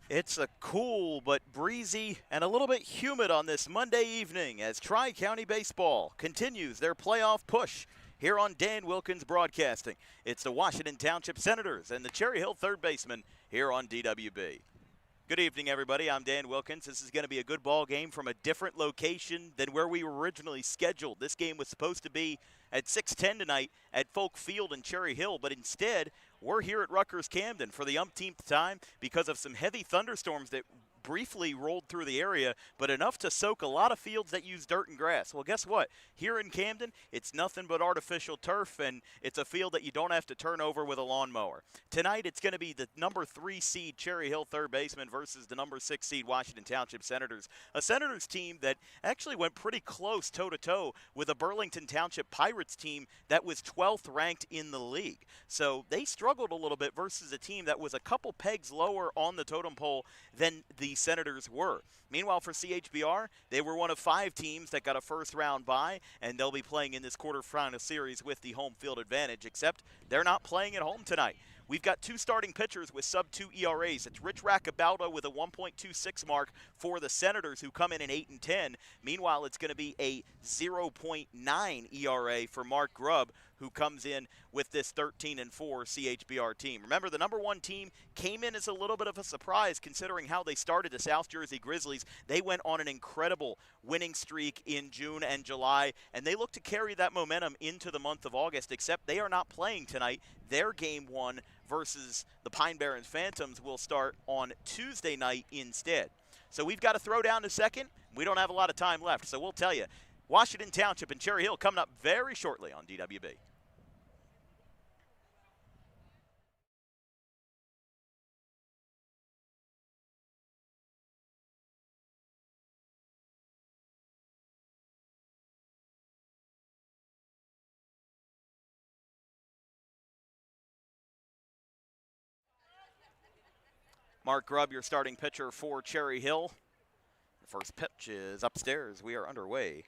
It's a cool but breezy and a little bit humid on this Monday evening as Tri-County Baseball continues their playoff push here on Dan Wilkins Broadcasting. It's the Washington Township Senators and the Cherry Hill third baseman here on DWB. Good evening, everybody. I'm Dan Wilkins. This is going to be a good ball game from a different location than where we were originally scheduled. This game was supposed to be at 6:10 tonight at Folk Field in Cherry Hill, but instead we're here at Rutgers Camden for the umpteenth time because of some heavy thunderstorms that briefly rolled through the area, but enough to soak a lot of fields that use dirt and grass. Well, guess what? Here in Camden, it's nothing but artificial turf, and it's a field that you don't have to turn over with a lawnmower. Tonight, it's going to be the number 3 seed Cherry Hill third baseman versus the number 6 seed Washington Township Senators. A Senators team that actually went pretty close toe-to-toe with a Burlington Township Pirates team that was 12th ranked in the league. So they struggled a little bit versus a team that was a couple pegs lower on the totem pole than the Senators were. Meanwhile, for CHBR, they were one of 5 teams that got a first-round bye, and they'll be playing in this quarterfinal series with the home field advantage, except they're not playing at home tonight. We've got 2 starting pitchers with sub-2 ERAs. It's Rich Raccabaldo with a 1.26 mark for the Senators, who come in at 8-10. Meanwhile, it's going to be a 0.9 ERA for Mark Grubb, who comes in with this 13-4 CHBR team. Remember, the number 1 team came in as a little bit of a surprise considering how they started. The South Jersey Grizzlies. They went on an incredible winning streak in June and July, and they look to carry that momentum into the month of August, except they are not playing tonight. Their game 1 versus the Pine Barrens Phantoms will start on Tuesday night instead. So we've got to throw down to second. We don't have a lot of time left, so we'll tell you. Washington Township and Cherry Hill coming up very shortly on DWB. Mark Grubb, your starting pitcher for Cherry Hill. The first pitch is upstairs. We are underway.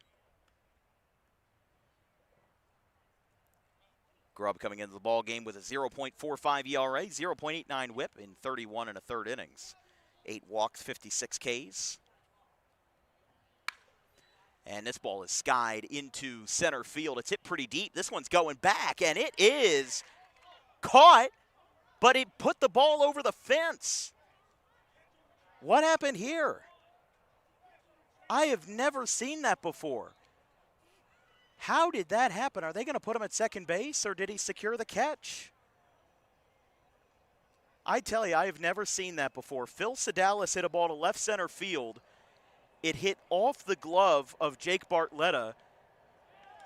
Grubb coming into the ball game with a 0.45 ERA, 0.89 WHIP in 31 and a third innings. 8 walks, 56 Ks. And this ball is skied into center field. It's hit pretty deep. This one's going back, and it is caught, but it put the ball over the fence. What happened here? I have never seen that before. How did that happen? Are they going to put him at second base, or did he secure the catch? I tell you, I have never seen that before. Phil Sedalis hit a ball to left center field. It hit off the glove of Jake Bartletta.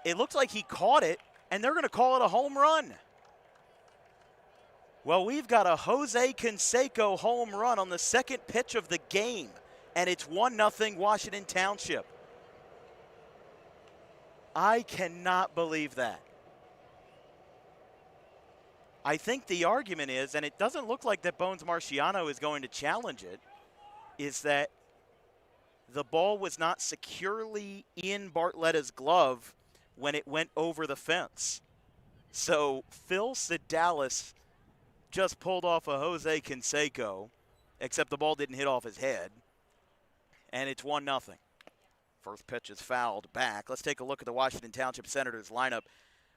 It looked like he caught it, and they're going to call it a home run. Well, we've got a Jose Canseco home run on the second pitch of the game, and it's 1-0 Washington Township. I cannot believe that. I think the argument is, and it doesn't look like that Bones Marciano is going to challenge it, is that the ball was not securely in Bartletta's glove when it went over the fence. So Phil Sedalis just pulled off a Jose Canseco, except the ball didn't hit off his head, and it's 1-0. First pitch is fouled back. Let's take a look at the Washington Township Senators lineup.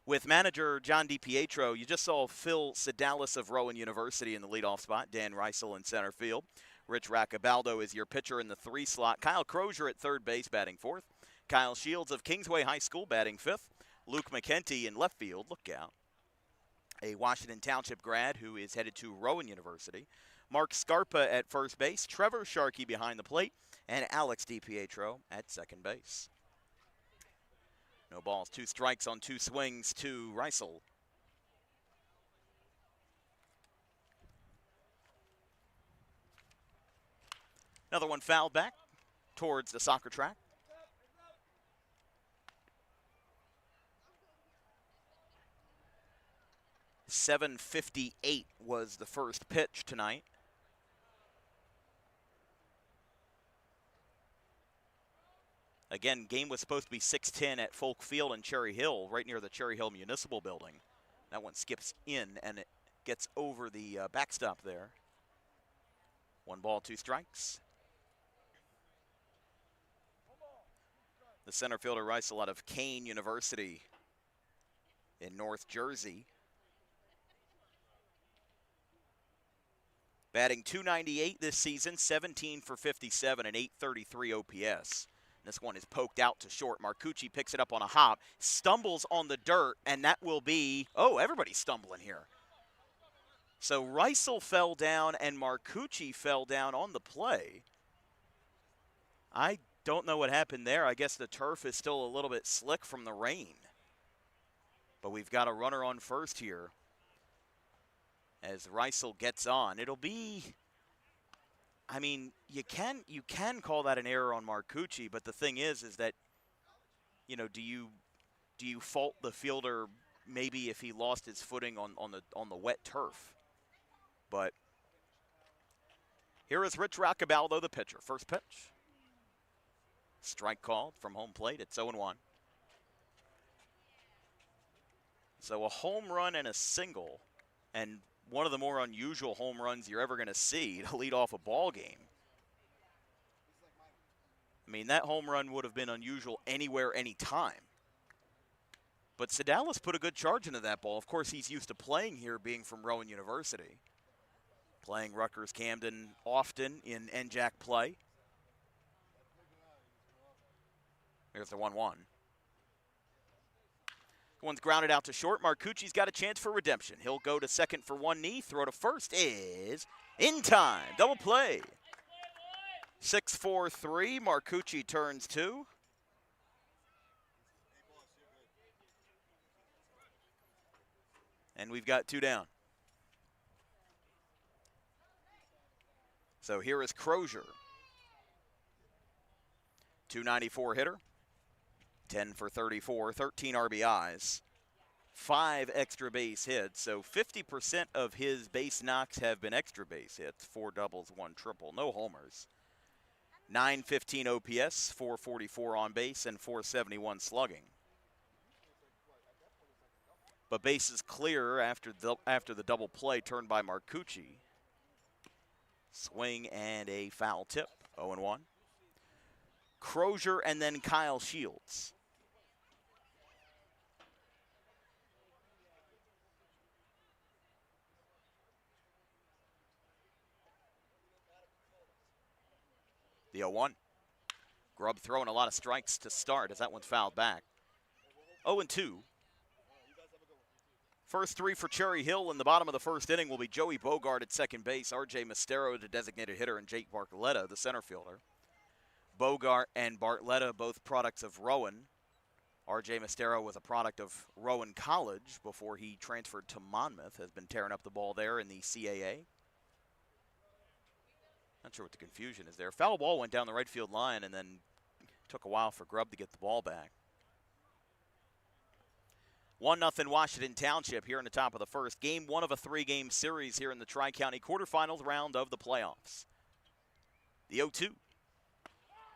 With manager John DiPietro, you just saw Phil Sedalis of Rowan University in the leadoff spot, Dan Reisel in center field. Rich Raccabaldo is your pitcher in the 3 slot. Kyle Crozier at third base batting 4th. Kyle Shields of Kingsway High School batting 5th. Luke McKenty in left field, look out. A Washington Township grad who is headed to Rowan University. Mark Scarpa at first base, Trevor Sharkey behind the plate, and Alex DiPietro at second base. No balls, 2 strikes on 2 swings to Reisel. Another one fouled back towards the soccer track. .758 was the first pitch tonight. Again, game was supposed to be 6:10 at Folk Field in Cherry Hill, right near the Cherry Hill Municipal Building. That one skips in, and it gets over the backstop there. 1 ball, 2 strikes. The center fielder, Reisel, out of Kane University in North Jersey. Batting .298 this season, 17 for 57 and .833 OPS. This one is poked out to short. Marcucci picks it up on a hop, stumbles on the dirt, and that will be, oh, everybody's stumbling here. So Reisel fell down and Marcucci fell down on the play. I don't know what happened there. I guess the turf is still a little bit slick from the rain. But we've got a runner on first here as Reisel gets on. It'll be, I mean, you can call that an error on Marcucci, but the thing is that, you know, do you fault the fielder maybe if he lost his footing on the wet turf? But here is Rich Roccabaldo, the pitcher. First pitch. Strike called from home plate. It's 0-1. So a home run and a single, and one of the more unusual home runs you're ever going to see to lead off a ball game. I mean, that home run would have been unusual anywhere, anytime. But Sedalis put a good charge into that ball. Of course, he's used to playing here, being from Rowan University. Playing Rutgers Camden often in NJAC play. Here's the 1-1. One's grounded out to short. Marcucci's got a chance for redemption. He'll go to second for one knee. Throw to first is in time. Double play. 6-4-3. Marcucci turns 2. And we've got 2 down. So here is Crozier. 294 hitter. 10 for 34, 13 RBIs, 5 extra base hits. So 50% of his base knocks have been extra base hits, 4 doubles, 1 triple, no homers. 915 OPS, 444 on base, and 471 slugging. But bases clear after the double play turned by Marcucci. Swing and a foul tip, 0-1. Crozier and then Kyle Shields. The 0-1. Grubb throwing a lot of strikes to start as that one's fouled back. 0-2. First 3 for Cherry Hill in the bottom of the first inning will be Joey Bogart at second base, R.J. Mestero, the designated hitter, and Jake Bartletta, the center fielder. Bogart and Bartletta, both products of Rowan. R.J. Mestero was a product of Rowan College before he transferred to Monmouth, has been tearing up the ball there in the CAA. Not sure what the confusion is there. Foul ball went down the right field line and then took a while for Grubb to get the ball back. 1-0 Washington Township here in the top of the first. Game 1 of a 3-game series here in the Tri-County quarterfinals round of the playoffs. The 0-2.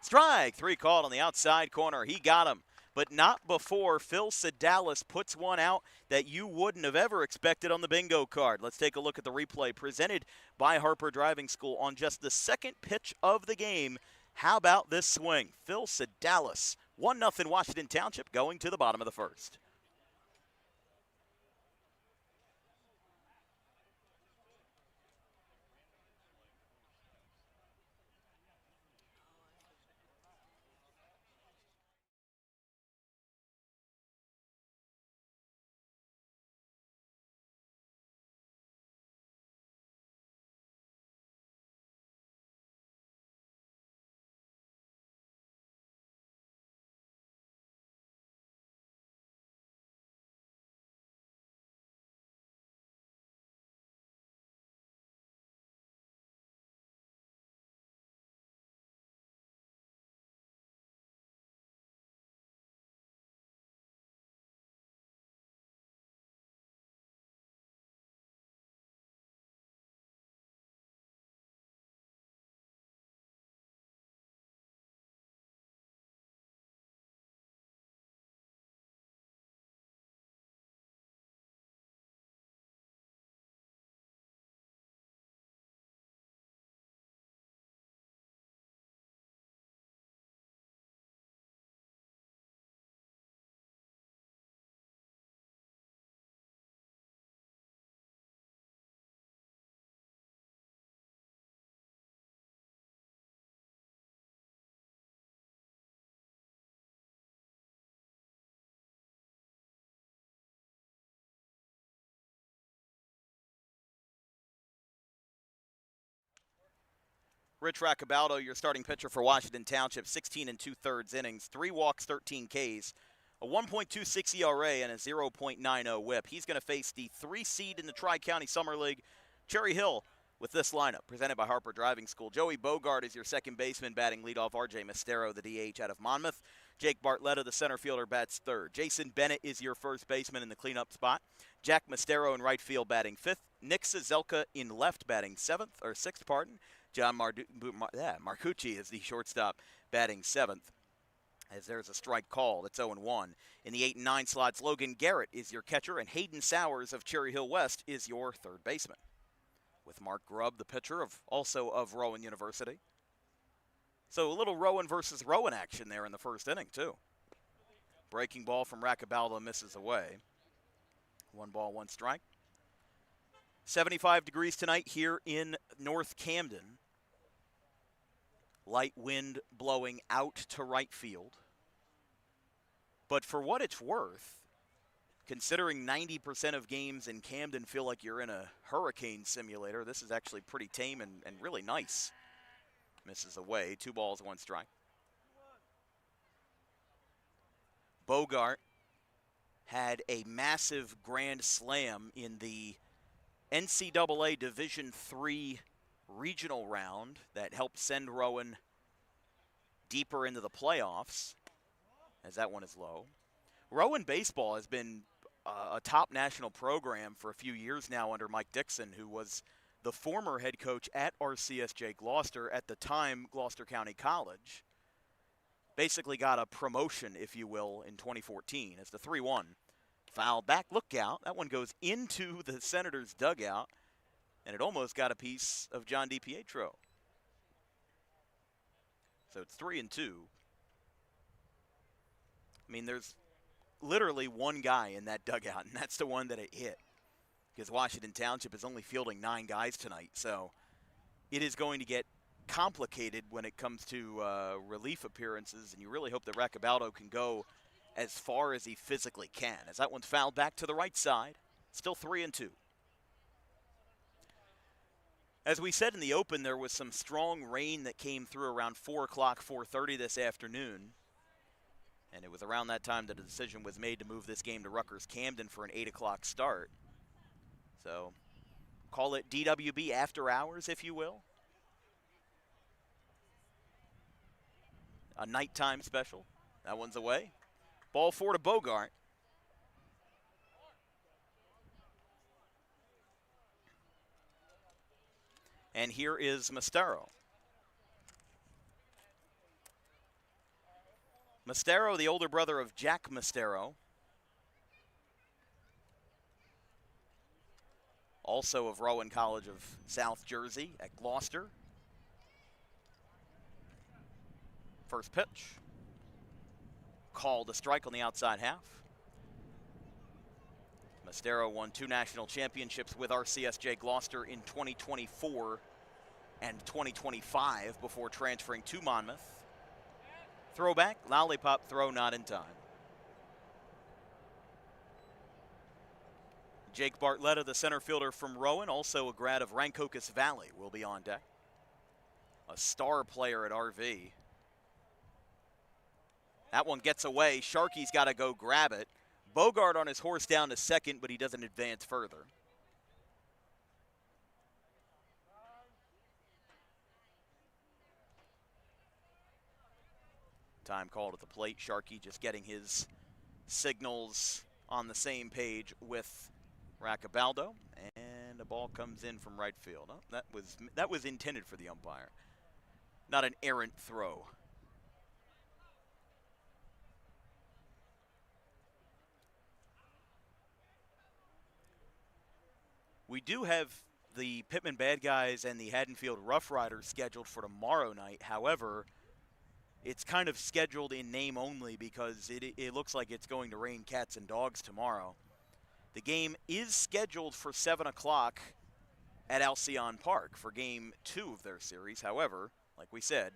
Strike, 3 called on the outside corner. He got him, but not before Phil Sedalis puts one out that you wouldn't have ever expected on the bingo card. Let's take a look at the replay presented by Harper Driving School on just the second pitch of the game. How about this swing? Phil Sedalis, 1-0 Washington Township going to the bottom of the first. Rich Raccabaldo, your starting pitcher for Washington Township, 16 and 2/3 innings, 3 walks, 13 Ks, a 1.26 ERA, and a 0.90 whip. He's going to face the 3 seed in the Tri-County Summer League, Cherry Hill, with this lineup, presented by Harper Driving School. Joey Bogart is your second baseman, batting leadoff. R.J. Mastero, the DH out of Monmouth. Jake Bartletta, the center fielder, bats third. Jason Bennett is your first baseman in the cleanup spot. Jack Mastero in right field, batting fifth. Nick Sazelka in left, batting sixth. John Marcucci is the shortstop, batting seventh. As there's a strike call, that's 0-1. In the 8 and 9 slots, Logan Garrett is your catcher, and Hayden Sowers of Cherry Hill West is your third baseman. With Mark Grubb, the pitcher, also of Rowan University. So a little Rowan versus Rowan action there in the first inning, too. Breaking ball from Raccabaldo misses away. 1 ball, 1 strike. 75 degrees tonight here in North Camden. Light wind blowing out to right field. But for what it's worth, considering 90% of games in Camden feel like you're in a hurricane simulator, this is actually pretty tame and really nice. Misses away. 2 balls, 1 strike. Bogart had a massive grand slam in the NCAA Division III regional round that helped send Rowan deeper into the playoffs, as that one is low. Rowan baseball has been a top national program for a few years now under Mike Dixon, who was the former head coach at RCSJ Gloucester, at the time Gloucester County College. Basically got a promotion, if you will, in 2014 as the 3-1. Fouled back, look out. That one goes into the Senators' dugout, and it almost got a piece of John DiPietro. So it's 3-2. I mean, there's literally one guy in that dugout, and that's the one that it hit. Because Washington Township is only fielding 9 guys tonight. So it is going to get complicated when it comes to relief appearances, and you really hope that Raccabaldo can go as far as he physically can. As that one's fouled back to the right side, still 3-2. As we said in the open, there was some strong rain that came through around 4 o'clock, 4:30 this afternoon. And it was around that time that a decision was made to move this game to Rutgers-Camden for an 8 o'clock start. So call it DWB after hours, if you will. A nighttime special. That one's away. Ball 4 to Bogart. And here is Mastero. Mastero, the older brother of Jack Mastero. Also of Rowan College of South Jersey at Gloucester. First pitch. Called a strike on the outside half. Mastero won 2 national championships with RCSJ Gloucester in 2024 and 2025 before transferring to Monmouth. Throwback, lollipop throw not in time. Jake Bartletta, the center fielder from Rowan, also a grad of Rancocas Valley, will be on deck. A star player at RV. That one gets away. Sharkey's got to go grab it. Bogart on his horse down to second, but he doesn't advance further. Time called at the plate. Sharkey just getting his signals on the same page with Raccabaldo. And the ball comes in from right field. Oh, that was intended for the umpire. Not an errant throw. We do have the Pittman Bad Guys and the Haddonfield Rough Riders scheduled for tomorrow night. However, it's kind of scheduled in name only because it looks like it's going to rain cats and dogs tomorrow. The game is scheduled for 7 o'clock at Alcyon Park for Game 2 of their series. However, like we said,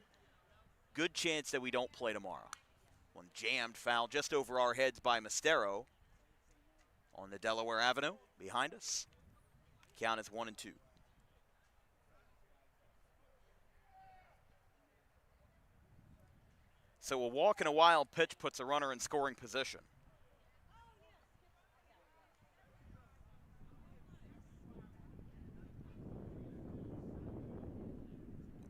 good chance that we don't play tomorrow. One jammed foul just over our heads by Mastero on the Delaware Avenue behind us. Count is 1-2. So a walk and a wild pitch puts a runner in scoring position.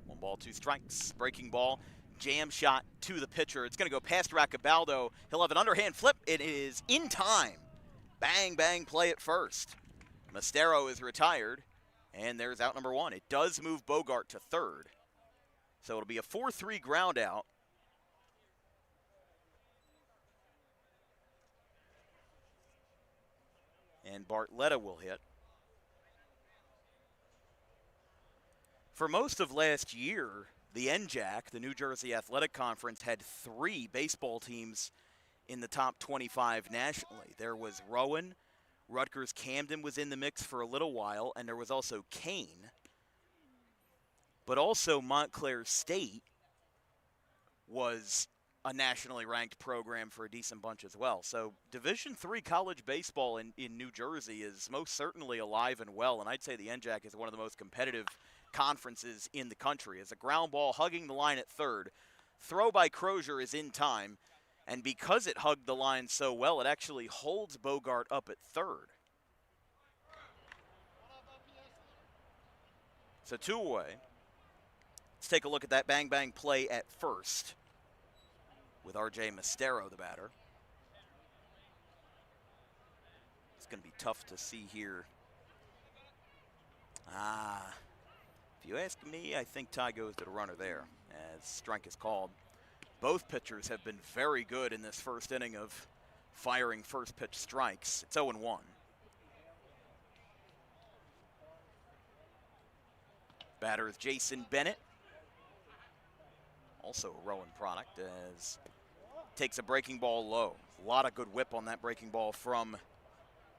One ball, two strikes. Breaking ball, jam shot to the pitcher. It's going to go past Raccabaldo. He'll have an underhand flip. It is in time. Bang, bang, play at first. Mastero is retired, and there's out number one. It does move Bogart to third. So it'll be a 4-3 ground out. And Bartletta will hit. For most of last year, the NJAC, the New Jersey Athletic Conference, had 3 baseball teams in the top 25 nationally. There was Rowan, Rutgers Camden was in the mix for a little while, and there was also Kane. But also Montclair State was a nationally ranked program for a decent bunch as well. So Division III college baseball in New Jersey is most certainly alive and well, and I'd say the NJAC is one of the most competitive conferences in the country. As a ground ball hugging the line at third, throw by Crozier is in time, and because it hugged the line so well, it actually holds Bogart up at third. So 2 away. Let's take a look at that bang-bang play at first with R.J. Mastero, the batter. It's going to be tough to see here. If you ask me, I think Ty goes to the runner there as strike is called. Both pitchers have been very good in this first inning of firing first pitch strikes. It's 0-1. Batter is Jason Bennett, also a Rowan product, as takes a breaking ball low. A lot of good whip on that breaking ball from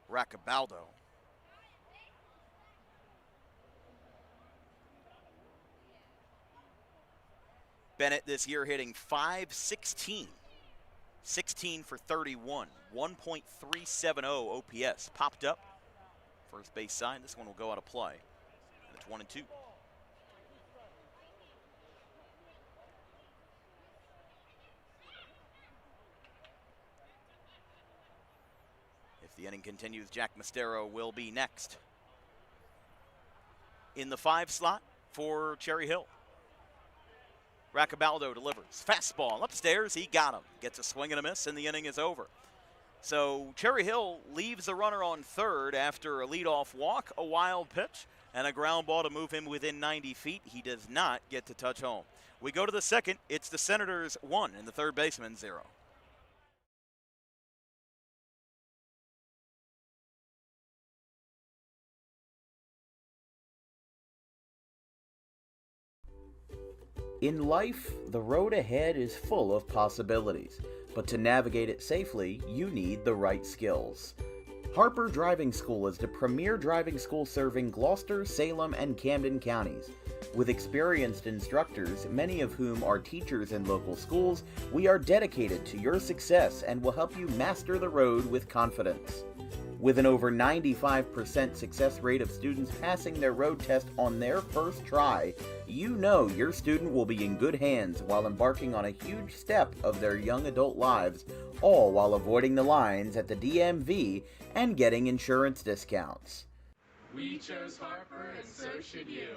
Raccabaldo. Bennett this year hitting .516, 16 for 31, 1.370 OPS. Popped up, first base side. This one will go out of play. And it's 1-2. If the inning continues, Jack Mastero will be next. In the 5 slot for Cherry Hill, Raccabaldo delivers. Fastball upstairs, he got him. Gets a swing and a miss, and the inning is over. So Cherry Hill leaves the runner on third after a leadoff walk, a wild pitch, and a ground ball to move him within 90 feet. He does not get to touch home. We go to the second. It's the Senators 1 and the third baseman 0. In life, the road ahead is full of possibilities, but to navigate it safely, you need the right skills. Harper Driving School is the premier driving school serving Gloucester, Salem, and Camden counties. With experienced instructors, many of whom are teachers in local schools, we are dedicated to your success and will help you master the road with confidence. With an over 95% success rate of students passing their road test on their first try, you know your student will be in good hands while embarking on a huge step of their young adult lives, all while avoiding the lines at the DMV and getting insurance discounts. We chose Harper, and so should you.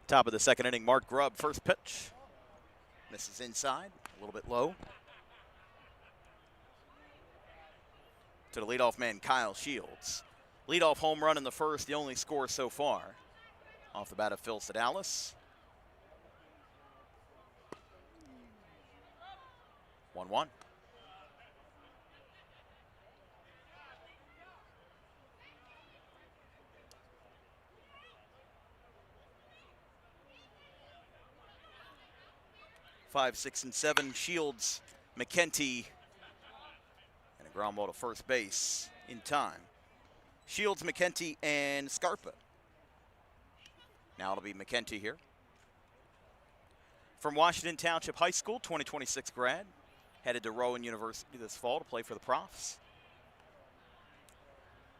Top of the second inning, Mark Grubb, first pitch. Misses inside, a little bit low. To the leadoff man, Kyle Shields. Leadoff home run in the first, the only score so far. Off the bat of Phil Sedalis. 1-1. Five, 6, and 7. Shields, McKenty, and a ground ball to first base in time. Shields, McKenty, and Scarpa. Now it'll be McKenty here. From Washington Township High School, 2026 grad. Headed to Rowan University this fall to play for the Profs.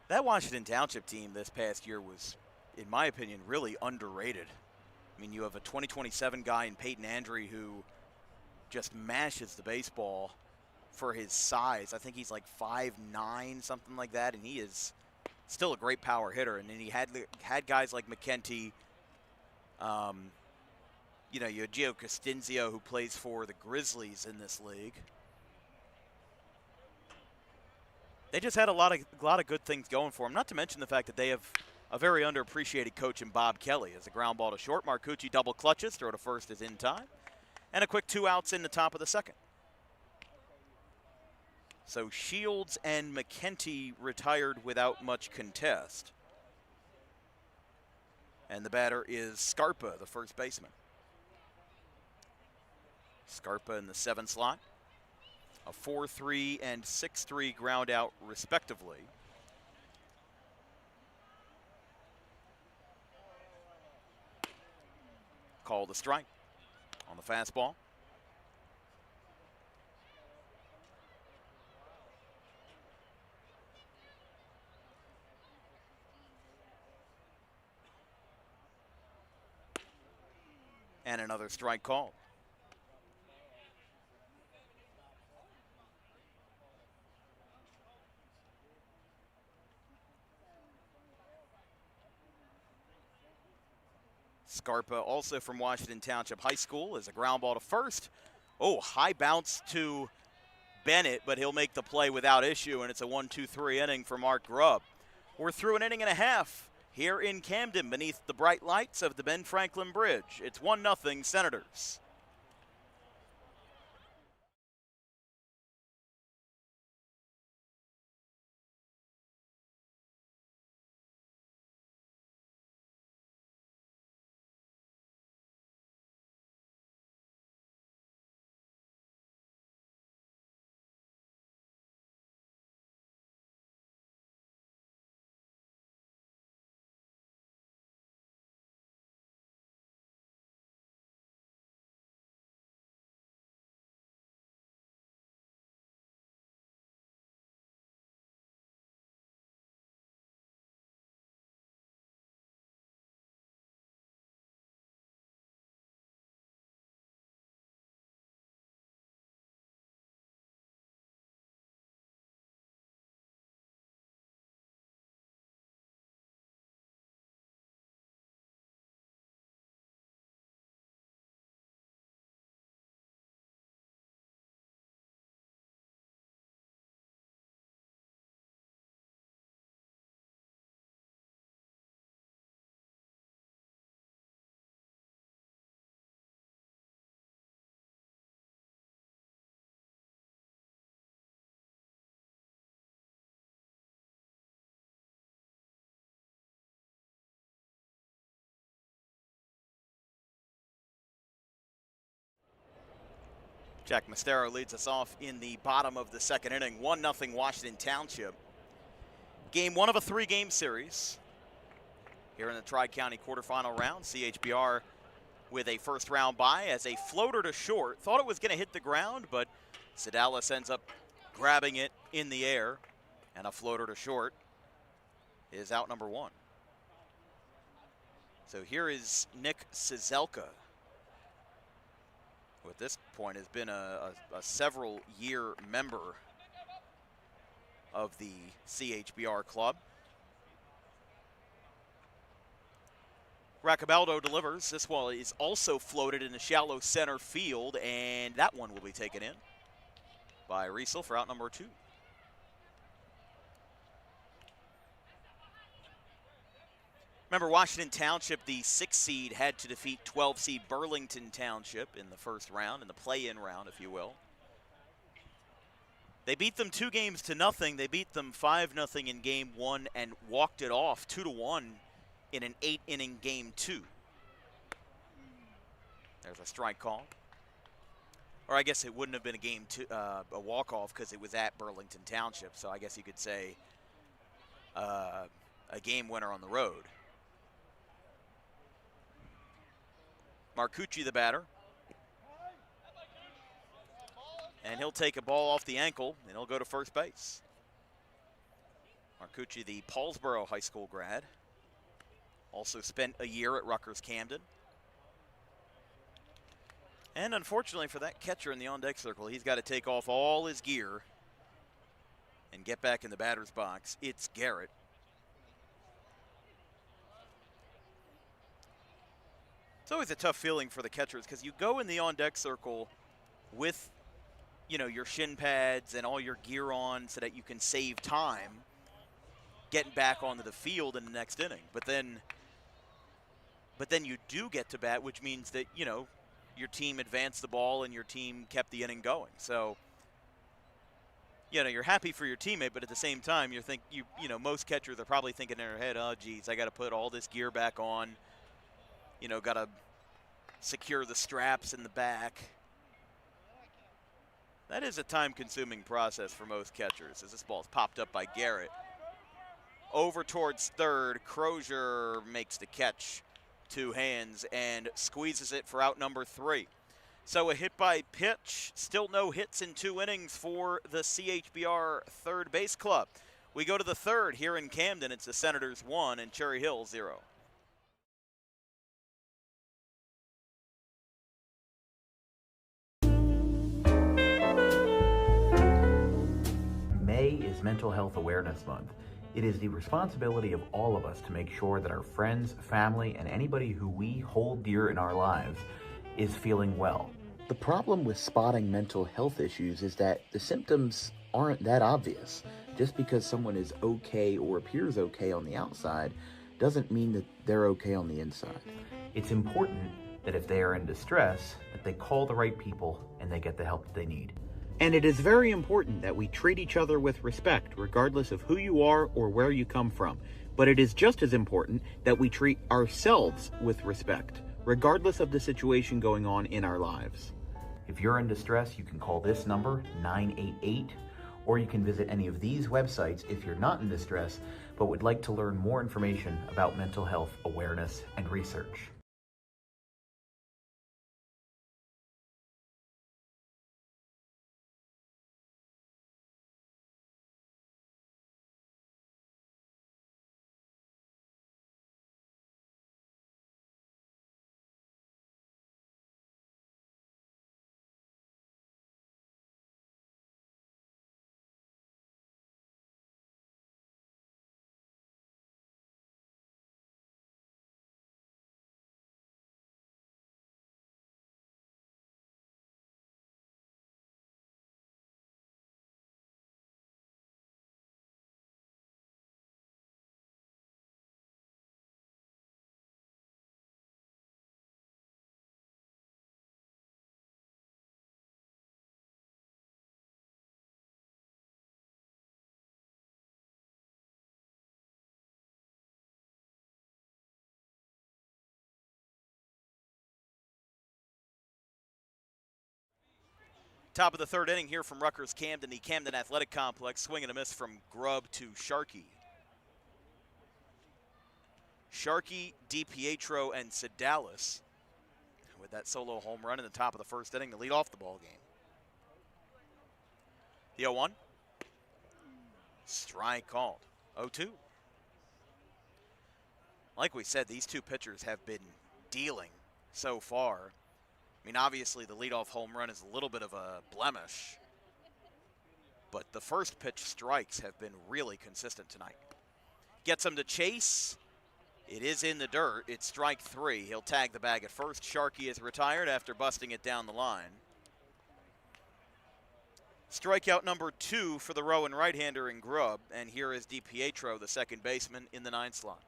That Washington Township team this past year was, in my opinion, really underrated. I mean, you have a 2027 guy in Peyton Andre who just mashes the baseball for his size. I think he's like 5'9", something like that, and he is still a great power hitter. And then he had guys like McKenty. You know, you had Gio Costinzio, who plays for the Grizzlies in this league. They just had a lot of good things going for them, not to mention the fact that they have a very underappreciated coach in Bob Kelly. As a ground ball to short, Marcucci double clutches, throw to first is in time. And a quick 2 outs in the top of the second. So Shields and McKenty retired without much contest. And the batter is Scarpa, the first baseman. Scarpa in the 7 slot. A 4-3 and 6-3 ground out respectively. Call the strike on the fastball. And another strike called. Scarpa, also from Washington Township High School, is a ground ball to first. Oh, high bounce to Bennett, but he'll make the play without issue, and it's a 1-2-3 inning for Mark Grubb. We're through an inning and a half here in Camden beneath the bright lights of the Ben Franklin Bridge. It's 1-0 Senators. Jack Mastero leads us off in the bottom of the second inning. 1-0 Washington Township. Game 1 of a 3-game series here in the Tri-County quarterfinal round. CHBR with a first round bye as a floater to short. Thought it was going to hit the ground, but Sedalis ends up grabbing it in the air. And a floater to short is out number 1. So here is Nick Cizelka, who at this point has been a several-year member of the CHBR club. Racabaldo delivers. This one is also floated in the shallow center field, and that one will be taken in by Riesel for out number 2. Remember, Washington Township, the 6th seed, had to defeat 12 seed Burlington Township in the first round, in the play-in round, if you will. They beat them 2-0. They beat them 5-0 in game 1 and walked it off 2-1 in an 8-inning game 2. There's a strike call. Or I guess it wouldn't have been a game 2, a walk-off, because it was at Burlington Township. So I guess you could say a game winner on the road. Marcucci, the batter. And he'll take a ball off the ankle, and he'll go to first base. Marcucci, the Paulsboro High School grad. Also spent a year at Rutgers-Camden. And unfortunately for that catcher in the on-deck circle, he's got to take off all his gear and get back in the batter's box. It's Garrett. It's always a tough feeling for the catchers because you go in the on-deck circle with, you know, your shin pads and all your gear on so that you can save time getting back onto the field in the next inning. But then you do get to bat, which means that, you know, your team advanced the ball and your team kept the inning going. So, you know, you're happy for your teammate, but at the same time, you know, most catchers are probably thinking in their head, oh, geez, I got to put all this gear back on. You know, got to secure the straps in the back. That is a time-consuming process for most catchers, as this ball is popped up by Garrett. Over towards third, Crozier makes the catch, 2 hands, and squeezes it for out number 3. So a hit by pitch, still no hits in 2 innings for the CHBR third base club. We go to the third here in Camden. It's the Senators 1 and Cherry Hill 0. May is Mental Health Awareness Month. It is the responsibility of all of us to make sure that our friends, family, and anybody who we hold dear in our lives is feeling well. The problem with spotting mental health issues is that the symptoms aren't that obvious. Just because someone is okay or appears okay on the outside doesn't mean that they're okay on the inside. It's important that if they are in distress, that they call the right people and they get the help that they need. And it is very important that we treat each other with respect, regardless of who you are or where you come from. But it is just as important that we treat ourselves with respect, regardless of the situation going on in our lives. If you're in distress, you can call this number, 988, or you can visit any of these websites if you're not in distress, but would like to learn more information about mental health awareness and research. Top of the third inning here from Rutgers-Camden, the Camden Athletic Complex. Swing and a miss from Grubb to Sharkey. Sharkey, DiPietro, and Sedalis with that solo home run in the top of the first inning to lead off the ball game. The 0-1. Strike called. 0-2. Like we said, these two pitchers have been dealing so far. I mean, obviously the leadoff home run is a little bit of a blemish, but the first pitch strikes have been really consistent tonight. Gets him to chase, It is in the dirt. It's strike 3. He'll tag the bag at first. Sharkey is retired after busting it down the line. Strikeout number 2 for the Rowan right-hander in Grubb, and here is DiPietro, the second baseman, in the 9 slot.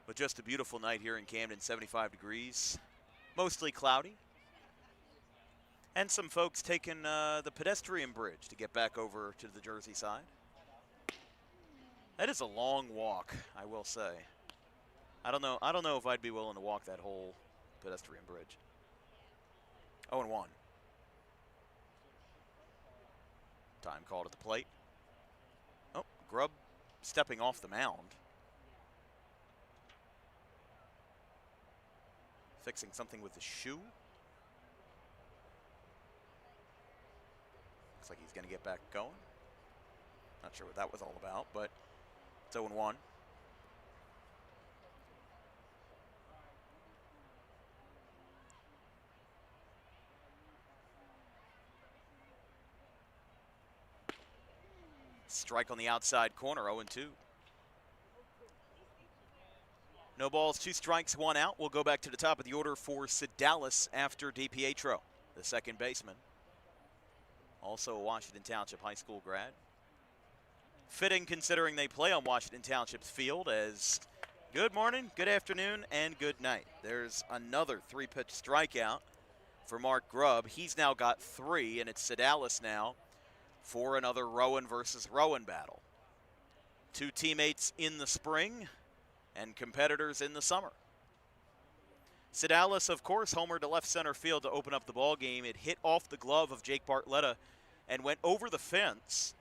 But just a beautiful night here in Camden, 75 degrees, mostly cloudy. And some folks taking the pedestrian bridge to get back over to the Jersey side. That is a long walk, I will say. I don't know if I'd be willing to walk that whole pedestrian bridge. 0-1. Time called at the plate. Oh, Grubb stepping off the mound. Fixing something with the shoe. Looks like he's going to get back going. Not sure what that was all about, but it's 0-1. Strike on the outside corner, 0-2. No balls, 2 strikes, 1 out. We'll go back to the top of the order for Sedalis after DiPietro, the second baseman. Also a Washington Township High School grad. Fitting considering they play on Washington Township's field as good morning, good afternoon, and good night. There's another 3-pitch strikeout for Mark Grubb. He's now got 3, and it's Sedalis now for another Rowan versus Rowan battle. 2 teammates in the spring and competitors in the summer. Sedalis, of course, homered to left center field to open up the ball game. It hit off the glove of Jake Bartletta and went over the fence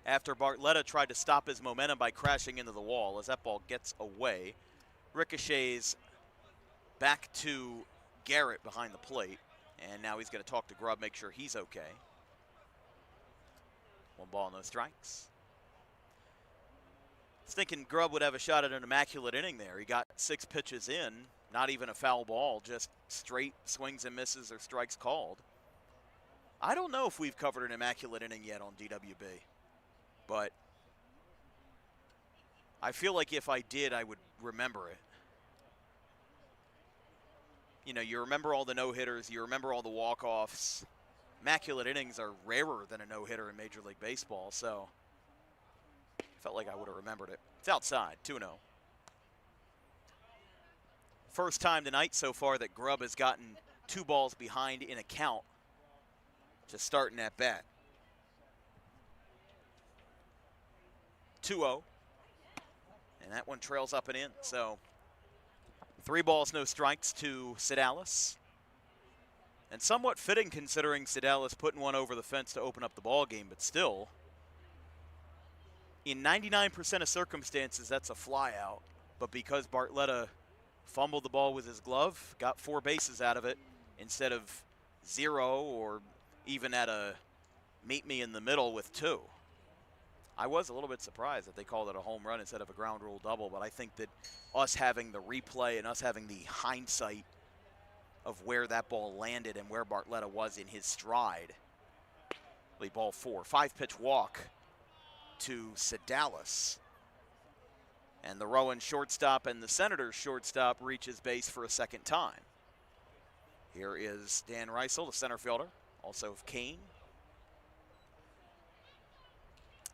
after Bartletta tried to stop his momentum by crashing into the wall. As that ball gets away, ricochets back to Garrett behind the plate, and now he's going to talk to Grubb, make sure he's okay. 1 ball, no strikes. I was thinking Grubb would have a shot at an immaculate inning there. He got 6 pitches in, not even a foul ball, just straight swings and misses or strikes called. I don't know if we've covered an immaculate inning yet on DWB, but I feel like if I did, I would remember it. You know, you remember all the no-hitters, you remember all the walk-offs. Immaculate innings are rarer than a no-hitter in Major League Baseball, so I felt like I would have remembered it. It's outside, 2-0. First time tonight so far that Grubb has gotten 2 balls behind in a count to start in at bat. 2-0. And that one trails up and in. So 3 balls, no strikes to Sedalis. And somewhat fitting considering Sedalis putting one over the fence to open up the ball game, but still, in 99% of circumstances, that's a fly out. But because Bartletta fumbled the ball with his glove, got 4 bases out of it instead of 0 or even at a meet me in the middle with 2. I was a little bit surprised that they called it a home run instead of a ground rule double, but I think that us having the replay and us having the hindsight of where that ball landed and where Bartletta was in his stride. Ball 4, 5-pitch walk to Sedalis. And the Rowan shortstop and the Senators shortstop reaches base for a second time. Here is Dan Reisel, the center fielder, also of Kane.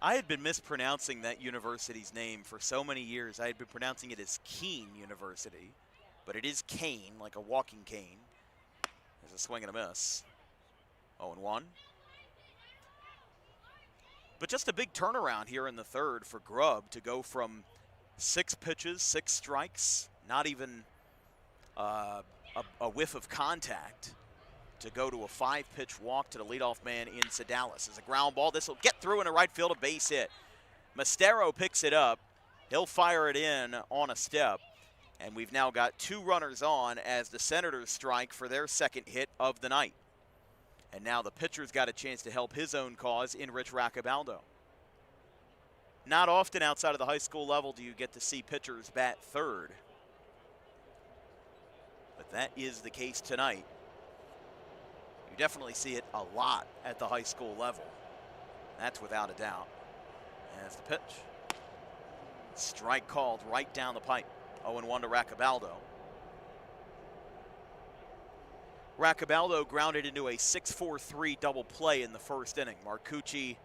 I had been mispronouncing that university's name for so many years. I had been pronouncing it as Keene University, but it is Kane, like a walking cane. There's a swing and a miss. 0-1. But just a big turnaround here in the third for Grubb to go from 6 pitches, 6 strikes, not even a whiff of contact, to go to a 5-pitch walk to the leadoff man in Sedalis. As a ground ball, this will get through in a right field, a base hit. Mastero picks it up. He'll fire it in on a step. And we've now got 2 runners on as the Senators strike for their second hit of the night. And now the pitcher's got a chance to help his own cause in Rich Raccabaldo. Not often outside of the high school level do you get to see pitchers bat third. But that is the case tonight. You definitely see it a lot at the high school level. That's without a doubt. As the pitch. Strike called right down the pipe. 0-1 to Raccabaldo. Raccabaldo grounded into a 6-4-3 double play in the first inning. Marcucci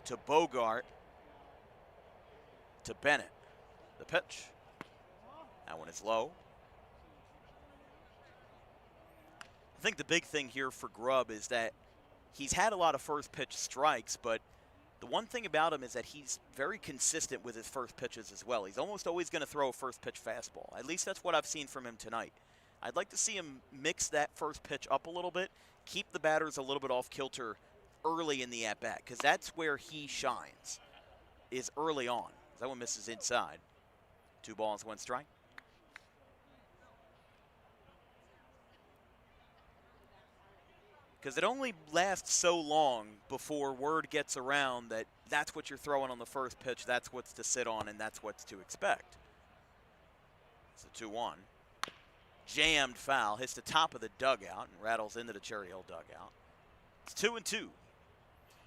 to Bogart to Bennett. The pitch. That one is low. I think the big thing here for Grubb is that he's had a lot of first pitch strikes, but the one thing about him is that he's very consistent with his first pitches as well. He's almost always going to throw a first pitch fastball. At least that's what I've seen from him tonight. I'd like to see him mix that first pitch up a little bit, keep the batters a little bit off kilter early in the at-bat, because that's where he shines, is early on. That one misses inside. 2 balls, 1 strike. Because it only lasts so long before word gets around that that's what you're throwing on the first pitch, that's what's to sit on, and that's what's to expect. It's a 2-1. Jammed foul, hits the top of the dugout and rattles into the Cherry Hill dugout. It's 2-2.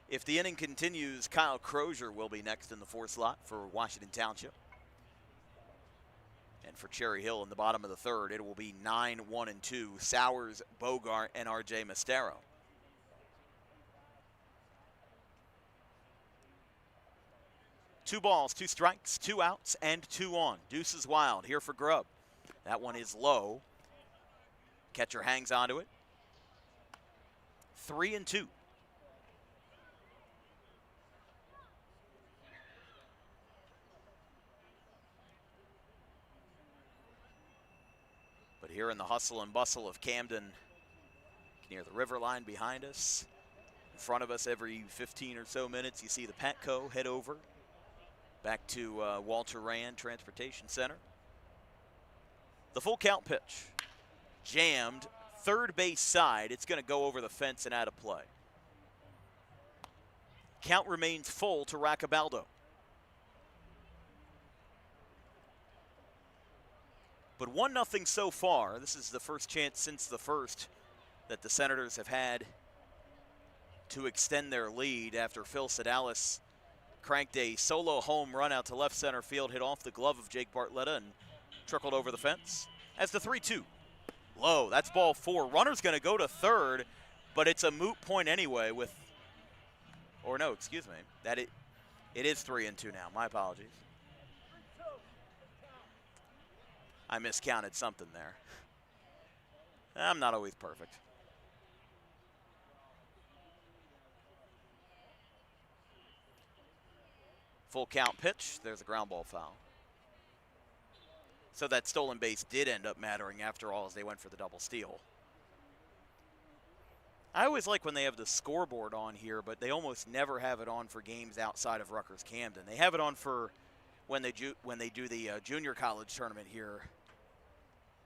If the inning continues, Kyle Crozier will be next in the 4th slot for Washington Township. And for Cherry Hill in the bottom of the 3rd, it will be 9-1-2. Sowers, Bogart, and R.J. Mestero. Two balls, 2 strikes, 2 outs, and 2 on. Deuce is wild here for Grubb. That one is low. Catcher hangs onto it. 3-2. But here in the hustle and bustle of Camden, near the river line behind us, in front of us every 15 or so minutes, you see the Patco head over back to Walter Rand Transportation Center. The full count pitch. Jammed, third base side. It's going to go over the fence and out of play. Count remains full to Raccabaldo. But 1-0 so far. This is the first chance since the first that the Senators have had to extend their lead after Phil Sedalis cranked a solo home run out to left center field, hit off the glove of Jake Bartletta and trickled over the fence. As the 3-2. Low, that's ball 4. Runner's going to go to third, but it's a moot point anyway with, or no, excuse me, that it is 3-2 now. My apologies. I miscounted something there. I'm not always perfect. Full count pitch. There's a ground ball foul. So that stolen base did end up mattering after all as they went for the double steal. I always like when they have the scoreboard on here, but they almost never have it on for games outside of Rutgers-Camden. They have it on for when they do the junior college tournament here,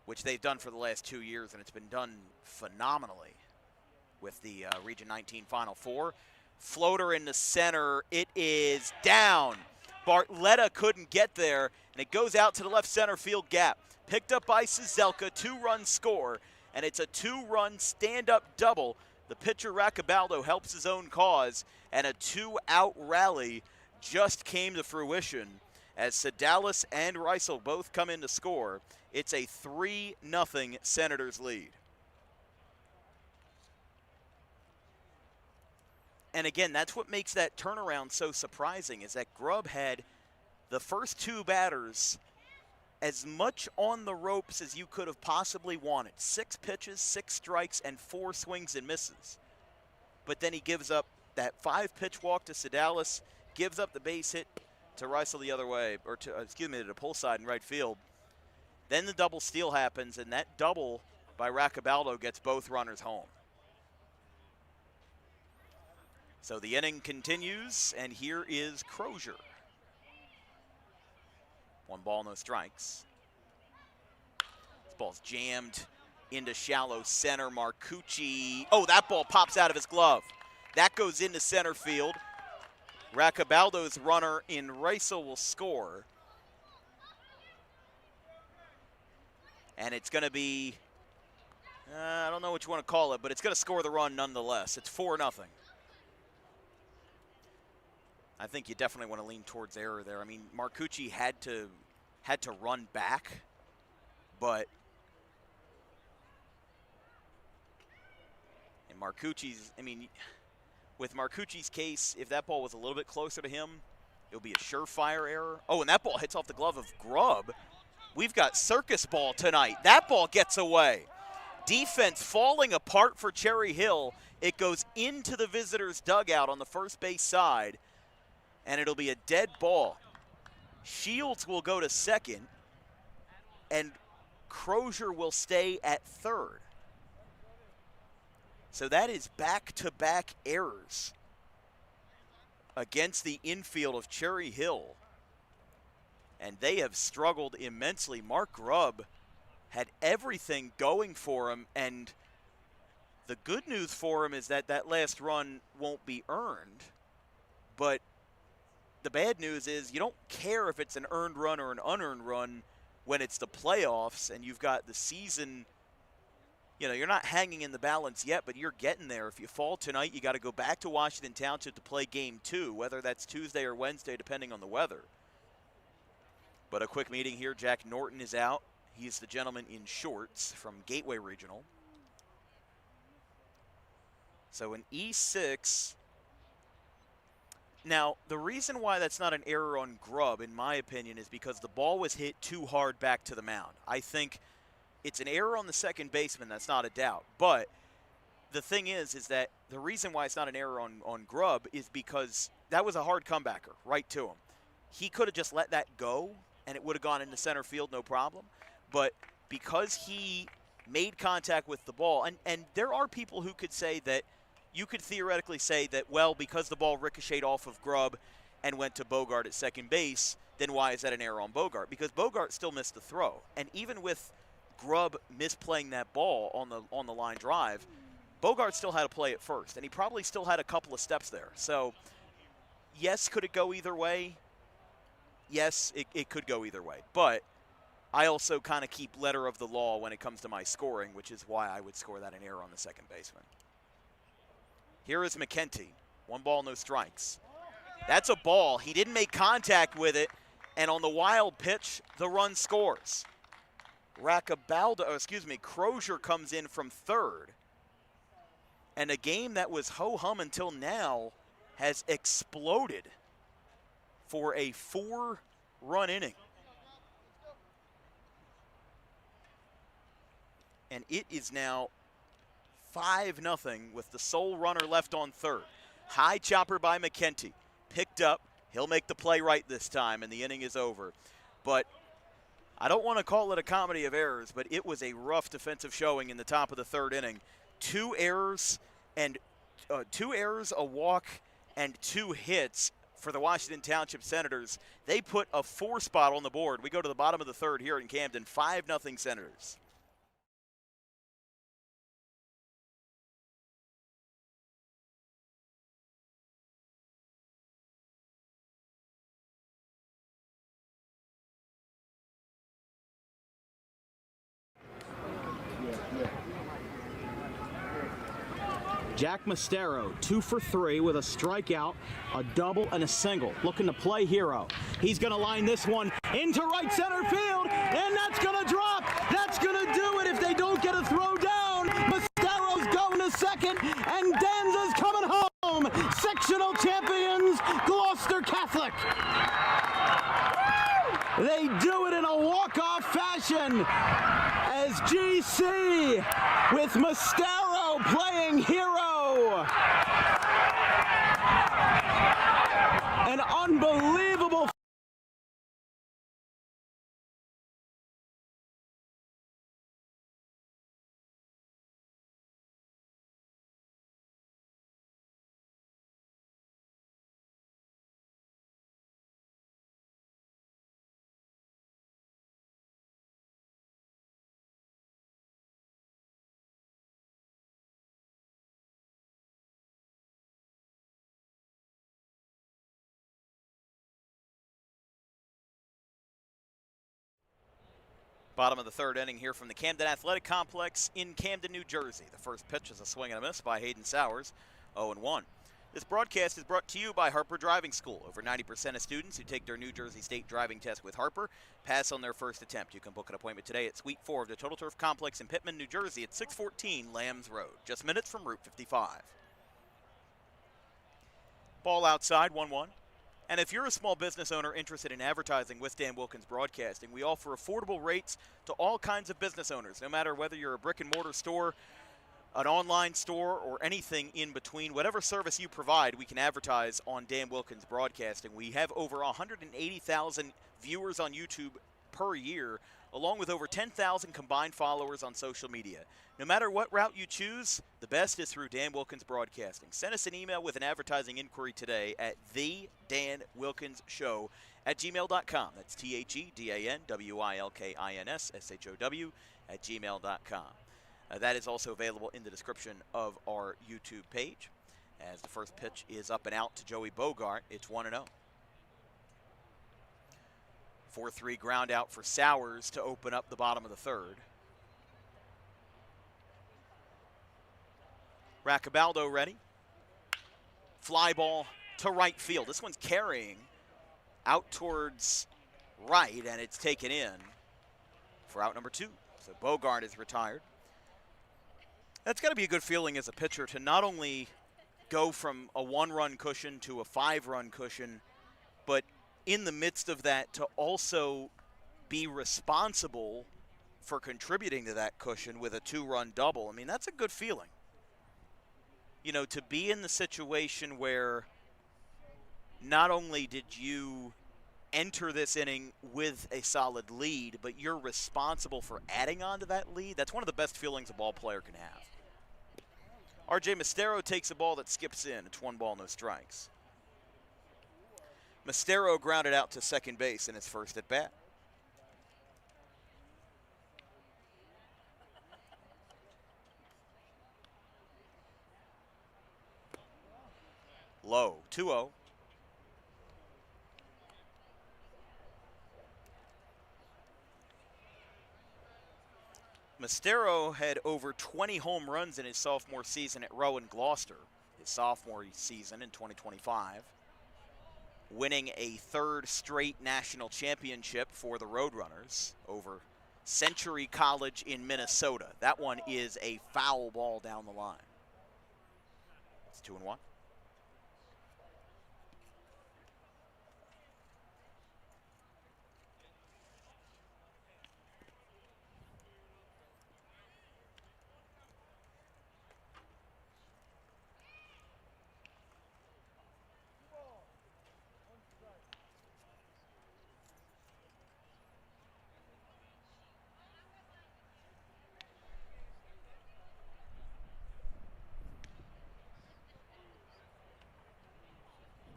which they've done for the last 2 years, and it's been done phenomenally with the Region 19 Final Four. Floater in the center. It is down. Bartletta couldn't get there, and it goes out to the left center field gap. Picked up by Cizelka, 2-run score, and it's a 2-run stand-up double. The pitcher Raccabaldo helps his own cause, and a 2-out rally just came to fruition as Sedalis and Reisel both come in to score. It's a 3-0 Senators lead. And again, that's what makes that turnaround so surprising, is that Grubb had the first 2 batters as much on the ropes as you could have possibly wanted. 6 pitches, 6 strikes, and 4 swings and misses. But then he gives up that 5-pitch walk to Sedalis, gives up the base hit to Reisel the other way, or to the pull side in right field. Then the double steal happens, and that double by Raccabaldo gets both runners home. So the inning continues, and here is Crozier. 1 ball, no strikes. This ball's jammed into shallow center. Marcucci. Oh, that ball pops out of his glove. That goes into center field. Raccabaldo's runner in Reisel will score. And it's going to be, I don't know what you want to call it, but it's going to score the run nonetheless. It's 4-0. I think you definitely want to lean towards error there. I mean, Marcucci had to run back, but and Marcucci's, I mean, with Marcucci's case, if that ball was a little bit closer to him, it would be a surefire error. Oh, and that ball hits off the glove of Grubb. We've got circus ball tonight. That ball gets away. Defense falling apart for Cherry Hill. It goes into the visitors' dugout on the first base side, and it'll be a dead ball. Shields will go to second, and Crozier will stay at third. So that is back-to-back errors against the infield of Cherry Hill. And they have struggled immensely. Mark Grubb had everything going for him, and the good news for him is that that last run won't be earned. But the bad news is you don't care if it's an earned run or an unearned run when it's the playoffs and you've got the season. You know, you're not hanging in the balance yet, but you're getting there. If you fall tonight, you got to go back to Washington Township to play game 2, whether that's Tuesday or Wednesday, depending on the weather. But a quick meeting here. Jack Norton is out. He's the gentleman in shorts from Gateway Regional. So an E6. Now, the reason why that's not an error on Grubb, in my opinion, is because the ball was hit too hard back to the mound. I think it's an error on the second baseman, that's not a doubt. But the thing is that the reason why it's not an error on Grubb is because that was a hard comebacker right to him. He could have just let that go, and it would have gone into center field, no problem. But because he made contact with the ball, and there are people who could say that, you could theoretically say that, well, because the ball ricocheted off of Grubb and went to Bogart at second base, then why is that an error on Bogart? Because Bogart still missed the throw. And even with Grubb misplaying that ball on the line drive, Bogart still had to play it first, and he probably still had a couple of steps there. So, yes, could it go either way? Yes, it could go either way. But I also kind of keep letter of the law when it comes to my scoring, which is why I would score that an error on the second baseman. Here is McKenty. 1 ball, no strikes. That's a ball. He didn't make contact with it, and on the wild pitch, the run scores. Crozier comes in from third. And a game that was ho-hum until now has exploded for a 4-run inning. And it is now 5-0 with the sole runner left on third. High chopper by McKenty. Picked up. He'll make the play right this time, and the inning is over. But I don't want to call it a comedy of errors, but it was a rough defensive showing in the top of the third inning. 2 errors, a walk, and 2 hits for the Washington Township Senators. They put a 4 spot on the board. We go to the bottom of the third here in Camden. 5-0 Senators. Jack Mastero, 2 for 3 with a strikeout, a double, and a single. Looking to play hero. He's going to line this one into right center field, and that's going to drop. That's going to do it if they don't get a throw down. Mastero's going to second, and Danza's coming home. Sectional champions, Gloucester Catholic. They do it in a walk-off fashion as GC with Mastero playing hero. An unbelievable Bottom of the third inning here from the Camden Athletic Complex in Camden, New Jersey. The first pitch is a swing and a miss by Hayden Sowers, 0-1. This broadcast is brought to you by Harper Driving School. Over 90% of students who take their New Jersey State driving test with Harper pass on their first attempt. You can book an appointment today at Suite 4 of the Total Turf Complex in Pittman, New Jersey at 614 Lambs Road, just minutes from Route 55. Ball outside, 1-1. And if you're a small business owner interested in advertising with Dan Wilkins Broadcasting, we offer affordable rates to all kinds of business owners, no matter whether you're a brick and mortar store, an online store, or anything in between. Whatever service you provide, we can advertise on Dan Wilkins Broadcasting. We have over 180,000 viewers on YouTube per year, along with over 10,000 combined followers on social media. No matter what route you choose, the best is through Dan Wilkins Broadcasting. Send us an email with an advertising inquiry today at thedanwilkinsshow@gmail.com. That's TheDanWilkinsShow@gmail.com. That is also available in the description of our YouTube page. As the first pitch is up and out to Joey Bogart, it's 1-0. 4-3 ground out for Sowers to open up the bottom of the third. Raccabaldo ready. Fly ball to right field. This one's carrying out towards right, and it's taken in for out number 2. So Bogart is retired. That's got to be a good feeling as a pitcher to not only go from a 1-run cushion to a 5-run cushion, but in the midst of that to also be responsible for contributing to that cushion with a 2-run double. I mean, that's a good feeling. You know, to be in the situation where not only did you enter this inning with a solid lead, but you're responsible for adding on to that lead, that's one of the best feelings a ball player can have. R.J. Mestero takes a ball that skips in. It's 1 ball, no strikes. Mestero grounded out to second base in his first at bat. Low, 2-0. Mestero had over 20 home runs in his sophomore season at Rowan Gloucester, his sophomore season in 2025, winning a 3rd straight national championship for the Roadrunners over Century College in Minnesota. That one is a foul ball down the line. It's 2-1.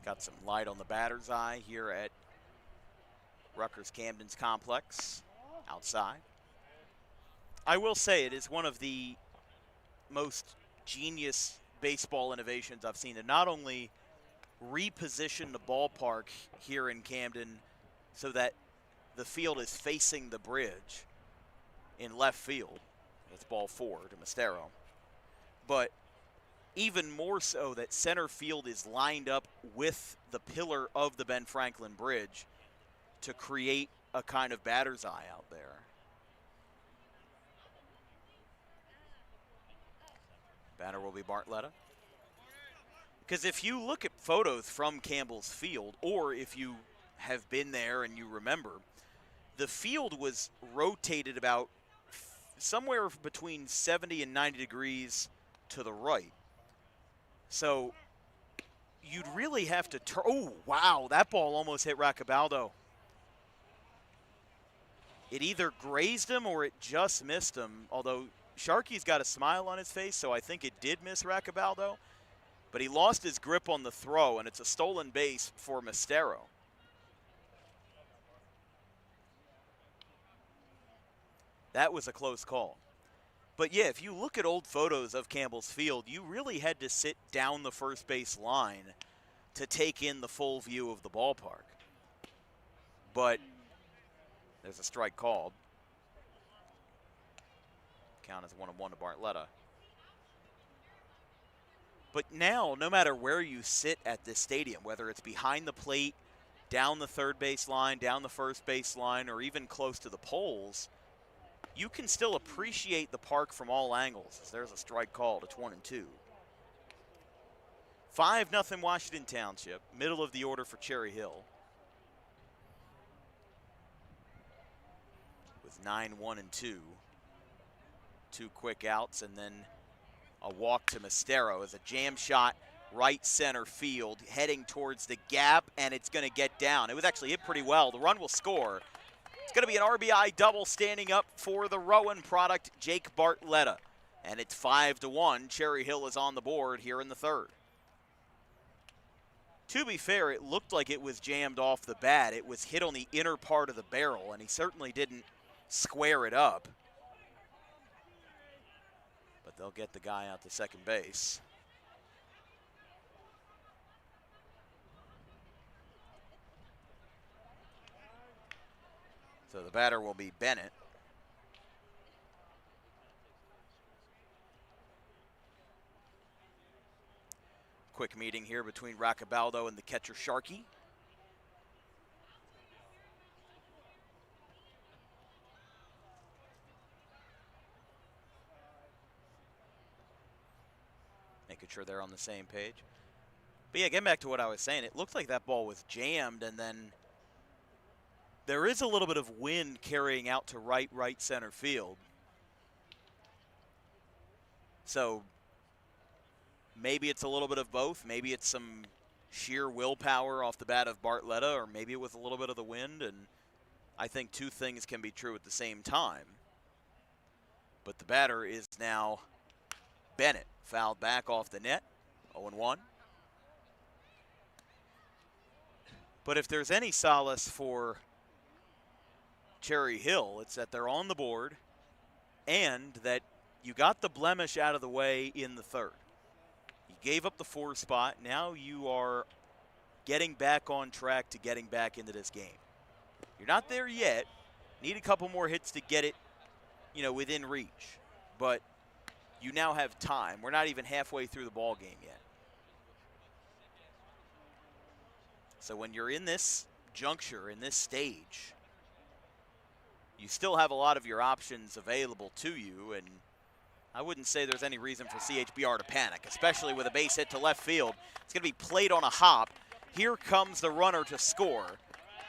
Got some light on the batter's eye here at Rutgers Camden's complex outside. I will say it is one of the most genius baseball innovations I've seen to not only reposition the ballpark here in Camden so that the field is facing the bridge in left field. That's ball 4 to Mestero. But even more so that center field is lined up with the pillar of the Ben Franklin Bridge to create a kind of batter's eye out there. Batter will be Bartletta. Because if you look at photos from Campbell's Field, or if you have been there and you remember, the field was rotated about somewhere between 70 and 90 degrees to the right. So you'd really have to turn. Oh, wow, that ball almost hit Raccabaldo. It either grazed him or it just missed him, although Sharkey's got a smile on his face, so I think it did miss Raccabaldo. But he lost his grip on the throw, and it's a stolen base for Mestero. That was a close call. But yeah, if you look at old photos of Campbell's Field, you really had to sit down the first base line to take in the full view of the ballpark. But there's a strike called. Count as 1-1 to Bartletta. But now, no matter where you sit at this stadium, whether it's behind the plate, down the third base line, down the first base line, or even close to the poles, you can still appreciate the park from all angles. There's a strike called. It's 1-2. 5-0 Washington Township, middle of the order for Cherry Hill. With 9-1-2. 2 quick outs and then a walk to Mastero as a jam shot right center field heading towards the gap, and it's going to get down. It was actually hit pretty well. The run will score. It's going to be an RBI double standing up for the Rowan product, Jake Bartletta. And it's 5-1. Cherry Hill is on the board here in the third. To be fair, it looked like it was jammed off the bat. It was hit on the inner part of the barrel, and he certainly didn't square it up. But they'll get the guy out to second base. So the batter will be Bennett. Quick meeting here between Roccabaldo and the catcher Sharkey. Making sure they're on the same page. But yeah, getting back to what I was saying, it looked like that ball was jammed, and then there is a little bit of wind carrying out to right center field. So maybe it's a little bit of both. Maybe it's some sheer willpower off the bat of Bartletta, or maybe it was a little bit of the wind, and I think two things can be true at the same time. But the batter is now Bennett, fouled back off the net, 0-1. But if there's any solace for Cherry Hill, it's that they're on the board and that you got the blemish out of the way in the third. You gave up the 4 spot. Now you are getting back on track to getting back into this game. You're not there yet. Need a couple more hits to get it, within reach. But you now have time. We're not even halfway through the ball game yet. So when you're in this juncture, in this stage, you still have a lot of your options available to you, and I wouldn't say there's any reason for CHBR to panic, especially with a base hit to left field. It's going to be played on a hop. Here comes the runner to score.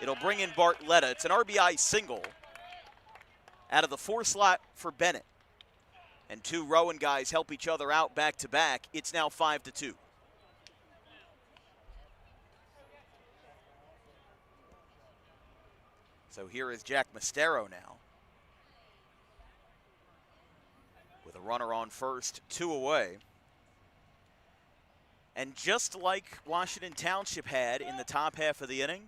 It'll bring in Bartletta. It's an RBI single out of the 4 slot for Bennett. And 2 Rowan guys help each other out back-to-back. It's now 5-2. So here is Jack Mastero now, with a runner on first, 2 away. And just like Washington Township had in the top half of the inning,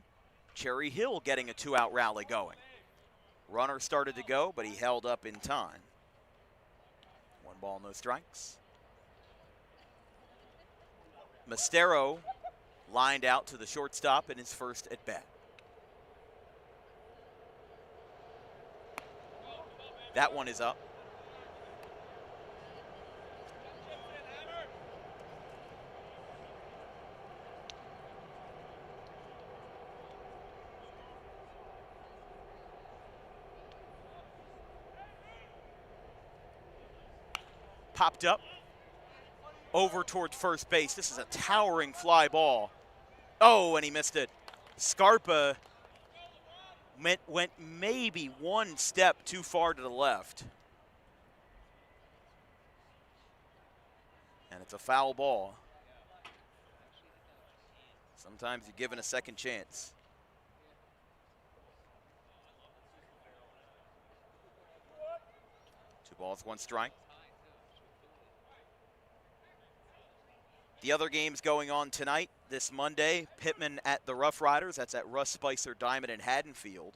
Cherry Hill getting a 2-out rally going. Runner started to go, but he held up in time. 1 ball, no strikes. Mastero lined out to the shortstop in his first at bat. That one is up. Popped up over towards first base. This is a towering fly ball. Oh, and he missed it. Scarpa went maybe 1 step too far to the left. And it's a foul ball. Sometimes you're given a second chance. Two balls, 1 strike. The other games going on tonight, this Monday, Pittman at the Rough Riders. That's at Russ Spicer Diamond in Haddonfield.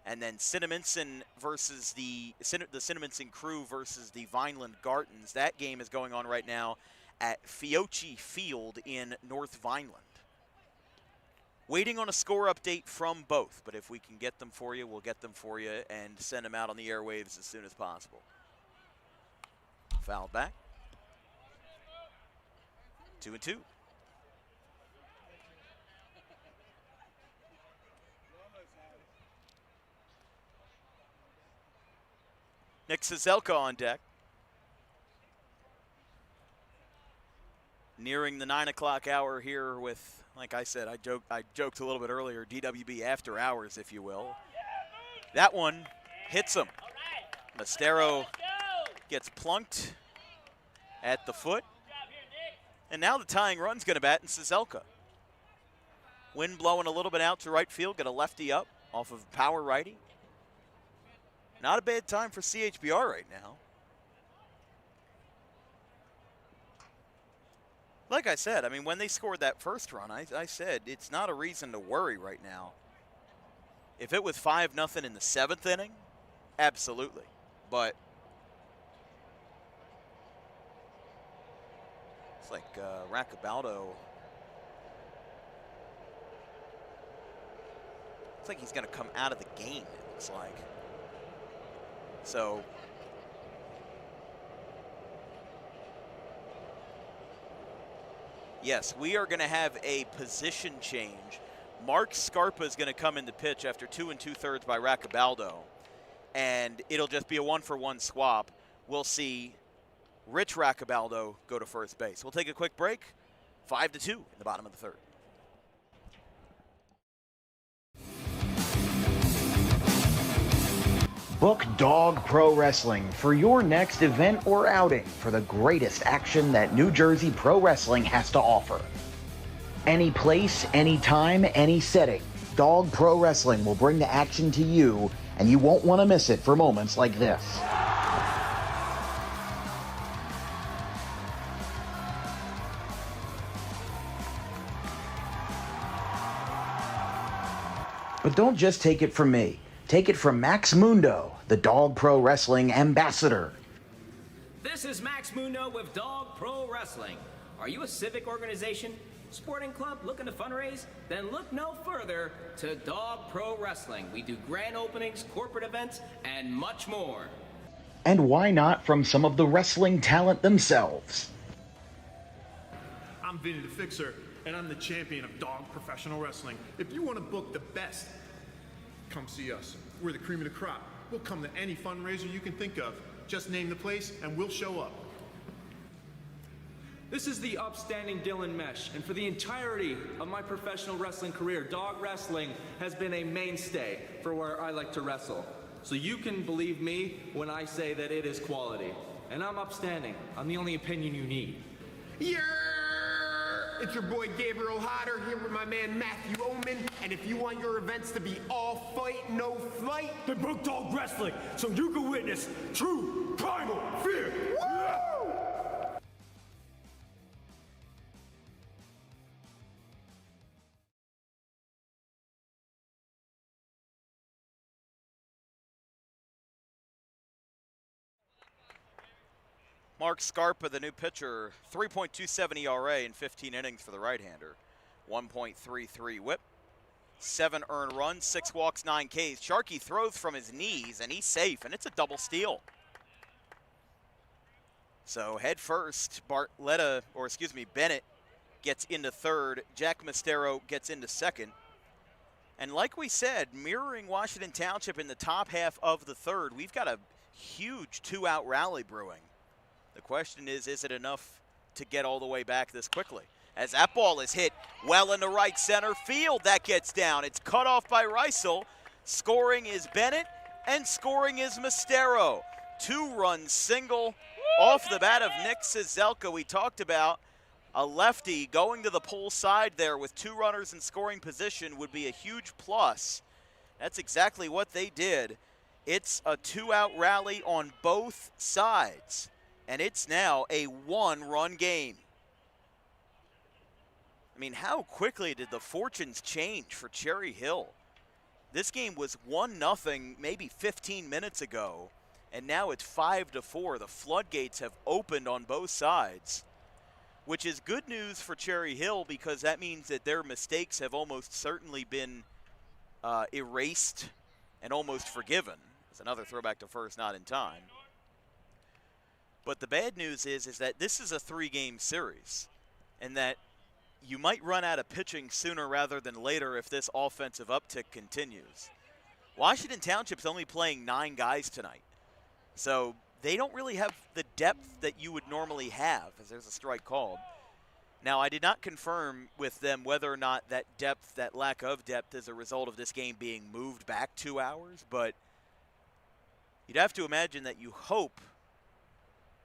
And then Cinnaminson versus the Cinnaminson Crew versus the Vineland Gartons. That game is going on right now at Fiocchi Field in North Vineland. Waiting on a score update from both, but if we can get them for you, we'll get them for you and send them out on the airwaves as soon as possible. Fouled back. 2-2. Nick Cizelka on deck. Nearing the 9 o'clock hour here with, like I said, I joked a little bit earlier, DWB after hours, if you will. That one hits him. Mastero gets plunked at the foot. And now the tying run's going to bat in Cizelka. Wind blowing a little bit out to right field. Got a lefty up off of power righty. Not a bad time for CHBR right now. Like I said, I mean, when they scored that first run, I said it's not a reason to worry right now. If it was 5-0 in the 7th inning, absolutely. But it's like Raccabaldo. It's like he's going to come out of the game, it looks like. So yes, we are going to have a position change. Mark Scarpa is going to come in the pitch after 2 2/3 by Raccabaldo. And it'll just be a 1-for-1 swap. We'll see Rich Raccabaldo go to first base. We'll take a quick break. 5-2 in the bottom of the 3rd. Book Dog Pro Wrestling for your next event or outing for the greatest action that New Jersey Pro Wrestling has to offer. Any place, any time, any setting, Dog Pro Wrestling will bring the action to you, and you won't want to miss it for moments like this. But don't just take it from me. Take it from Max Mundo, the Dog Pro Wrestling ambassador. This is Max Mundo with Dog Pro Wrestling. Are you a civic organization, sporting club looking to fundraise? Then look no further to Dog Pro Wrestling. We do grand openings, corporate events, and much more. And why not from some of the wrestling talent themselves? I'm Vinny the Fixer, and I'm the champion of Dog Professional Wrestling. If you want to book the best, come see us. We're the cream of the crop. We'll come to any fundraiser you can think of. Just name the place and we'll show up. This is the upstanding Dylan Mesh, and for the entirety of my professional wrestling career, dog wrestling has been a mainstay for where I like to wrestle. So you can believe me when I say that it is quality. And I'm upstanding. I'm the only opinion you need. Yeah! It's your boy Gabriel Hodder here with my man Matthew Oman, and if you want your events to be all fight, no flight, then book Dog Wrestling so you can witness true primal fear. Woo! Mark Scarpa, the new pitcher, 3.27 ERA in 15 innings for the right-hander. 1.33 whip, 7 earned runs, 6 walks, 9 Ks. Sharkey throws from his knees, and he's safe, and it's a double steal. So head first, Bennett gets into third. Jack Mastero gets into second. And like we said, mirroring Washington Township in the top half of the 3rd, we've got a huge 2-out rally brewing. The question is it enough to get all the way back this quickly? As that ball is hit well into right center field, that gets down. It's cut off by Reisel. Scoring is Bennett, and scoring is Mastero. 2-run single off the bat of Nick Cizelka. We talked about a lefty going to the pull side there with 2 runners in scoring position would be a huge plus. That's exactly what they did. It's a 2-out rally on both sides. And it's now a 1-run game. I mean, how quickly did the fortunes change for Cherry Hill? This game was 1-0 maybe 15 minutes ago, and now it's 5-4. The floodgates have opened on both sides, which is good news for Cherry Hill because that means that their mistakes have almost certainly been erased and almost forgiven. It's another throwback to first, not in time. But the bad news is that this is a 3-game series. and that you might run out of pitching sooner rather than later if this offensive uptick continues. Washington Township's only playing 9 guys tonight, so they don't really have the depth that you would normally have, as there's a strike called. Now, I did not confirm with them whether or not that depth, that lack of depth, is a result of this game being moved back 2 hours, but you'd have to imagine that you hope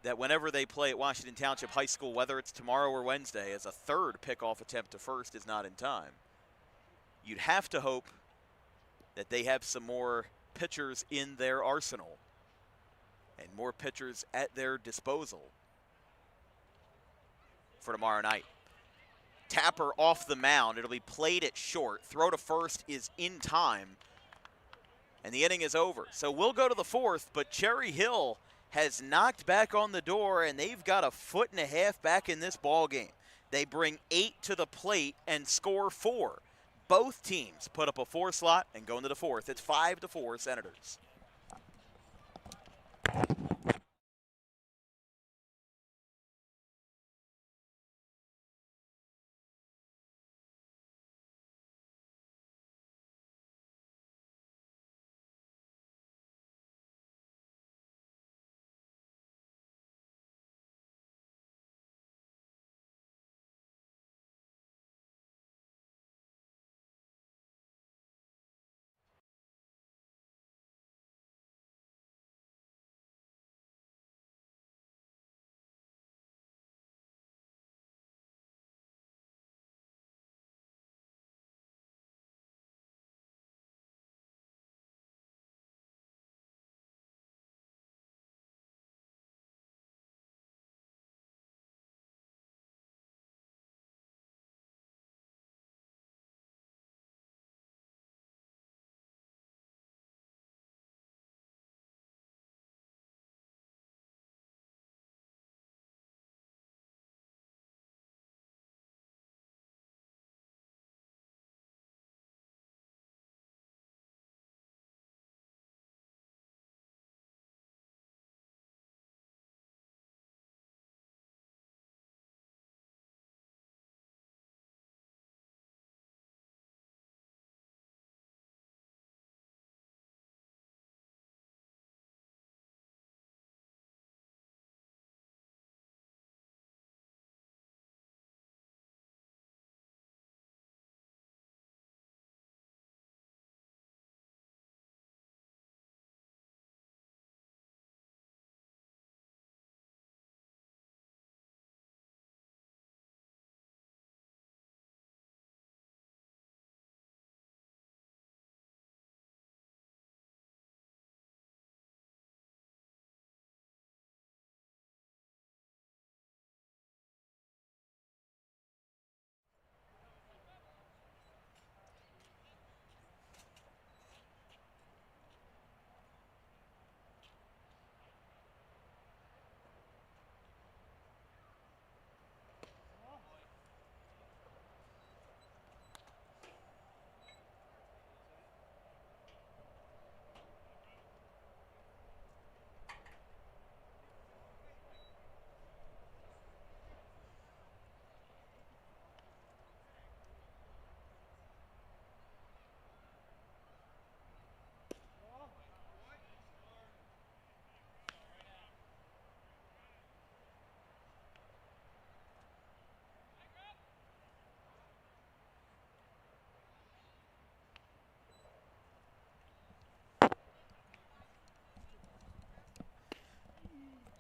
that whenever they play at Washington Township High School, whether it's tomorrow or Wednesday, as a third pickoff attempt to first is not in time, you'd have to hope that they have some more pitchers in their arsenal and more pitchers at their disposal for tomorrow night. Tapper off the mound. It'll be played at short. Throw to first is in time, and the inning is over. So we'll go to the 4th, but Cherry Hill has knocked back on the door, and they've got a 1.5 feet back in this ball game. They bring 8 to the plate and score 4. Both teams put up a 4 slot and go into the 4th. It's 5-4 Senators.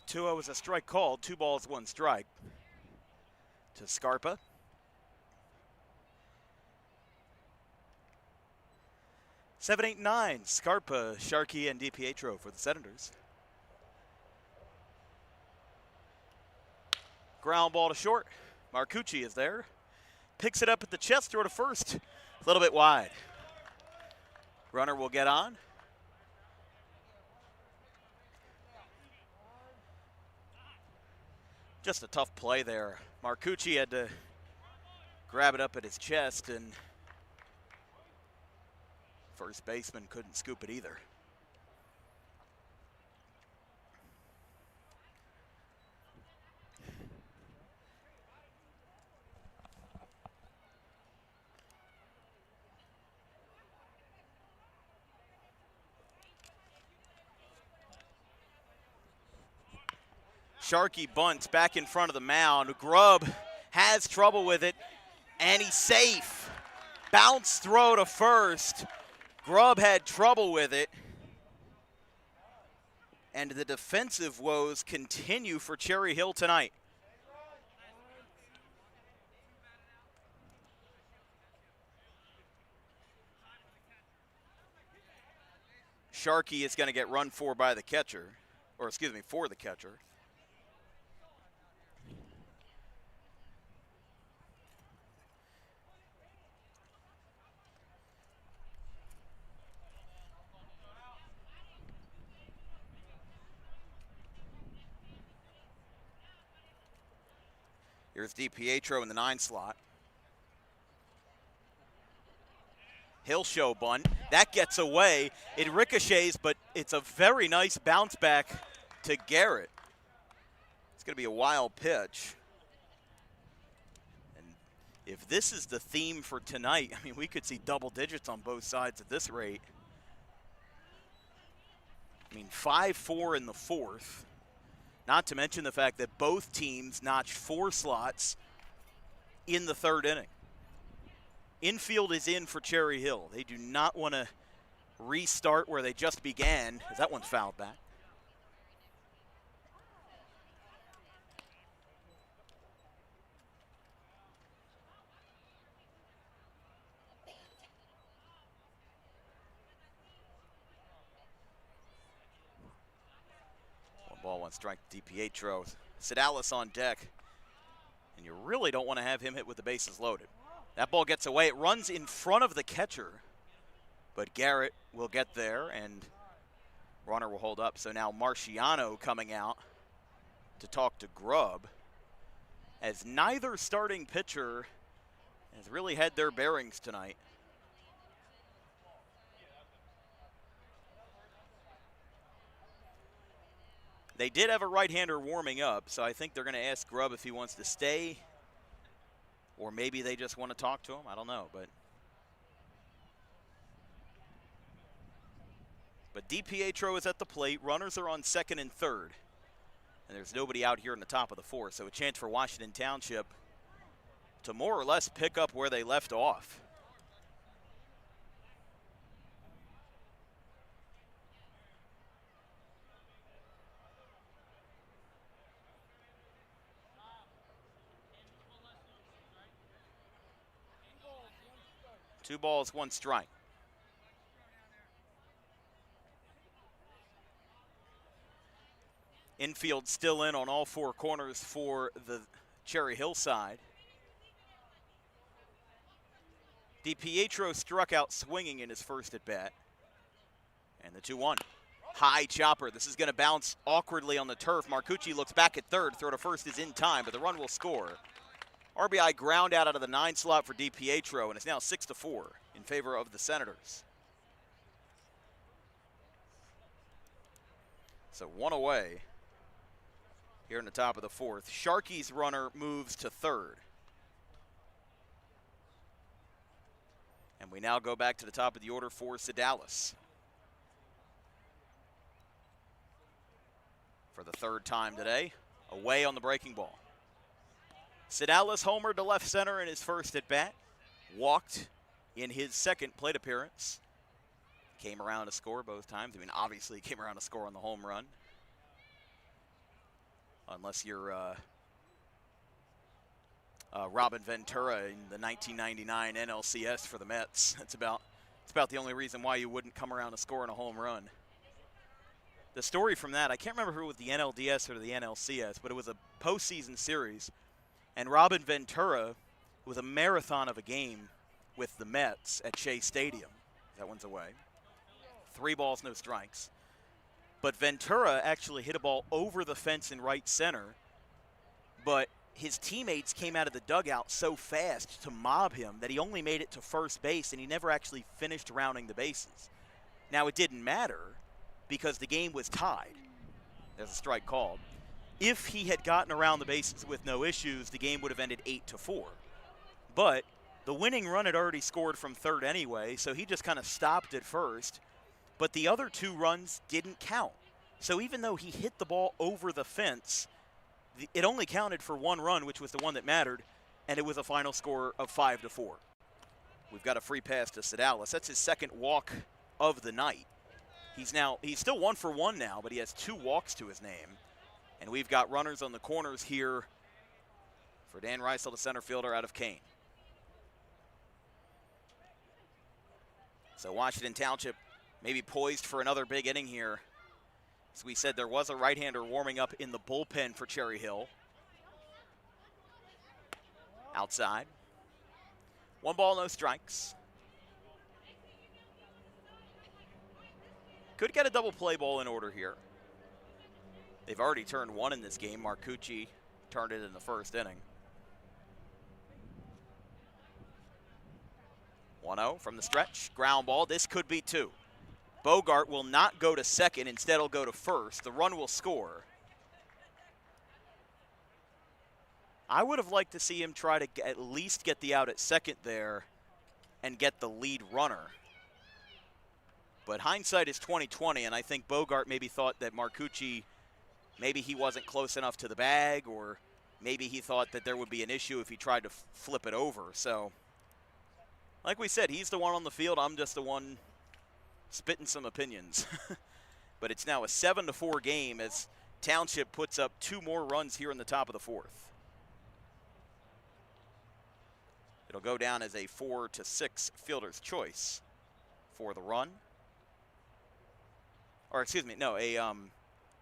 Two was a strike called. 2 balls, 1 strike to Scarpa. Seven, 8, 9. Scarpa, Sharkey, and DiPietro for the Senators. Ground ball to short. Marcucci is there. Picks it up at the chest, throw to first. A little bit wide. Runner will get on. Just a tough play there. Marcucci had to grab it up at his chest, and first baseman couldn't scoop it either. Sharkey bunts back in front of the mound. Grubb has trouble with it, and he's safe. Bounce throw to first. Grubb had trouble with it. And the defensive woes continue for Cherry Hill tonight. Sharkey is going to get run for by the catcher, or excuse me, for the catcher. Here's DiPietro in the 9 slot. He'll show bunt. That gets away. It ricochets, but it's a very nice bounce back to Garrett. It's going to be a wild pitch. And if this is the theme for tonight, I mean, we could see double digits on both sides at this rate. I mean, 5-4 in the 4th. Not to mention the fact that both teams notched 4 slots in the 3rd inning. Infield is in for Cherry Hill. They do not want to restart where they just began, as that one's fouled back. Ball, 1 strike, DiPietro. Sedalis on deck. And you really don't want to have him hit with the bases loaded. That ball gets away. It runs in front of the catcher. But Garrett will get there, and runner will hold up. So now Marciano coming out to talk to Grubb, as neither starting pitcher has really had their bearings tonight. They did have a right-hander warming up, so I think they're going to ask Grubb if he wants to stay, or maybe they just want to talk to him. I don't know, but DiPietro is at the plate. Runners are on 2nd and 3rd, and there's nobody out here in the top of the 4th, so a chance for Washington Township to more or less pick up where they left off. Two balls, 1 strike. Infield still in on all 4 corners for the Cherry Hill side. DiPietro struck out swinging in his first at bat. And the 2-1. High chopper. This is going to bounce awkwardly on the turf. Marcucci looks back at third. Throw to first is in time, but the run will score. RBI ground out of the 9 slot for DiPietro, and it's now 6-4 in favor of the Senators. So 1 away here in the top of the 4th. Sharkey's runner moves to 3rd. And we now go back to the top of the order for Sedalis. For the 3rd time today, away on the breaking ball. Sedalis homered to left center in his first at bat. Walked in his 2nd plate appearance. Came around to score both times. I mean, obviously came around to score on the home run. Unless you're Robin Ventura in the 1999 NLCS for the Mets. It's about the only reason why you wouldn't come around to score on a home run. The story from that, I can't remember who it was, the NLDS or the NLCS, but it was a postseason series. And Robin Ventura was a marathon of a game with the Mets at Shea Stadium. That one's away. 3 balls, no strikes. But Ventura actually hit a ball over the fence in right center, but his teammates came out of the dugout so fast to mob him that he only made it to first base, and he never actually finished rounding the bases. Now, it didn't matter because the game was tied. There's a strike called. If he had gotten around the bases with no issues, the game would have ended 8-4. But the winning run had already scored from 3rd anyway, so he just kind of stopped at first. But the other 2 runs didn't count. So even though he hit the ball over the fence, it only counted for one run, which was the one that mattered, and it was a final score of 5-4. We've got a free pass to Sedalis. That's his second walk of the night. He's still 1 for 1 now, but he has 2 walks to his name. And we've got runners on the corners here for Dan Reisel, the center fielder out of Kane. So Washington Township maybe poised for another big inning here. As we said, there was a right-hander warming up in the bullpen for Cherry Hill. Outside. 1 ball, no strikes. Could get a double play ball in order here. They've already turned 1 in this game. Marcucci turned it in the first inning. 1-0 from the stretch. Ground ball. This could be 2. Bogart will not go to second. Instead, he'll go to first. The run will score. I would have liked to see him try to at least get the out at second there and get the lead runner. But hindsight is 20/20, and I think Bogart maybe thought that Marcucci, maybe he wasn't close enough to the bag, or maybe he thought that there would be an issue if he tried to flip it over. So, like we said, he's the one on the field. I'm just the one spitting some opinions. But it's now a 7-4 game as Township puts up 2 more runs here in the top of the 4th. It'll go down as a 4-6 fielder's choice for the run. Or excuse me, no,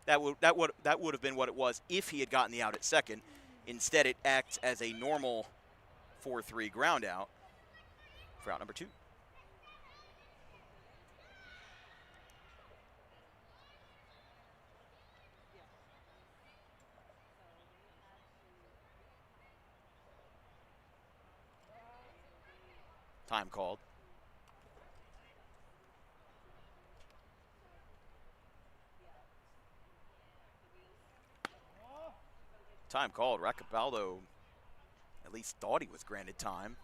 that would have been what it was if he had gotten the out at second. Instead, it acts as a normal 4-3 ground out for out number 2. Time called. Time called. Racabaldo at least thought he was granted time.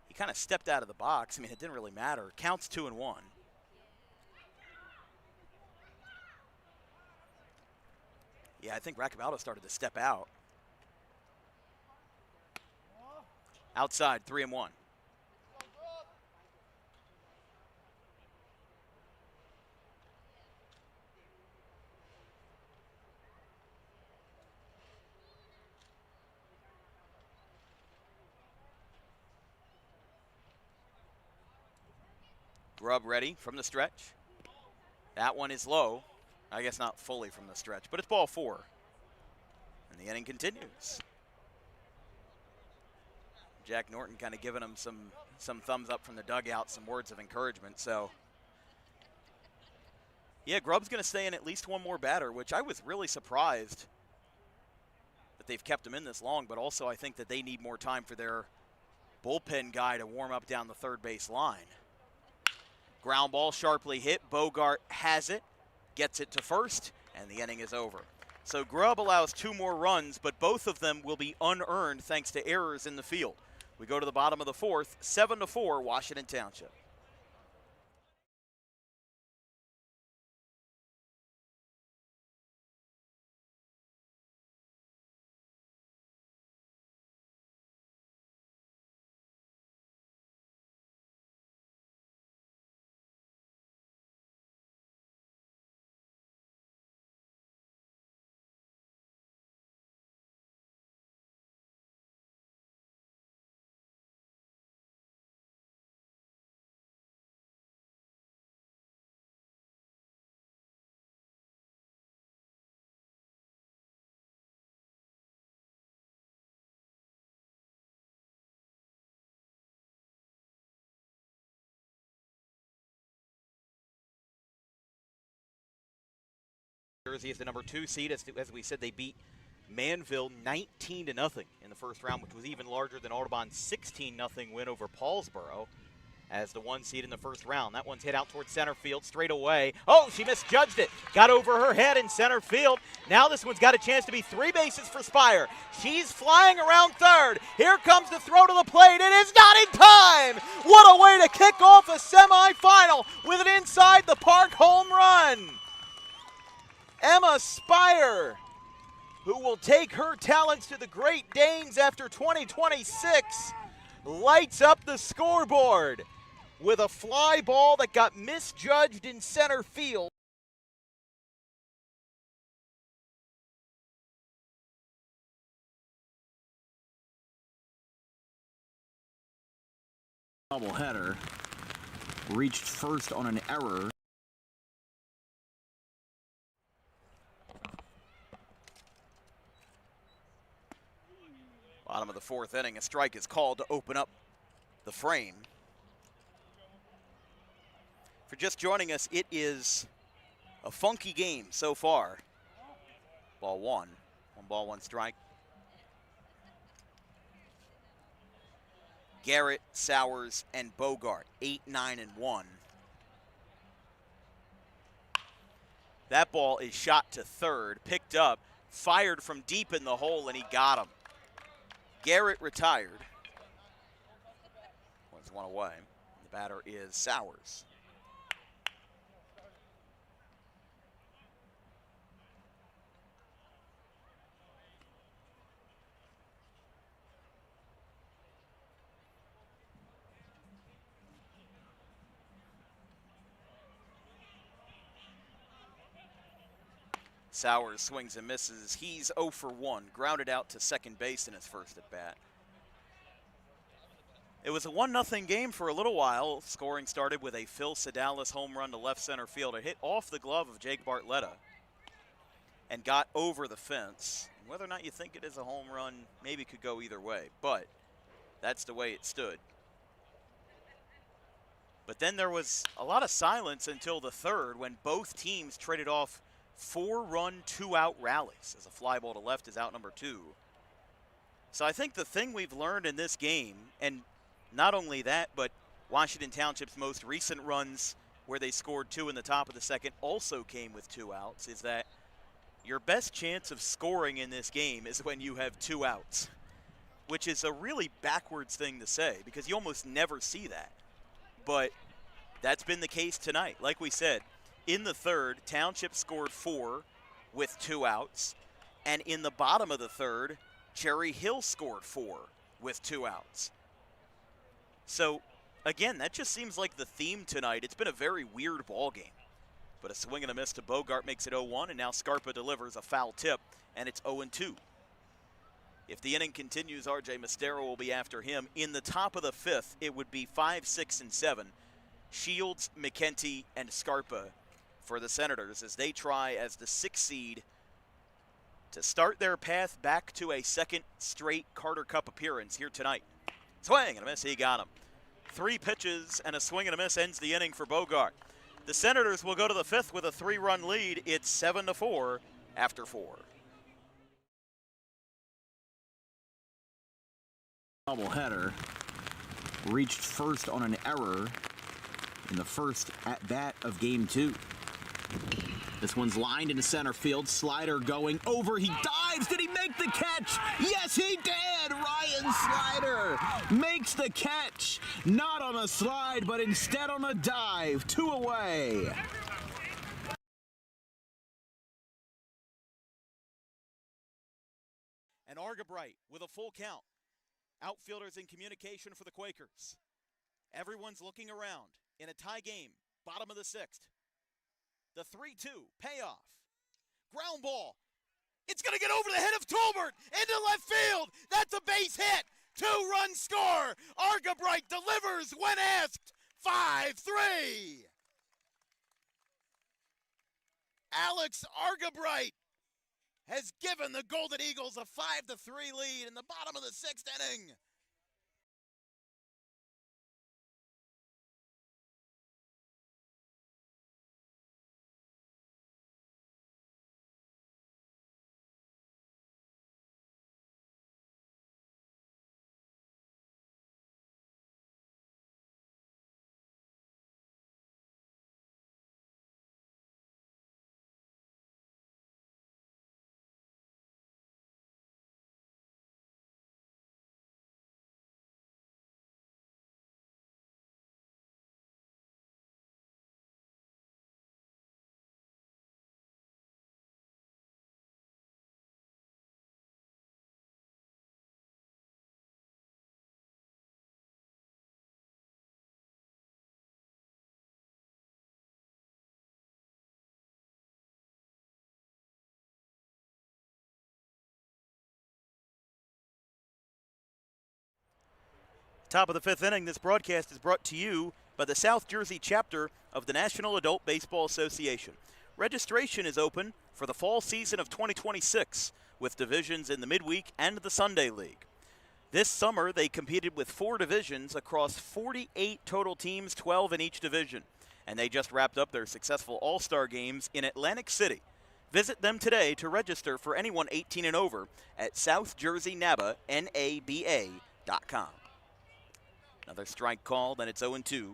He kind of stepped out of the box. I mean, it didn't really matter. Counts 2-1. Yeah, I think Racabaldo started to step out. Outside, 3-1. Grubb ready from the stretch. That one is low. I guess not fully from the stretch, but it's ball 4. And the inning continues. Jack Norton kind of giving him some thumbs up from the dugout, some words of encouragement. So, yeah, Grubb's going to stay in at least 1 more batter, which I was really surprised that they've kept him in this long, but also I think that they need more time for their bullpen guy to warm up down the third base line. Ground ball sharply hit. Bogart has it, gets it to first, and the inning is over. So Grubb allows 2 more runs, but both of them will be unearned thanks to errors in the field. We go to the bottom of the 4th, 7-4, Washington Township. Jersey is the number 2 seed. As we said, they beat Manville 19-0 in the first round, which was even larger than Audubon's 16-0 win over Paulsboro as the 1 seed in the first round. That one's hit out towards center field straight away. Oh, she misjudged it. Got over her head in center field. Now this one's got a chance to be 3 bases for Spire. She's flying around third. Here comes the throw to the plate. It is not in time. What a way to kick off a semifinal with an inside the park home run. Emma Spire who will take her talents to the Great Danes after 2026, lights up the scoreboard with a fly ball that got misjudged in center field. Doubleheader reached first on an error. Bottom of the fourth inning, a strike is called to open up the frame. For just joining us, it is a funky game so far. Ball one. 1 ball, 1 strike. Garrett, Sowers, and Bogart, 8, 9, and 1. That ball is shot to third, picked up, fired from deep in the hole, and he got him. Garrett retired. Was one away. The batter is Sowers. Sowers swings and misses. He's 0 for 1, grounded out to second base in his first at bat. It was a 1-0 game for a little while. Scoring started with a Phil Sedalis home run to left center field. It hit off the glove of Jake Bartletta and got over the fence. Whether or not you think it is a home run, maybe could go either way, but that's the way it stood. But then there was a lot of silence until the third when both teams traded off 4-run, 2-out rallies as a fly ball to left is out number 2. So I think the thing we've learned in this game, and not only that, but Washington Township's most recent runs where they scored 2 in the top of the second also came with 2 outs, is that your best chance of scoring in this game is when you have 2 outs, which is a really backwards thing to say because you almost never see that. But that's been the case tonight. Like we said, in the third, Township scored 4 with 2 outs. And in the bottom of the third, Cherry Hill scored 4 with 2 outs. So, again, that just seems like the theme tonight. It's been a very weird ball game. But a swing and a miss to Bogart makes it 0-1, and now Scarpa delivers a foul tip, and it's 0-2. If the inning continues, R.J. Mestero will be after him. In the top of the fifth, it would be 5, 6, and 7. Shields, McKenty, and Scarpa for the Senators as they try as the 6th seed to start their path back to a second straight Carter Cup appearance here tonight. Swing and a miss, he got him. 3 pitches and a swing and a miss ends the inning for Bogart. The Senators will go to the 5th with a 3-run lead. It's 7-4 after 4. Doubleheader reached first on an error in the first at-bat of Game 2. This one's lined into center field. Slider going over. He dives. Did he make the catch? Yes, he did. Ryan Slider makes the catch. Not on a slide, but instead on a dive. 2 away. And Argabright with a full count. Outfielders in communication for the Quakers. Everyone's looking around in a tie game, bottom of the 6th. The 3-2 payoff. Ground ball. It's going to get over the head of Tolbert into left field. That's a base hit. 2-run score. Argabright delivers when asked. 5-3. Alex Argabright has given the Golden Eagles a 5-3 lead in the bottom of the 6th inning. Top of the fifth inning, this broadcast is brought to you by the South Jersey chapter of the National Adult Baseball Association. Registration is open for the fall season of 2026 with divisions in the midweek and the Sunday League. This summer, they competed with 4 divisions across 48 total teams, 12 in each division. And they just wrapped up their successful All-Star games in Atlantic City. Visit them today to register for anyone 18 and over at southjerseynaba.com. Another strike call, then it's 0-2.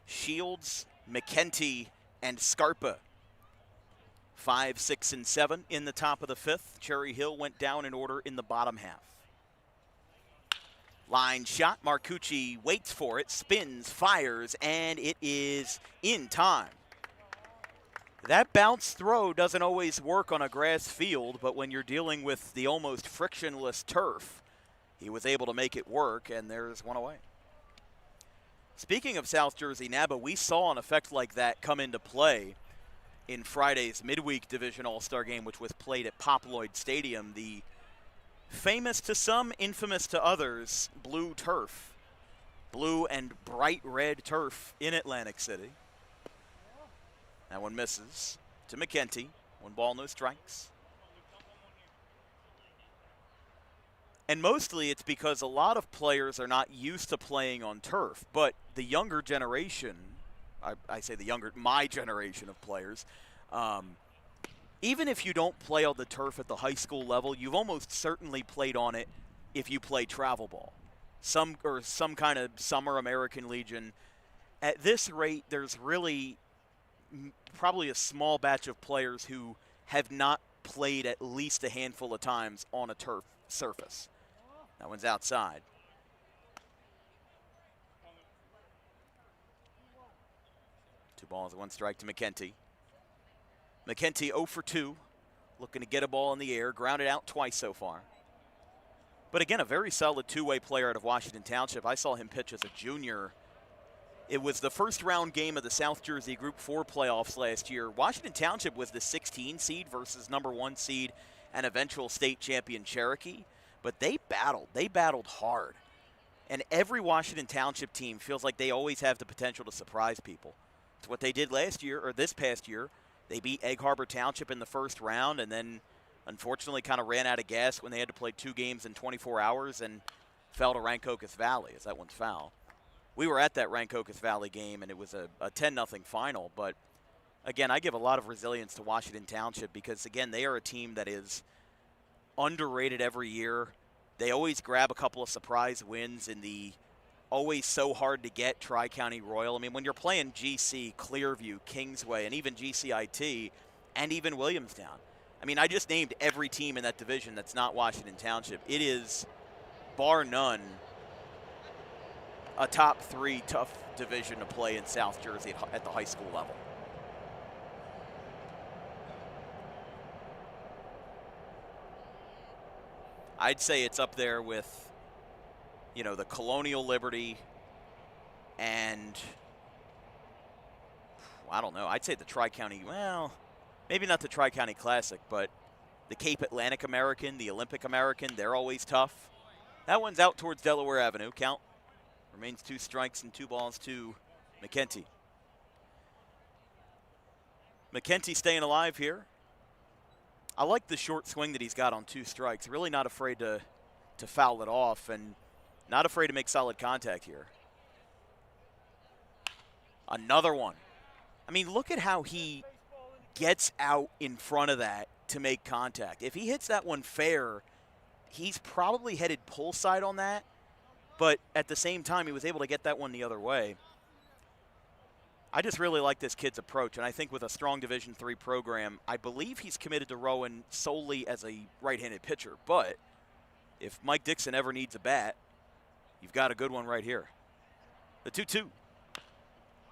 Shields, McKenty, and Scarpa. 5, 6, and 7 in the top of the fifth. Cherry Hill went down in order in the bottom half. Line shot. Marcucci waits for it, spins, fires, and it is in time. That bounce throw doesn't always work on a grass field, but when you're dealing with the almost frictionless turf, he was able to make it work, and there's one away. Speaking of South Jersey NABA, we saw an effect like that come into play in Friday's midweek division All-Star game, which was played at Poploid Stadium. The famous to some, infamous to others, blue turf. Blue and bright red turf in Atlantic City. That one misses to McKenty. 1 ball, no strikes. And mostly it's because a lot of players are not used to playing on turf, but the younger generation, I say the younger, my generation of players, even if you don't play on the turf at the high school level, you've almost certainly played on it if you play travel ball, some kind of summer American Legion. At this rate, there's really probably a small batch of players who have not played at least a handful of times on a turf surface. That one's outside. Two balls, 1 strike to McKenty. McKenty 0 for 2, looking to get a ball in the air, grounded out twice so far. But again, a very solid two-way player out of Washington Township. I saw him pitch as a junior. It was the first round game of the South Jersey Group 4 playoffs last year. Washington Township was the 16 seed versus number 1 seed and eventual state champion Cherokee. But they battled hard. And every Washington Township team feels like they always have the potential to surprise people. It's what they did last year, or this past year. They beat Egg Harbor Township in the first round and then unfortunately kind of ran out of gas when they had to play 2 games in 24 hours and fell to Rancocas Valley as that one's foul. We were at that Rancocas Valley game, and it was a 10-0 final. But, again, I give a lot of resilience to Washington Township because, again, they are a team that is underrated every year. They always grab a couple of surprise wins in the always so hard to get Tri-County Royal. I mean, when you're playing GC, Clearview, Kingsway, and even GCIT, and even Williamstown. I mean, I just named every team in that division that's not Washington Township. It is, bar none, a top 3 tough division to play in South Jersey at the high school level. I'd say it's up there with, you know, the Colonial Liberty and, I don't know, I'd say the Tri-County, well, maybe not the Tri-County Classic, but the Cape Atlantic American, the Olympic American, they're always tough. That one's out towards Delaware Avenue. Count remains 2 strikes and 2 balls to McKenty. McKenty staying alive here. I like the short swing that he's got on 2 strikes. Really not afraid to foul it off and not afraid to make solid contact here. Another one. I mean, look at how he gets out in front of that to make contact. If he hits that one fair, he's probably headed pull side on that. But at the same time, he was able to get that one the other way. I just really like this kid's approach, and I think with a strong Division III program, I believe he's committed to Rowan solely as a right-handed pitcher. But if Mike Dixon ever needs a bat, you've got a good one right here. The 2-2.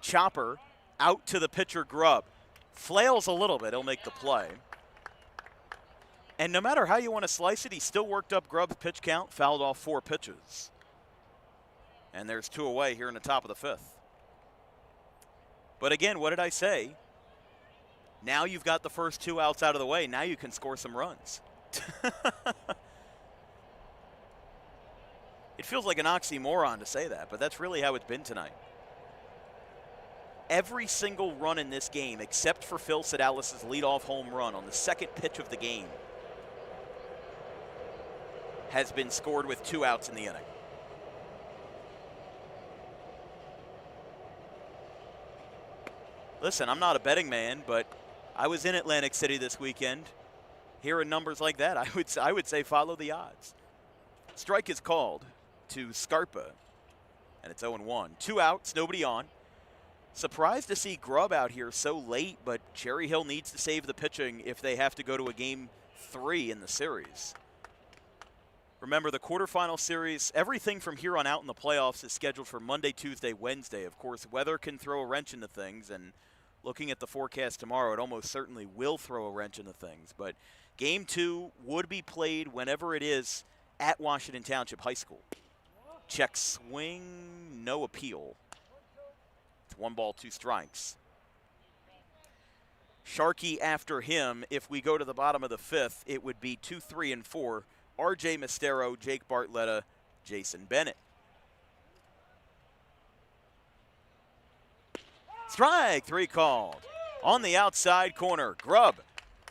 Chopper out to the pitcher Grubb. Flails a little bit, he'll make the play. And no matter how you want to slice it, he still worked up Grubb's pitch count, fouled off 4 pitches. And there's 2 away here in the top of the 5th. But again, what did I say? Now you've got the first 2 outs out of the way. Now you can score some runs. It feels like an oxymoron to say that, but that's really how it's been tonight. Every single run in this game, except for Phil Sedalis' leadoff home run on the second pitch of the game, has been scored with 2 outs in the inning. Listen, I'm not a betting man, but I was in Atlantic City this weekend. Hearing numbers like that, I would say follow the odds. Strike is called to Scarpa, and it's 0-1. 2 outs, nobody on. Surprised to see Grubb out here so late, but Cherry Hill needs to save the pitching if they have to go to a Game 3 in the series. Remember, the quarterfinal series, everything from here on out in the playoffs is scheduled for Monday, Tuesday, Wednesday. Of course, weather can throw a wrench into things, and looking at the forecast tomorrow, it almost certainly will throw a wrench into things. But Game 2 would be played whenever it is at Washington Township High School. Check swing, no appeal. It's 1 ball, 2 strikes. Sharkey after him. If we go to the bottom of the 5th, it would be 2, 3, and 4. R.J. Mistero, Jake Bartletta, Jason Bennett. Strike 3 called. On the outside corner, Grubb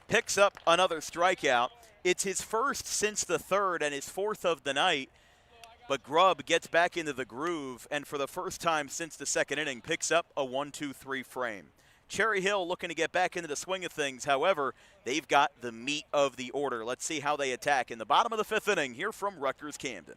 picks up another strikeout. It's his first since the 3rd and his 4th of the night. But Grubb gets back into the groove, and for the first time since the 2nd inning, picks up a 1-2-3 frame. Cherry Hill looking to get back into the swing of things. However, they've got the meat of the order. Let's see how they attack in the bottom of the 5th inning here from Rutgers Camden.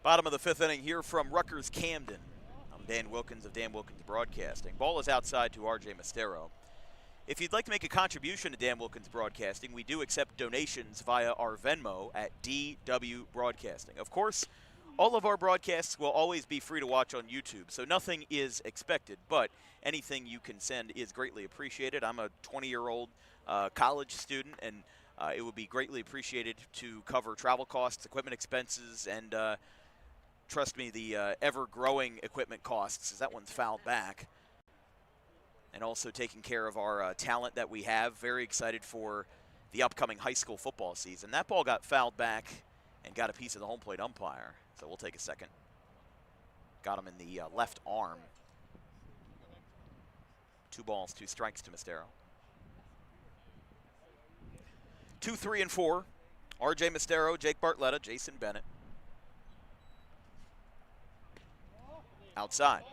Bottom of the 5th inning here from Rutgers Camden. I'm Dan Wilkins of Dan Wilkins Broadcasting. Ball is outside to R.J. Mistero. If you'd like to make a contribution to Dan Wilkins Broadcasting, we do accept donations via our Venmo at DW Broadcasting. Of course, all of our broadcasts will always be free to watch on YouTube, so nothing is expected, but anything you can send is greatly appreciated. I'm a 20-year-old college student, and it would be greatly appreciated to cover travel costs, equipment expenses, and trust me, the ever-growing equipment costs, as that one's fouled back. And also taking care of our talent that we have. Very excited for the upcoming high school football season. That ball got fouled back and got a piece of the home plate umpire. So we'll take a second. Got him in the left arm. 2 balls, 2 strikes to Mistero. 2, 3, and 4. R.J. Mistero, Jake Bartletta, Jason Bennett. Outside.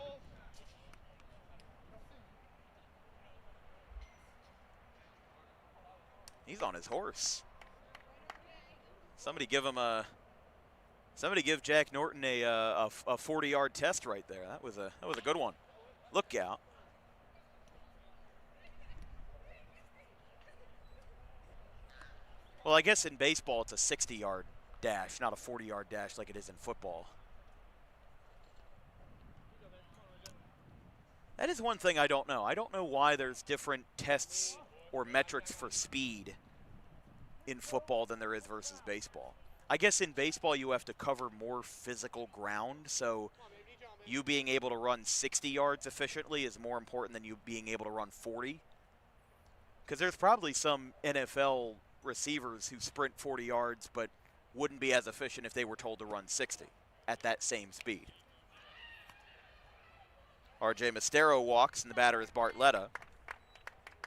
He's on his horse. Somebody give him a. Somebody give Jack Norton a 40-yard test right there. That was a good one. Look out. Well, I guess in baseball it's a 60-yard dash, not a 40-yard dash like it is in football. That is one thing I don't know. I don't know why there's different tests or metrics for speed in football than there is versus baseball. I guess in baseball you have to cover more physical ground, so you being able to run 60 yards efficiently is more important than you being able to run 40. Because there's probably some NFL receivers who sprint 40 yards but wouldn't be as efficient if they were told to run 60 at that same speed. R.J. Mostero walks, and the batter is Bartletta.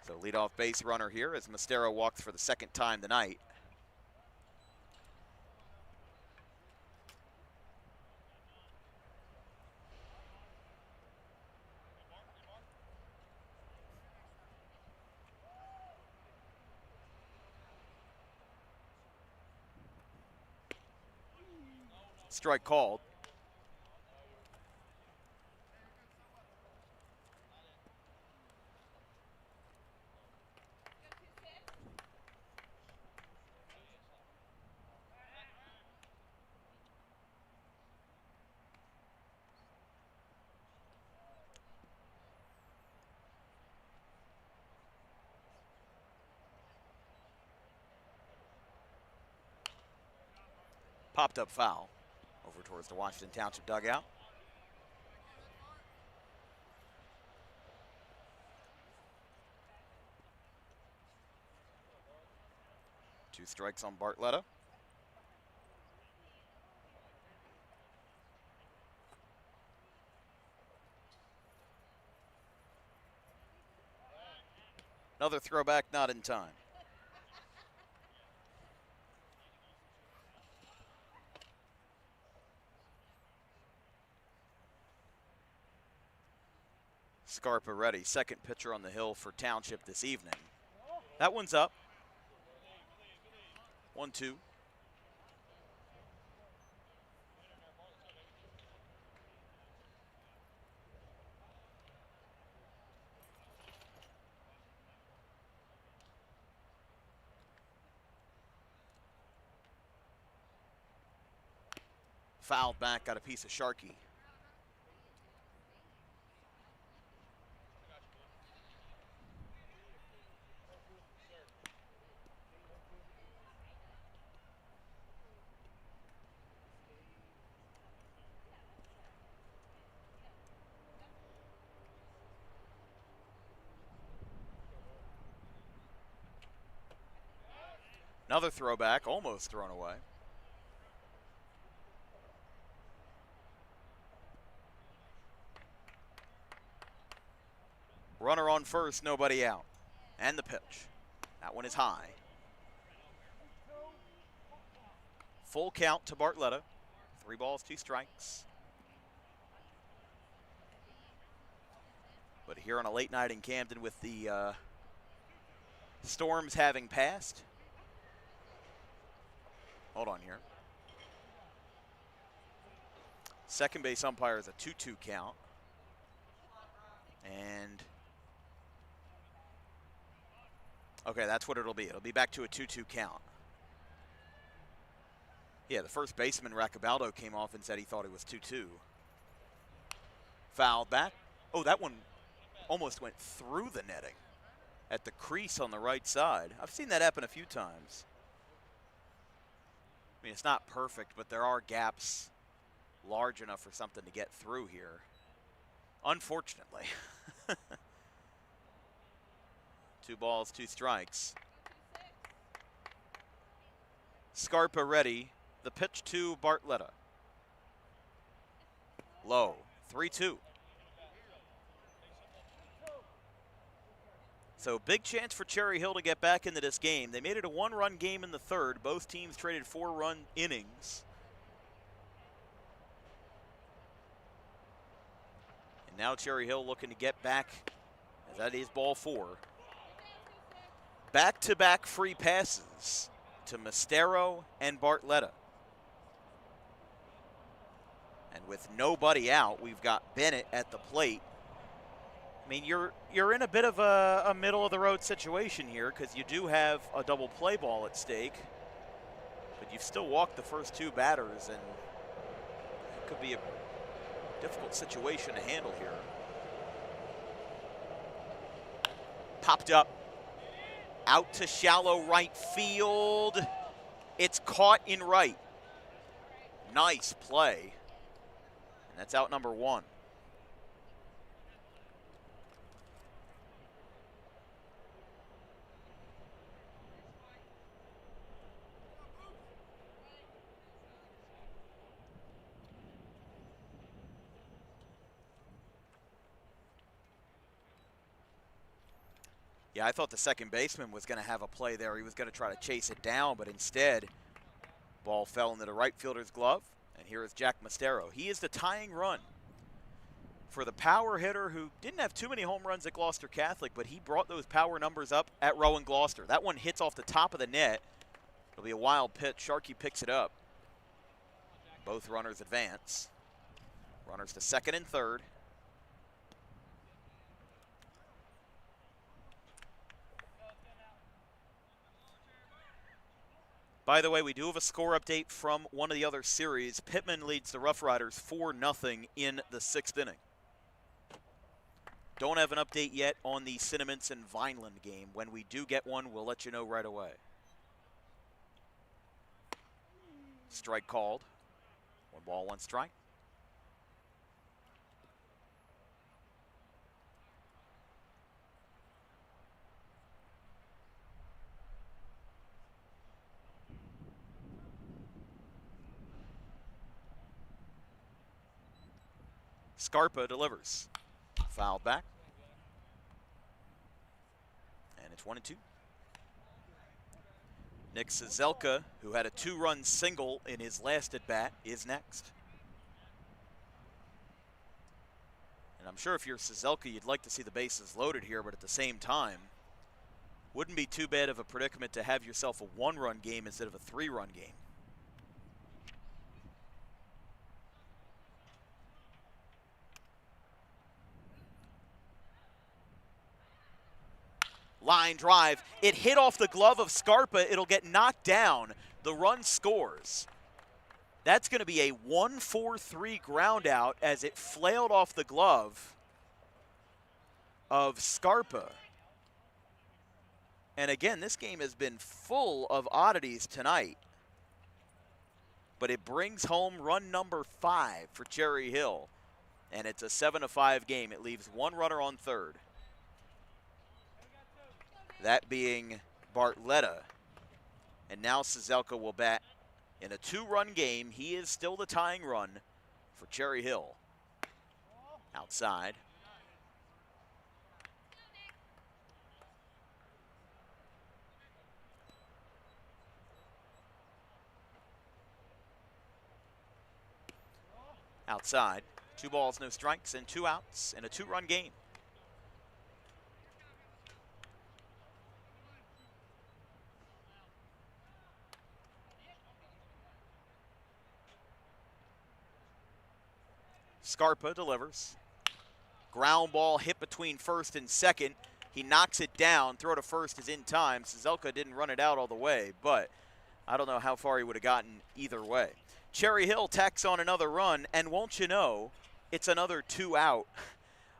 So leadoff base runner here as Mostero walks for the second time tonight. Strike called. Popped up foul over towards the Washington Township dugout. Two strikes on Bartletta. Another throwback, not in time. Scarpa ready, second pitcher on the hill for Township this evening. That one's up. 1-2. Fouled back, got a piece of Sharkey. Another throwback, almost thrown away. Runner on first, nobody out. And the pitch. That one is high. Full count to Bartletta. 3 balls, 2 strikes. But here on a late night in Camden with the storms having passed. Hold on here. Second base umpire is a 2-2 count. And okay, that's what it'll be. It'll be back to a 2-2 count. Yeah, the first baseman, Racabaldo, came off and said he thought it was 2-2. Fouled back. Oh, that one almost went through the netting at the crease on the right side. I've seen that happen a few times. I mean, it's not perfect, but there are gaps large enough for something to get through here. Unfortunately. 2 balls, 2 strikes. Scarpa ready. The pitch to Bartletta. Low. 3-2. So big chance for Cherry Hill to get back into this game. They made it a 1-run game in the third. Both teams traded 4-run innings. And now Cherry Hill looking to get back, as that is ball 4. Back-to-back free passes to Mostero and Bartletta. And with nobody out, we've got Bennett at the plate. I mean, you're in a bit of a middle-of-the-road situation here because you do have a double play ball at stake, but you've still walked the first two batters, and it could be a difficult situation to handle here. Popped up, out to shallow right field. It's caught in right. Nice play, and that's out number one. Yeah, I thought the second baseman was going to have a play there. He was going to try to chase it down, but instead, ball fell into the right fielder's glove. And here is Jack Mastero. He is the tying run for the power hitter who didn't have too many home runs at Gloucester Catholic, but he brought those power numbers up at Rowan Gloucester. That one hits off the top of the net. It'll be a wild pitch. Sharkey picks it up. Both runners advance. Runners to second and third. By the way, we do have a score update from one of the other series. Pittman leads the Rough Riders 4-0 in the sixth inning. Don't have an update yet on the Cinnamints and Vineland game. When we do get one, we'll let you know right away. Strike called. 1 ball, 1 strike. Scarpa delivers. Fouled back. And it's 1-2. Nick Cizelka, who had a 2-run single in his last at-bat, is next. And I'm sure if you're Cizelka, you'd like to see the bases loaded here, but at the same time, wouldn't be too bad of a predicament to have yourself a 1-run game instead of a 3-run game. Line drive. It hit off the glove of Scarpa. It'll get knocked down. The run scores. That's going to be a 1-4-3 ground out as it flailed off the glove of Scarpa. And again, this game has been full of oddities tonight. But it brings home run number 5 for Cherry Hill. And it's a 7-5 game. It leaves 1 runner on third. That being Bartletta. And now Cizelka will bat in a 2-run game. He is still the tying run for Cherry Hill. Outside. Outside. 2 balls, no strikes, and 2 outs in a 2-run game. Scarpa delivers. Ground ball hit between first and second. He knocks it down. Throw to first is in time. Cizelka didn't run it out all the way, but I don't know how far he would have gotten either way. Cherry Hill tacks on another run, and won't you know, it's another 2-out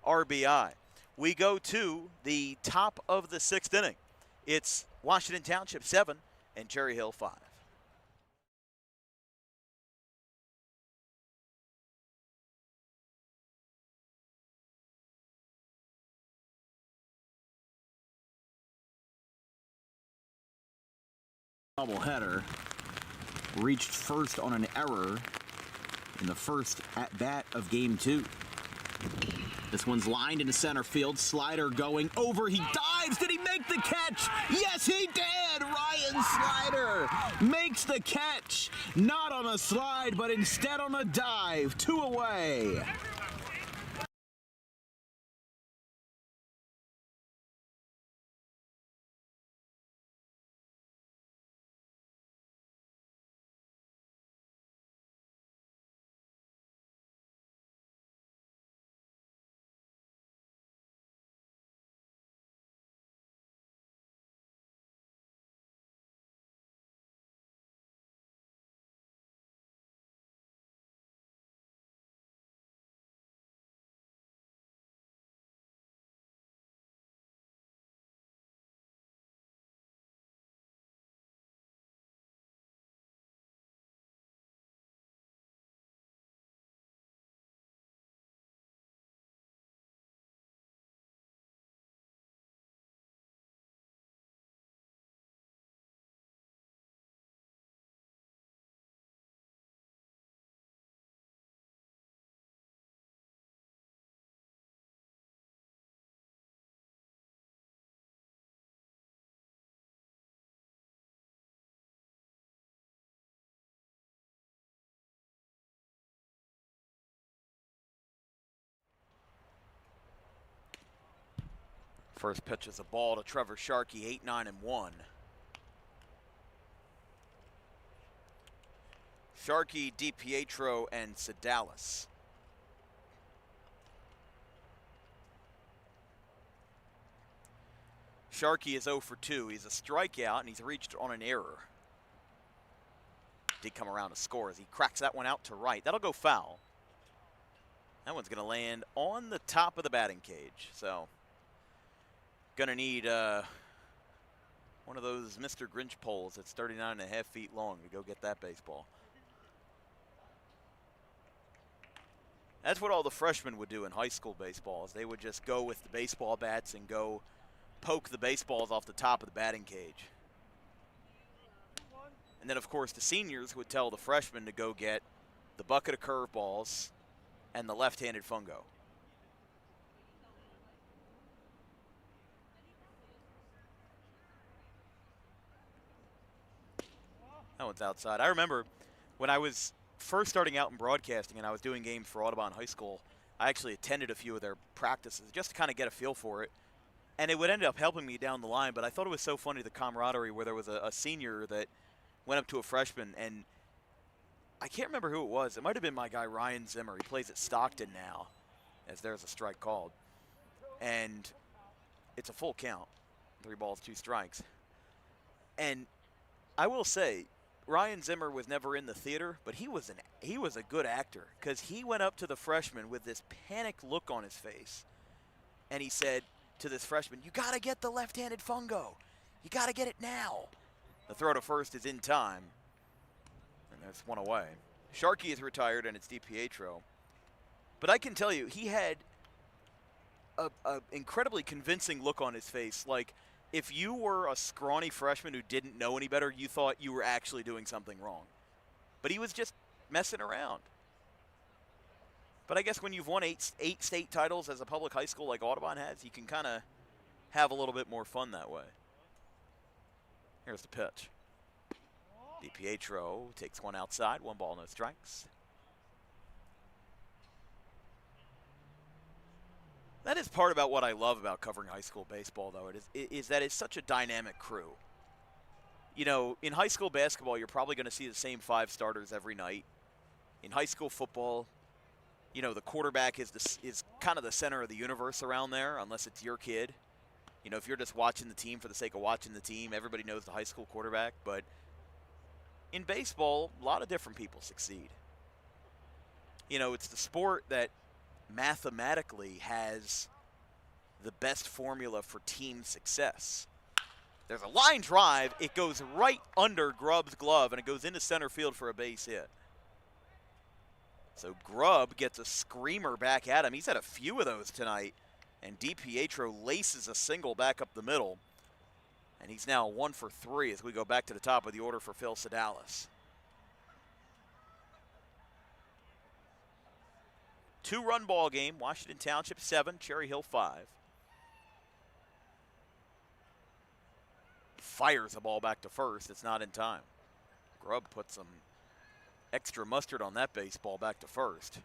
RBI. We go to the top of the 6th inning. It's Washington Township 7 and Cherry Hill 5. Doubleheader reached first on an error in the first at-bat of game 2. This one's lined into center field. Slider going over. He dives. Did he make the catch? Yes, he did. Ryan Slider makes the catch. Not on a slide, but instead on a dive. 2 away. First pitch is a ball to Trevor Sharkey, 8-9-1. Sharkey, DiPietro, and Sedalis. Sharkey is 0 for 2. He's a strikeout, and he's reached on an error. Did come around to score as he cracks that one out to right. That'll go foul. That one's going to land on the top of the batting cage. So, going to need one of those Mr. Grinch poles that's 39.5 feet long to go get that baseball. That's what all the freshmen would do in high school baseball, is they would just go with the baseball bats and go poke the baseballs off the top of the batting cage. And then, of course, the seniors would tell the freshmen to go get the bucket of curveballs and the left-handed fungo. That one's outside. I remember when I was first starting out in broadcasting and I was doing games for Audubon High School, I actually attended a few of their practices just to kind of get a feel for it. And it would end up helping me down the line, but I thought it was so funny, the camaraderie, where there was a senior that went up to a freshman, and I can't remember who it was. It might have been my guy Ryan Zimmer. He plays at Stockton now, as there's a strike called. And it's a full count, 3 balls, 2 strikes. And I will say, Ryan Zimmer was never in the theater, but he was a good actor, because he went up to the freshman with this panicked look on his face, and he said to this freshman, "You got to get the left-handed fungo. You got to get it now." The throw to first is in time, and there's one away. Sharkey is retired, and it's DiPietro. But I can tell you, he had a incredibly convincing look on his face. Like, if you were a scrawny freshman who didn't know any better, you thought you were actually doing something wrong. But he was just messing around. But I guess when you've won eight state titles as a public high school like Audubon has, you can kind of have a little bit more fun that way. Here's the pitch. DiPietro takes one outside, 1 ball, no strikes. That is part about what I love about covering high school baseball, though, is that it's such a dynamic crew. You know, in high school basketball, you're probably going to see the same 5 starters every night. In high school football, you know, the quarterback is kind of the center of the universe around there, unless it's your kid. You know, if you're just watching the team for the sake of watching the team, everybody knows the high school quarterback. But in baseball, a lot of different people succeed. You know, it's the sport that mathematically has the best formula for team success. There's a line drive. It goes right under Grubb's glove, and it goes into center field for a base hit. So Grubb gets a screamer back at him. He's had a few of those tonight. And DiPietro laces a single back up the middle. And he's now 1 for 3 as we go back to the top of the order for Phil Sedalis. 2-run ball game. Washington Township 7, Cherry Hill 5. Fires the ball back to first. It's not in time. Grubb puts some extra mustard on that baseball back to first.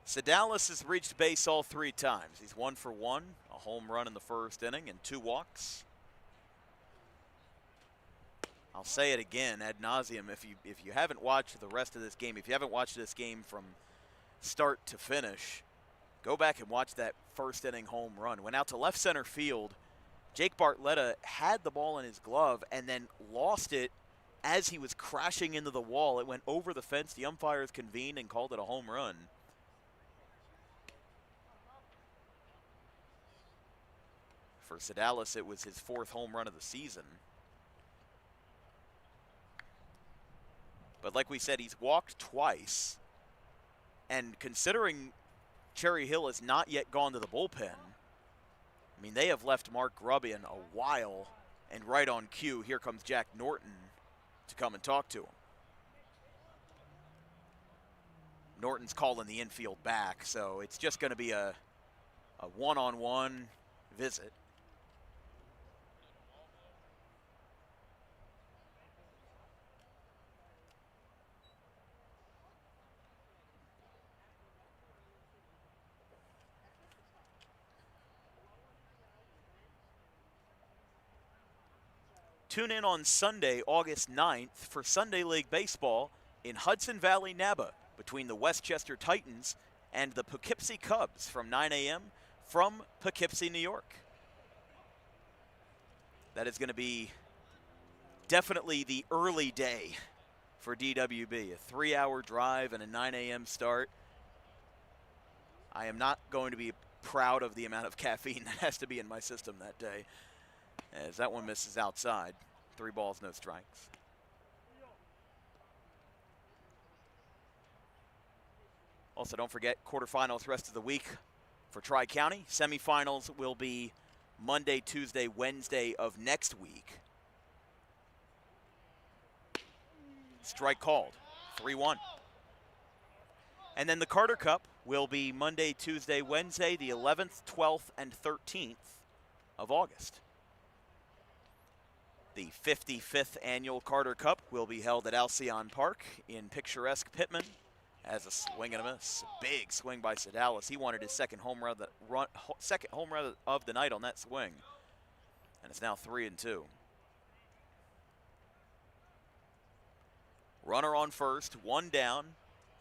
Sedalis has reached base all 3 times. He's 1 for 1, a home run in the first inning and 2 walks. I'll say it again ad nauseum. If you haven't watched the rest of this game, if you haven't watched this game from start to finish, go back and watch that first inning home run. Went out to left center field. Jake Bartletta had the ball in his glove and then lost it as he was crashing into the wall. It went over the fence. The umpires convened and called it a home run. For Sedalis, it was his 4th home run of the season. But like we said, he's walked twice. And considering Cherry Hill has not yet gone to the bullpen, I mean, they have left Mark Grubb in a while. And right on cue, here comes Jack Norton to come and talk to him. Norton's calling the infield back, so it's just going to be a one-on-one visit. Tune in on Sunday, August 9th for Sunday League Baseball in Hudson Valley, NABA, between the Westchester Titans and the Poughkeepsie Cubs from 9 a.m. from Poughkeepsie, New York. That is going to be definitely the early day for DWB. A 3-hour drive and a 9 a.m. start. I am not going to be proud of the amount of caffeine that has to be in my system that day, as that one misses outside. 3 balls, no strikes. Also, don't forget quarterfinals rest of the week for Tri-County. Semifinals will be Monday, Tuesday, Wednesday of next week. Strike called, 3-1. And then the Carter Cup will be Monday, Tuesday, Wednesday, the 11th, 12th, and 13th of August. The 55th annual Carter Cup will be held at Alcyon Park in picturesque Pittman. As a swing and a miss. Big swing by Sedalis. He wanted his second home run of the night on that swing. And it's now 3-2. Runner on first, 1 down.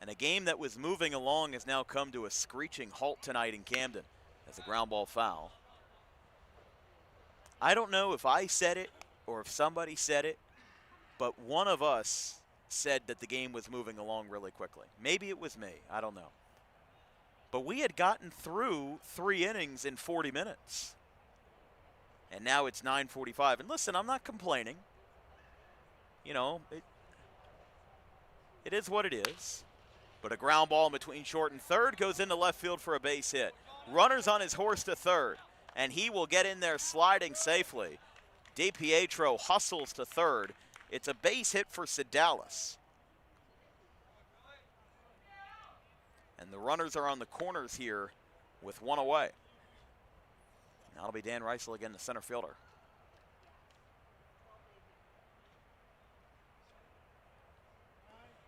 And a game that was moving along has now come to a screeching halt tonight in Camden as a ground ball foul. I don't know if I said it or if somebody said it, but one of us said that the game was moving along really quickly. Maybe it was me. I don't know. But we had gotten through 3 innings in 40 minutes. And now it's 9:45. And listen, I'm not complaining. You know, it is what it is. But a ground ball in between short and third goes into left field for a base hit. Runner's on his horse to third, and he will get in there sliding safely. DiPietro hustles to third. It's a base hit for Sedalis. And the runners are on the corners here with 1 away. That'll be Dan Reisel again, the center fielder.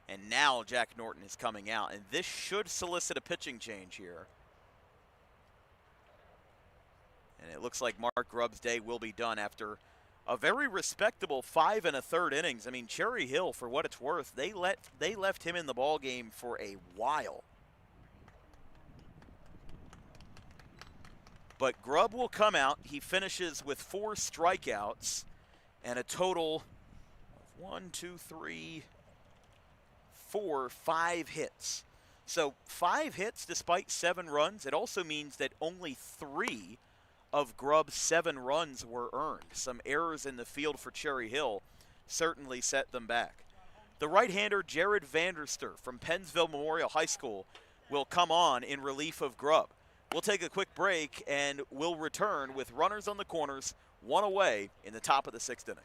And now Jack Norton is coming out, and this should solicit a pitching change here. And it looks like Mark Grubb's day will be done after a very respectable 5 1/3 innings. I mean, Cherry Hill, for what it's worth, they left him in the ball game for a while. But Grubb will come out. He finishes with 4 strikeouts and a total of 1, 2, 3, 4, 5 hits. So 5 hits despite 7 runs. It also means that only 3 of Grubb's 7 runs were earned. Some errors in the field for Cherry Hill certainly set them back. The right-hander Jared Vanderster from Pennsville Memorial High School will come on in relief of Grubb. We'll take a quick break and we'll return with runners on the corners, 1 away in the top of the 6th inning.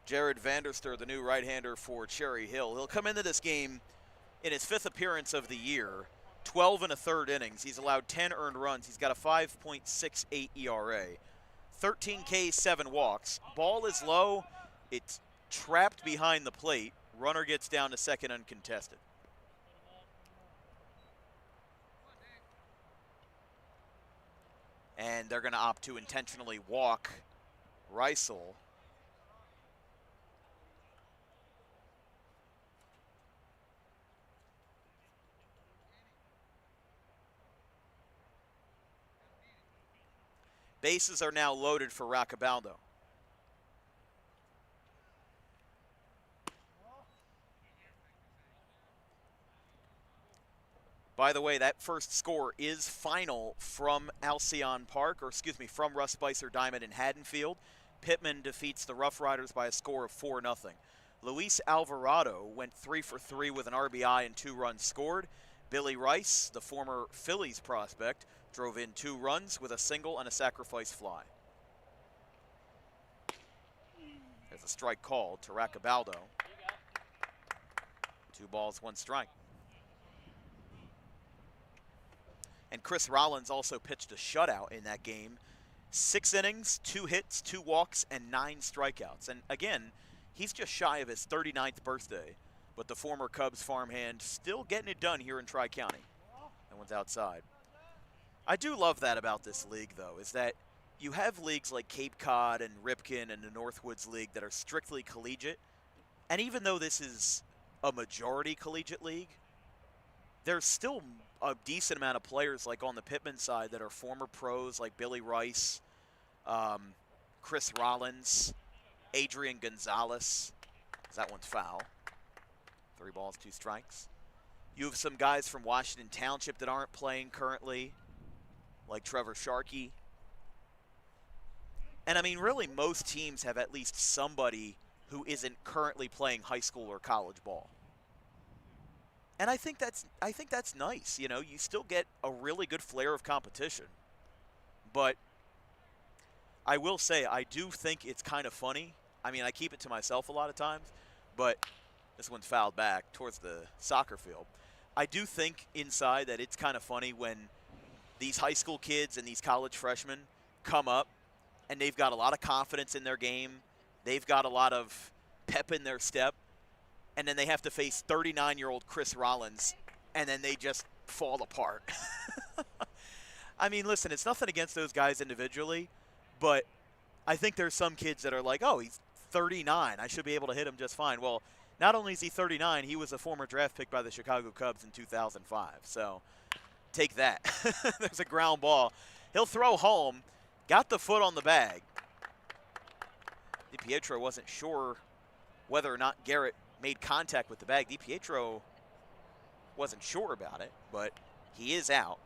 Jared Vanderster, the new right-hander for Cherry Hill. He'll come into this game in his 5th appearance of the year, 12 1/3 innings. He's allowed 10 earned runs. He's got a 5.68 ERA, 13 Ks, 7 walks. Ball is low. It's trapped behind the plate. Runner gets down to second uncontested. And they're going to opt to intentionally walk Reisel. Bases are now loaded for Roccabaldo. By the way, that first score is final from Alcyon Park, or excuse me, from Russ Spicer Diamond in Haddonfield. Pittman defeats the Rough Riders by a score of 4-0. Luis Alvarado went 3 for 3 with an RBI and 2 runs scored. Billy Rice, the former Phillies prospect, drove in 2 runs with a single and a sacrifice fly. There's a strike called to Roccabaldo. 2 balls, 1 strike. And Chris Rollins also pitched a shutout in that game. 6 innings, 2 hits, 2 walks, and 9 strikeouts. And again, he's just shy of his 39th birthday, but the former Cubs farmhand still getting it done here in Tri-County. That one's outside. I do love that about this league, though, is that you have leagues like Cape Cod and Ripken and the Northwoods League that are strictly collegiate. And even though this is a majority collegiate league, there's still a decent amount of players like on the Pittman side that are former pros like Billy Rice, Chris Rollins, Adrian Gonzalez. That one's foul. 3 balls, 2 strikes. You have some guys from Washington Township that aren't playing currently, like Trevor Sharkey. And I mean, really, most teams have at least somebody who isn't currently playing high school or college ball. And I think that's nice. You know, you still get a really good flair of competition. But I will say, I do think it's kind of funny. I mean, I keep it to myself a lot of times, but this one's fouled back towards the soccer field. I do think inside that it's kind of funny when these high school kids and these college freshmen come up and they've got a lot of confidence in their game. They've got a lot of pep in their step. And then they have to face 39-year-old Chris Rollins, and then they just fall apart. I mean, listen, it's nothing against those guys individually, but I think there's some kids that are like, oh, he's 39. I should be able to hit him just fine. Well, not only is he 39, he was a former draft pick by the Chicago Cubs in 2005. So take that. There's a ground ball. He'll throw home. Got the foot on the bag. DiPietro wasn't sure whether or not Garrett made contact with the bag. DiPietro wasn't sure about it, but he is out.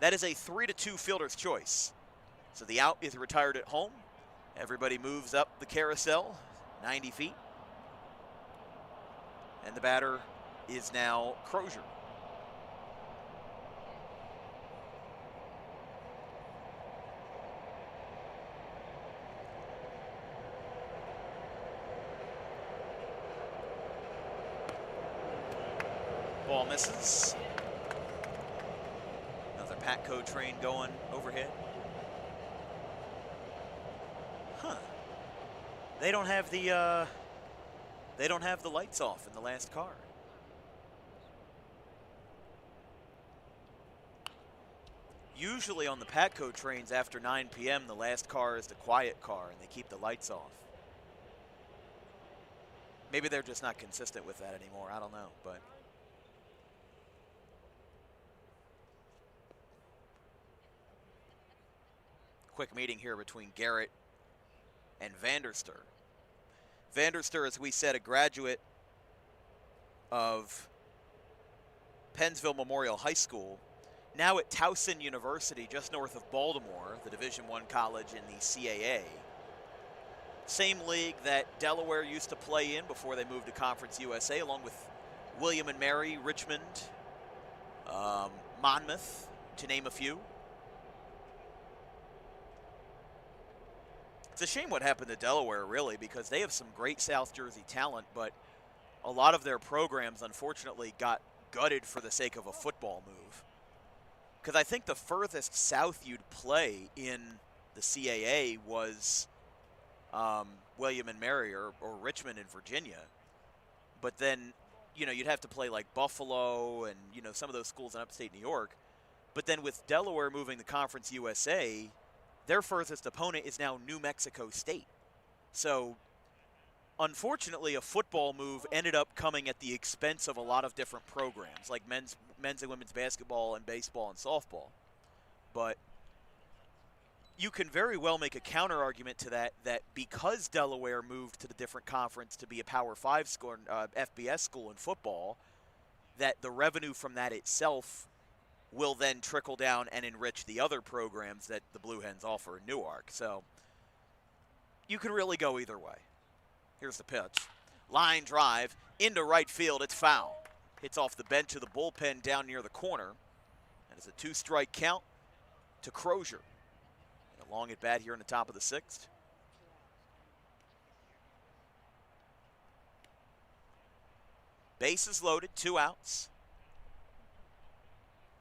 That is a 3-2 fielder's choice. So the out is retired at home. Everybody moves up the carousel, 90 feet. And the batter is now Crozier. Ball misses. Another Patco train going overhead. Huh. They don't have the lights off in the last car. Usually on the Patco trains after 9 p.m. the last car is the quiet car and they keep the lights off. Maybe they're just not consistent with that anymore. I don't know, but quick meeting here between Garrett and Vanderster. Vanderster, as we said, a graduate of Pennsville Memorial High School, now at Towson University, just north of Baltimore, the Division I college in the CAA. Same league that Delaware used to play in before they moved to Conference USA, along with William and Mary, Richmond, Monmouth, to name a few. It's a shame what happened to Delaware, really, because they have some great South Jersey talent, but a lot of their programs, unfortunately, got gutted for the sake of a football move. Because I think the furthest south you'd play in the CAA was William and Mary or Richmond in Virginia. But then, you know, you'd have to play like Buffalo and, you know, some of those schools in upstate New York. But then with Delaware moving to Conference USA, their furthest opponent is now New Mexico State. So, unfortunately, a football move ended up coming at the expense of a lot of different programs, like men's and women's basketball and baseball and softball. But you can very well make a counter argument to that because Delaware moved to the different conference to be a Power 5 school, FBS school in football, that the revenue from that itself will then trickle down and enrich the other programs that the Blue Hens offer in Newark. So you can really go either way. Here's the pitch. Line drive into right field. It's foul. Hits off the bench of the bullpen down near the corner. And it's a 2-strike count to Crozier. And a long at bat here in the top of the 6th. Bases loaded, 2 outs.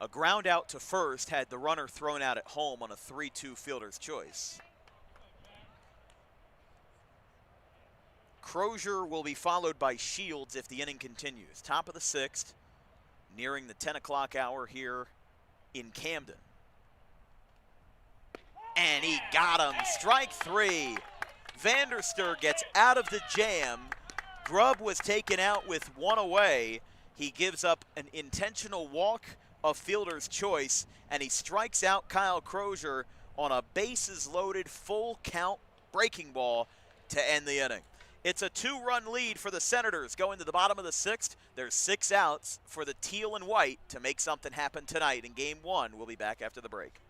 A ground out to first had the runner thrown out at home on a 3-2 fielder's choice. Crozier will be followed by Shields if the inning continues. Top of the 6th, nearing the 10 o'clock hour here in Camden. And he got him. Strike 3. Vanderster gets out of the jam. Grubb was taken out with 1 away. He gives up an intentional walk of fielder's choice, and he strikes out Kyle Crozier on a bases-loaded, full-count breaking ball to end the inning. It's a 2-run lead for the Senators going to the bottom of the 6th. There's 6 outs for the teal and white to make something happen tonight in Game 1. We'll be back after the break.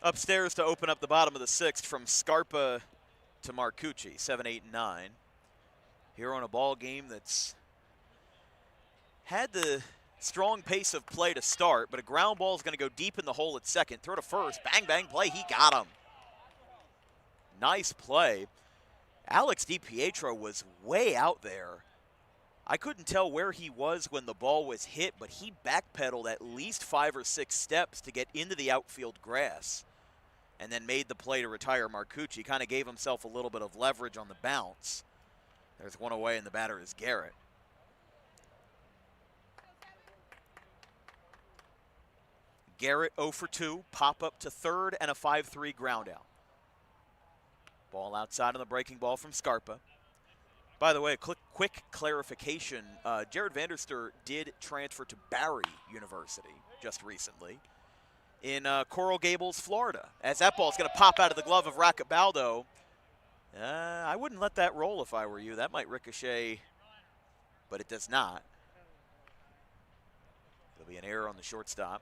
Upstairs to open up the bottom of the 6th from Scarpa to Marcucci, 7, 8, and 9. Here on a ball game that's had the strong pace of play to start, but a ground ball is going to go deep in the hole at second. Throw to first, bang, bang, play, he got him. Nice play. Alex DiPietro was way out there. I couldn't tell where he was when the ball was hit, but he backpedaled at least 5 or 6 steps to get into the outfield grass and then made the play to retire Marcucci. Kind of gave himself a little bit of leverage on the bounce. There's 1 away, and the batter is Garrett. Garrett 0 for 2, pop up to third, and a 5-3 ground out. Ball outside on the breaking ball from Scarpa. By the way, quick clarification. Jared Vanderster did transfer to Barry University just recently in Coral Gables, Florida. As that ball is going to pop out of the glove of Raccabaldo. I wouldn't let that roll if I were you. That might ricochet, but it does not. There'll be an error on the shortstop.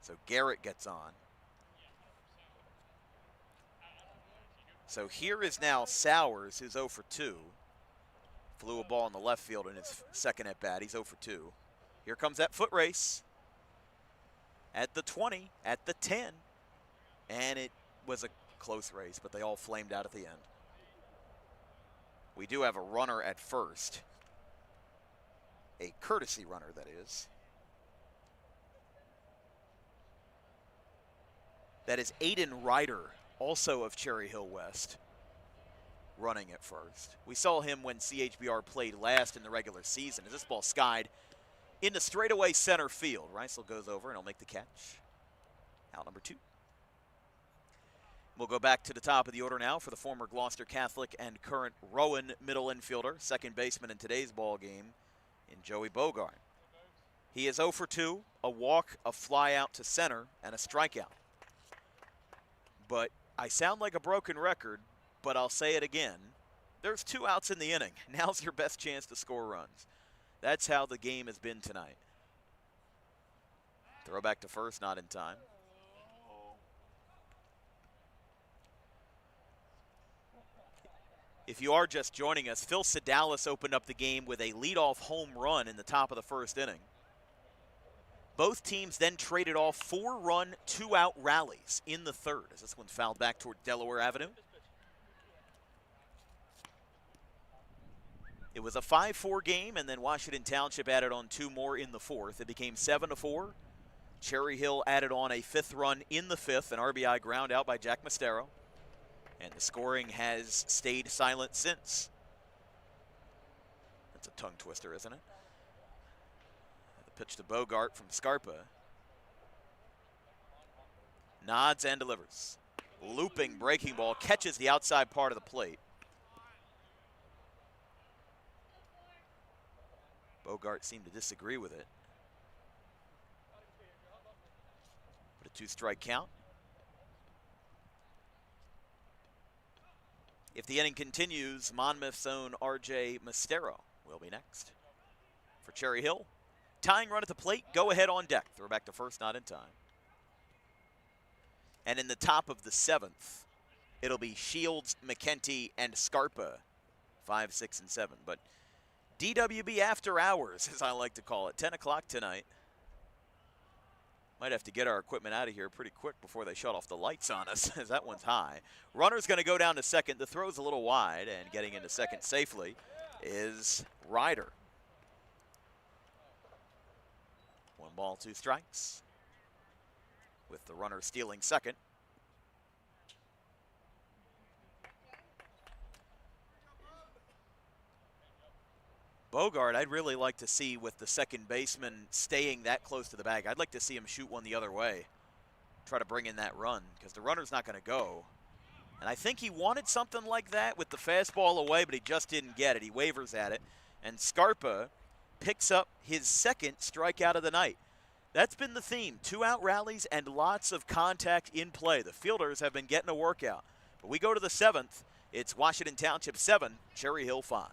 So Garrett gets on. So here is now Sowers, who's 0 for 2. Flew a ball in the left field in his second at bat. He's 0 for 2. Here comes that foot race at the 20, at the 10. And it was a close race, but they all flamed out at the end. We do have a runner at first. A courtesy runner, that is. That is Aiden Ryder, also of Cherry Hill West, running at first. We saw him when CHBR played last in the regular season as this ball skied into straightaway center field. Reisel goes over and he'll make the catch. Out number 2. We'll go back to the top of the order now for the former Gloucester Catholic and current Rowan middle infielder, second baseman in today's ball game, in Joey Bogart. He is 0 for 2, a walk, a fly out to center, and a strikeout. But I sound like a broken record, but I'll say it again. There's 2 outs in the inning. Now's your best chance to score runs. That's how the game has been tonight. Throw back to first, not in time. If you are just joining us, Phil Sedalis opened up the game with a leadoff home run in the top of the first inning. Both teams then traded off 4-run, 2-out rallies in the third as this one fouled back toward Delaware Avenue. It was a 5-4 game, and then Washington Township added on 2 more in the fourth. It became 7-4. Cherry Hill added on a 5th run in the 5th, an RBI ground out by Jack Mastero. And the scoring has stayed silent since. That's a tongue twister, isn't it? The pitch to Bogart from Scarpa. Nods and delivers. Looping breaking ball, catches the outside part of the plate. Bogart seemed to disagree with it. But a 2-strike count. If the inning continues, Monmouth's own R.J. Mastero will be next. For Cherry Hill, tying run at the plate, go ahead on deck. Throw back to first, not in time. And in the top of the 7th, it'll be Shields, McKenty, and Scarpa, 5, 6, and 7. But DWB after hours, as I like to call it, 10 o'clock tonight. Might have to get our equipment out of here pretty quick before they shut off the lights on us, as that one's high. Runner's going to go down to second. The throw's a little wide, and getting into second safely is Ryder. 1 ball, 2 strikes. With the runner stealing second. Bogart, I'd really like to see with the second baseman staying that close to the bag. I'd like to see him shoot one the other way. Try to bring in that run, because the runner's not going to go. And I think he wanted something like that with the fastball away, but he just didn't get it. He wavers at it. And Scarpa picks up his second strikeout of the night. That's been the theme. 2-out rallies and lots of contact in play. The fielders have been getting a workout. But we go to the 7th. It's Washington Township 7, Cherry Hill 5.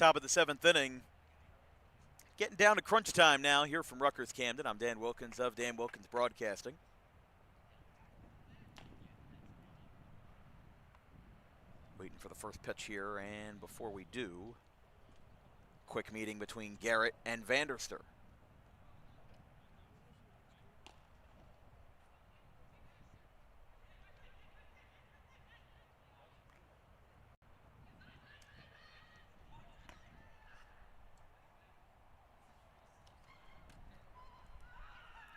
Top of the 7th inning. Getting down to crunch time now here from Rutgers Camden. I'm Dan Wilkins of Dan Wilkins Broadcasting. Waiting for the first pitch here, and before we do, quick meeting between Garrett and Vanderster.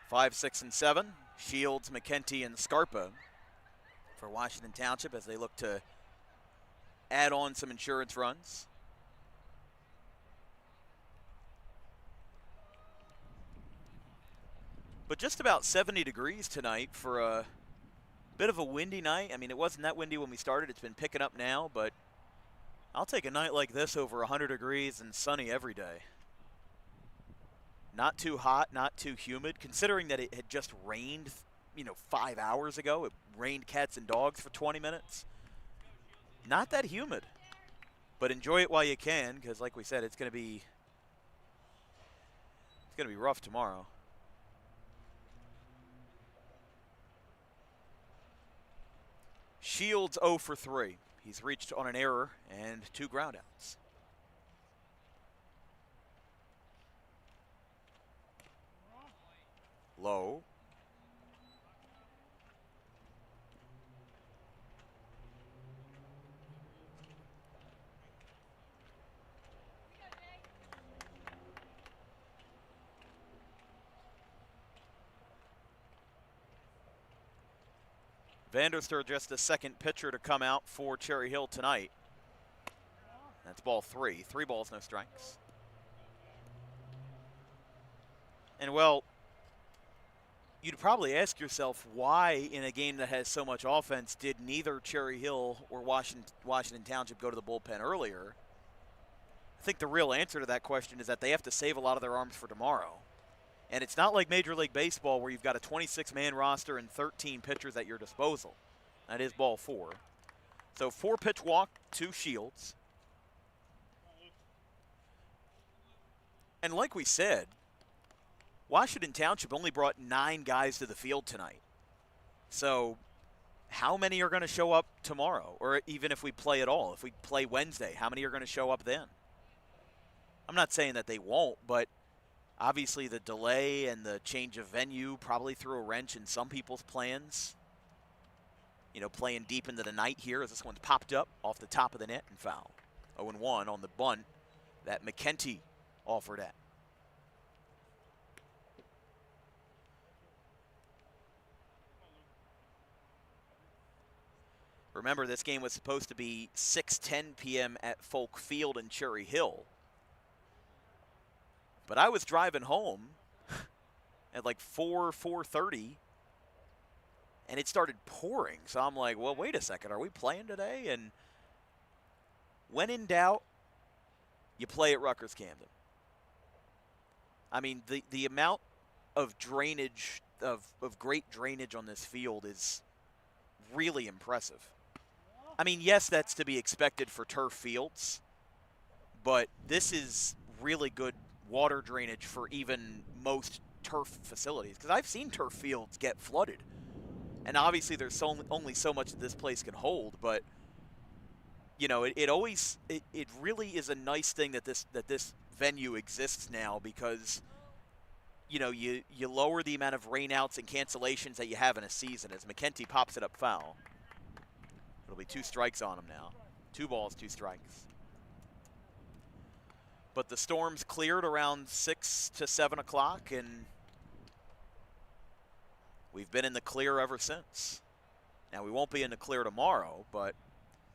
Five, 6, and 7. Shields, McKenty, and Scarpa for Washington Township as they look to add on some insurance runs. But just about 70 degrees tonight for a bit of a windy night. I mean, it wasn't that windy when we started. It's been picking up now, but I'll take a night like this over 100 degrees and sunny every day. Not too hot, not too humid, considering that it had just rained, 5 hours ago. It rained cats and dogs for 20 minutes. Not that humid, but enjoy it while you can, because like we said, it's going to be rough tomorrow. Shields 0 for 3. He's reached on an error and 2 groundouts. Low. Vanderster just the second pitcher to come out for Cherry Hill tonight. That's ball 3. 3 balls, no strikes. And well, you'd probably ask yourself why in a game that has so much offense did neither Cherry Hill or Washington Township go to the bullpen earlier? I think the real answer to that question is that they have to save a lot of their arms for tomorrow. And it's not like Major League Baseball where you've got a 26-man roster and 13 pitchers at your disposal. That is ball 4. So 4-pitch walk to Shields. And like we said, Washington Township only brought 9 guys to the field tonight. So how many are going to show up tomorrow? Or even if we play at all, if we play Wednesday, how many are going to show up then? I'm not saying that they won't, but obviously the delay and the change of venue probably threw a wrench in some people's plans. Playing deep into the night here as this one's popped up off the top of the net and foul. 0-1 on the bunt that McKenty offered at. Remember, this game was supposed to be 6:10 p.m. at Folk Field in Cherry Hill. But I was driving home at like 4:30, and it started pouring. So I'm like, well, wait a second. Are we playing today? And when in doubt, you play at Rutgers Camden. I mean, the amount of drainage, of great drainage on this field is really impressive. I mean, yes, that's to be expected for turf fields, but this is really good water drainage for even most turf facilities, because I've seen turf fields get flooded, and obviously there's only so much that this place can hold, but it really is a nice thing that this venue exists now, because you lower the amount of rainouts and cancellations that you have in a season. As McKenty pops it up foul, it'll be 2 strikes on him now. 2 balls, 2 strikes. But the storms cleared around 6 to 7 o'clock, and we've been in the clear ever since. Now, we won't be in the clear tomorrow, but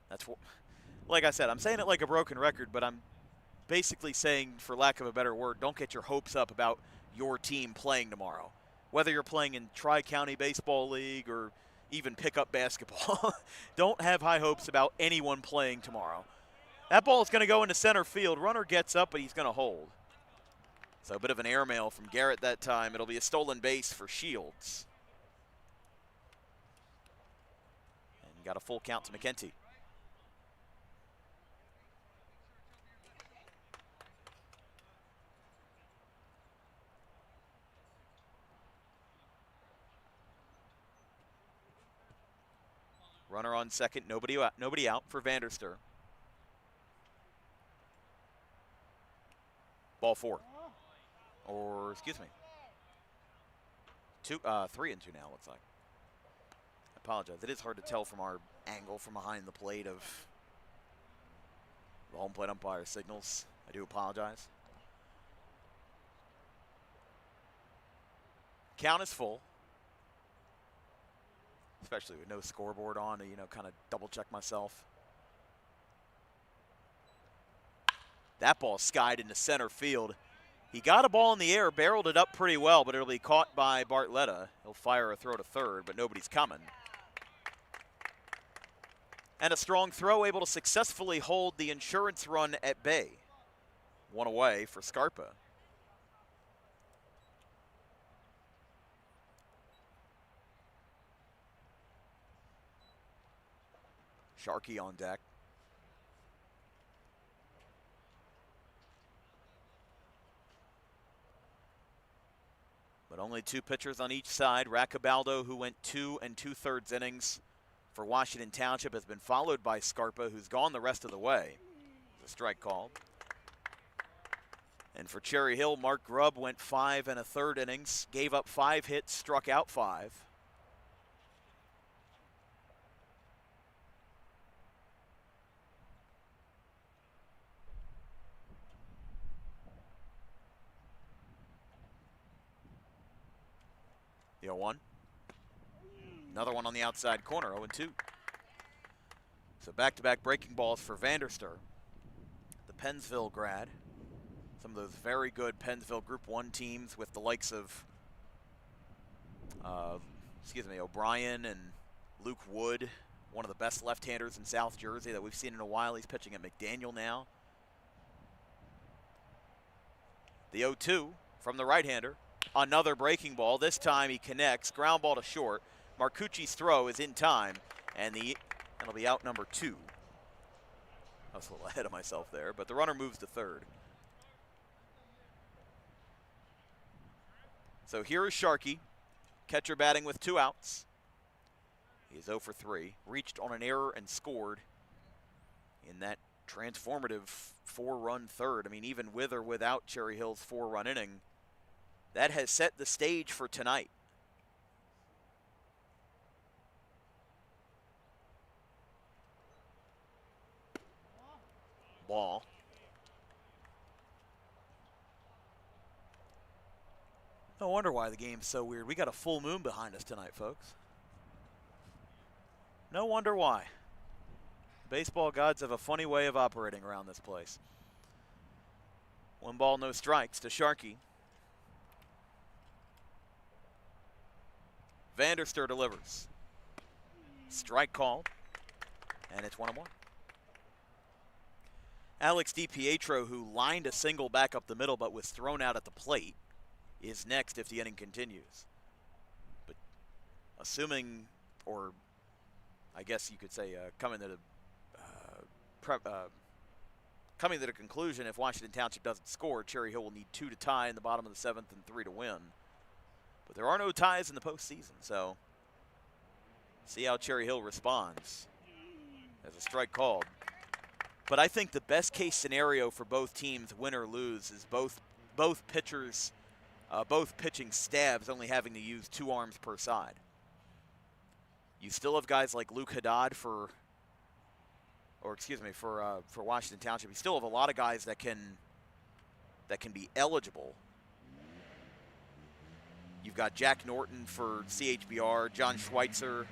that's what, like I said, I'm saying it like a broken record, but I'm basically saying, for lack of a better word, don't get your hopes up about your team playing tomorrow. Whether you're playing in Tri-County Baseball League or even pickup basketball, don't have high hopes about anyone playing tomorrow. That ball is going to go into center field. Runner gets up, but he's going to hold. So a bit of an airmail from Garrett that time. It'll be a stolen base for Shields. And got a full count to McKenty. Runner on second, nobody out for Vanderster. Ball 4. Or, excuse me. 3 and 2 now, looks like. I apologize. It is hard to tell from our angle from behind the plate of the home plate umpire signals. I do apologize. Count is full. Especially with no scoreboard on to, kind of double check myself. That ball skied into center field. He got a ball in the air, barreled it up pretty well, but it'll be caught by Bartletta. He'll fire a throw to third, but nobody's coming. And a strong throw, able to successfully hold the insurance run at bay. 1 away for Scarpa. Sharkey on deck. But only 2 pitchers on each side. Raccabaldo, who went 2 2/3 innings for Washington Township, has been followed by Scarpa, who's gone the rest of the way. The strike called. And for Cherry Hill, Mark Grubb went 5 1/3 innings, gave up 5 hits, struck out 5. The 0-1. Another one on the outside corner, 0-2. So back-to-back breaking balls for Vanderster, the Pennsville grad. Some of those very good Pennsville Group 1 teams with the likes of, O'Brien and Luke Wood, one of the best left-handers in South Jersey that we've seen in a while. He's pitching at McDaniel now. The 0-2 from the right-hander. Another breaking ball. This time he connects. Ground ball to short. Marcucci's throw is in time, and that'll be out number 2. I was a little ahead of myself there, but the runner moves to third. So here is Sharkey, catcher batting with 2 outs. He is 0 for 3. Reached on an error and scored in that transformative 4-run third. I mean, even with or without Cherry Hill's 4-run inning, that has set the stage for tonight. Ball. No wonder why the game's so weird. We got a full moon behind us tonight, folks. No wonder why. Baseball gods have a funny way of operating around this place. 1 ball, no strikes to Sharkey. Vanderster delivers. Strike called, and it's 1-1. Alex DiPietro, who lined a single back up the middle but was thrown out at the plate, is next if the inning continues. But assuming, or I guess you could say coming to the conclusion, if Washington Township doesn't score, Cherry Hill will need 2 to tie in the bottom of the 7th and 3 to win. But there are no ties in the postseason, so see how Cherry Hill responds. As a strike called. But I think the best case scenario for both teams, win or lose, is both pitchers, both pitching stabs only having to use 2 arms per side. You still have guys like Luke Haddad for Washington Township. You still have a lot of guys that can be eligible. You've got Jack Norton for CHBR, John Schweitzer,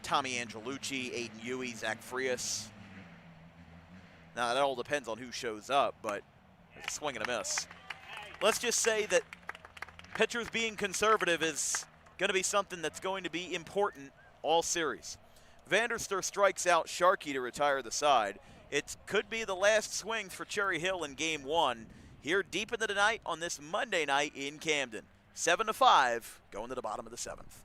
Tommy Angelucci, Aiden Huey, Zach Frias. Now, that all depends on who shows up, but it's a swing and a miss. Let's just say that pitchers being conservative is going to be something that's going to be important all series. Vanderster strikes out Sharkey to retire the side. It could be the last swings for Cherry Hill in Game 1 here deep into the night on this Monday night in Camden. 7-5, going to the bottom of the 7th.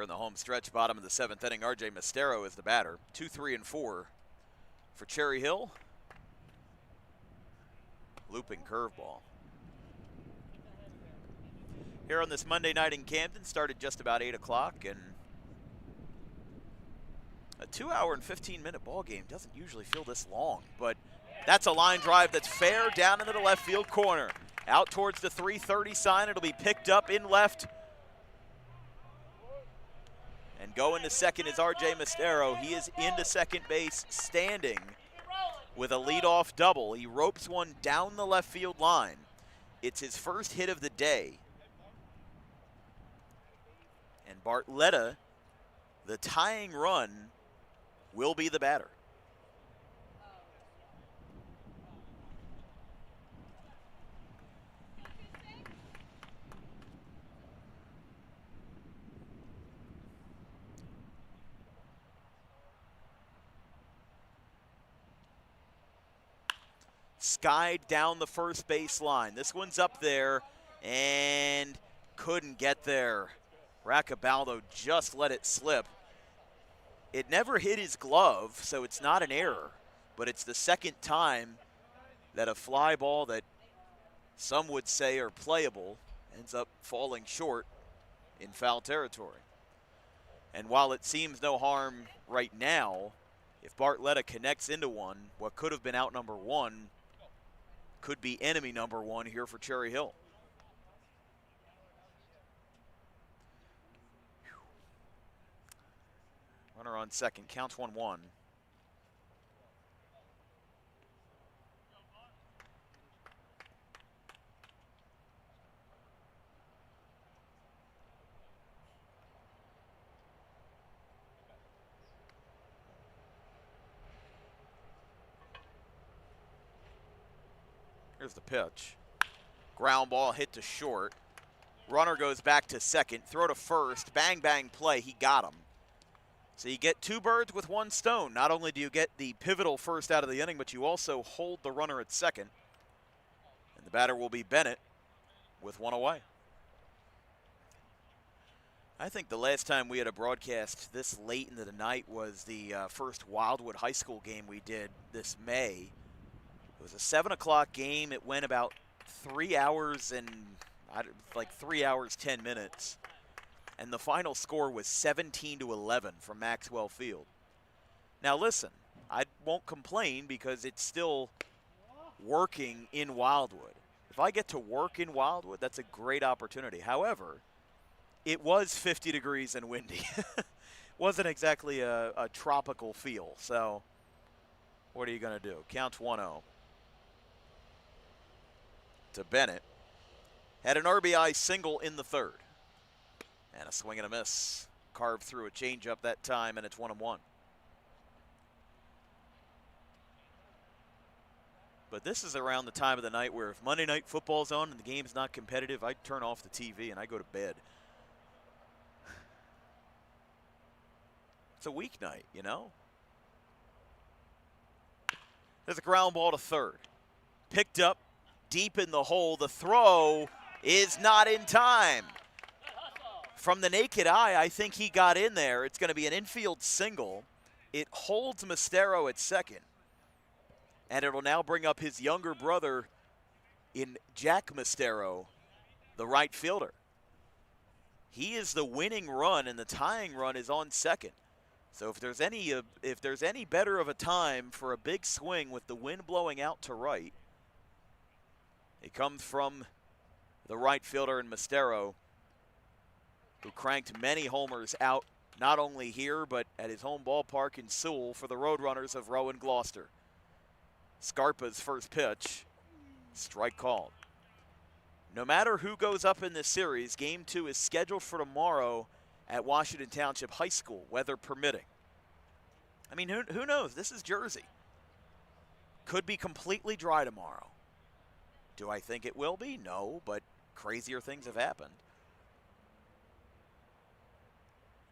Here in the home stretch, bottom of the 7th inning, R.J. Mestero is the batter. 2, 3, and 4 for Cherry Hill. Looping curveball. Here on this Monday night in Camden, started just about 8 o'clock, and a 2-hour and 15-minute ball game doesn't usually feel this long, but that's a line drive that's fair down into the left field corner. Out towards the 330 sign, it'll be picked up in left. And going to second is R.J. Mestero. He is into second base standing with a leadoff double. He ropes one down the left field line. It's his first hit of the day. And Bartletta, the tying run, will be the batter. Skied down the first base line. This one's up there and couldn't get there. Raccabaldo just let it slip. It never hit his glove, so it's not an error, but it's the second time that a fly ball that some would say are playable ends up falling short in foul territory. And while it seems no harm right now, if Bartletta connects into one, what could have been out number 1 could be enemy number 1 here for Cherry Hill. Runner on second, counts 1-1. Here's the pitch. Ground ball hit to short. Runner goes back to second. Throw to first. Bang, bang play. He got him. So you get 2 birds with 1 stone. Not only do you get the pivotal first out of the inning, but you also hold the runner at second. And the batter will be Bennett with 1 away. I think the last time we had a broadcast this late into the night was the first Wildwood High School game we did this May. It was a 7 o'clock game. It went about 3 hours and like 3 hours, 10 minutes. And the final score was 17-11 from Maxwell Field. Now listen, I won't complain because it's still working in Wildwood. If I get to work in Wildwood, that's a great opportunity. However, it was 50 degrees and windy. Wasn't exactly a tropical feel. So what are you going to do? Counts 1-0. To Bennett. Had an RBI single in the 3rd. And a swing and a miss. Carved through a changeup that time, and it's 1-1. But this is around the time of the night where if Monday Night Football's on and the game's not competitive, I turn off the TV and I go to bed. It's a weeknight, you know? There's a ground ball to third. Picked up deep in the hole. The throw is not in time. From the naked eye, I think he got in there. It's going to be an infield single. It holds Mestero at second. And it'll now bring up his younger brother in Jack Mestero, the right fielder. He is the winning run, and the tying run is on second. So if there's any better of a time for a big swing with the wind blowing out to right, it comes from the right fielder in Mestero, who cranked many homers out, not only here, but at his home ballpark in Sewell for the Roadrunners of Rowan Gloucester. Scarpa's first pitch, strike called. No matter who goes up in this series, Game 2 is scheduled for tomorrow at Washington Township High School, weather permitting. I mean, who knows? This is Jersey. Could be completely dry tomorrow. Do I think it will be? No, but crazier things have happened.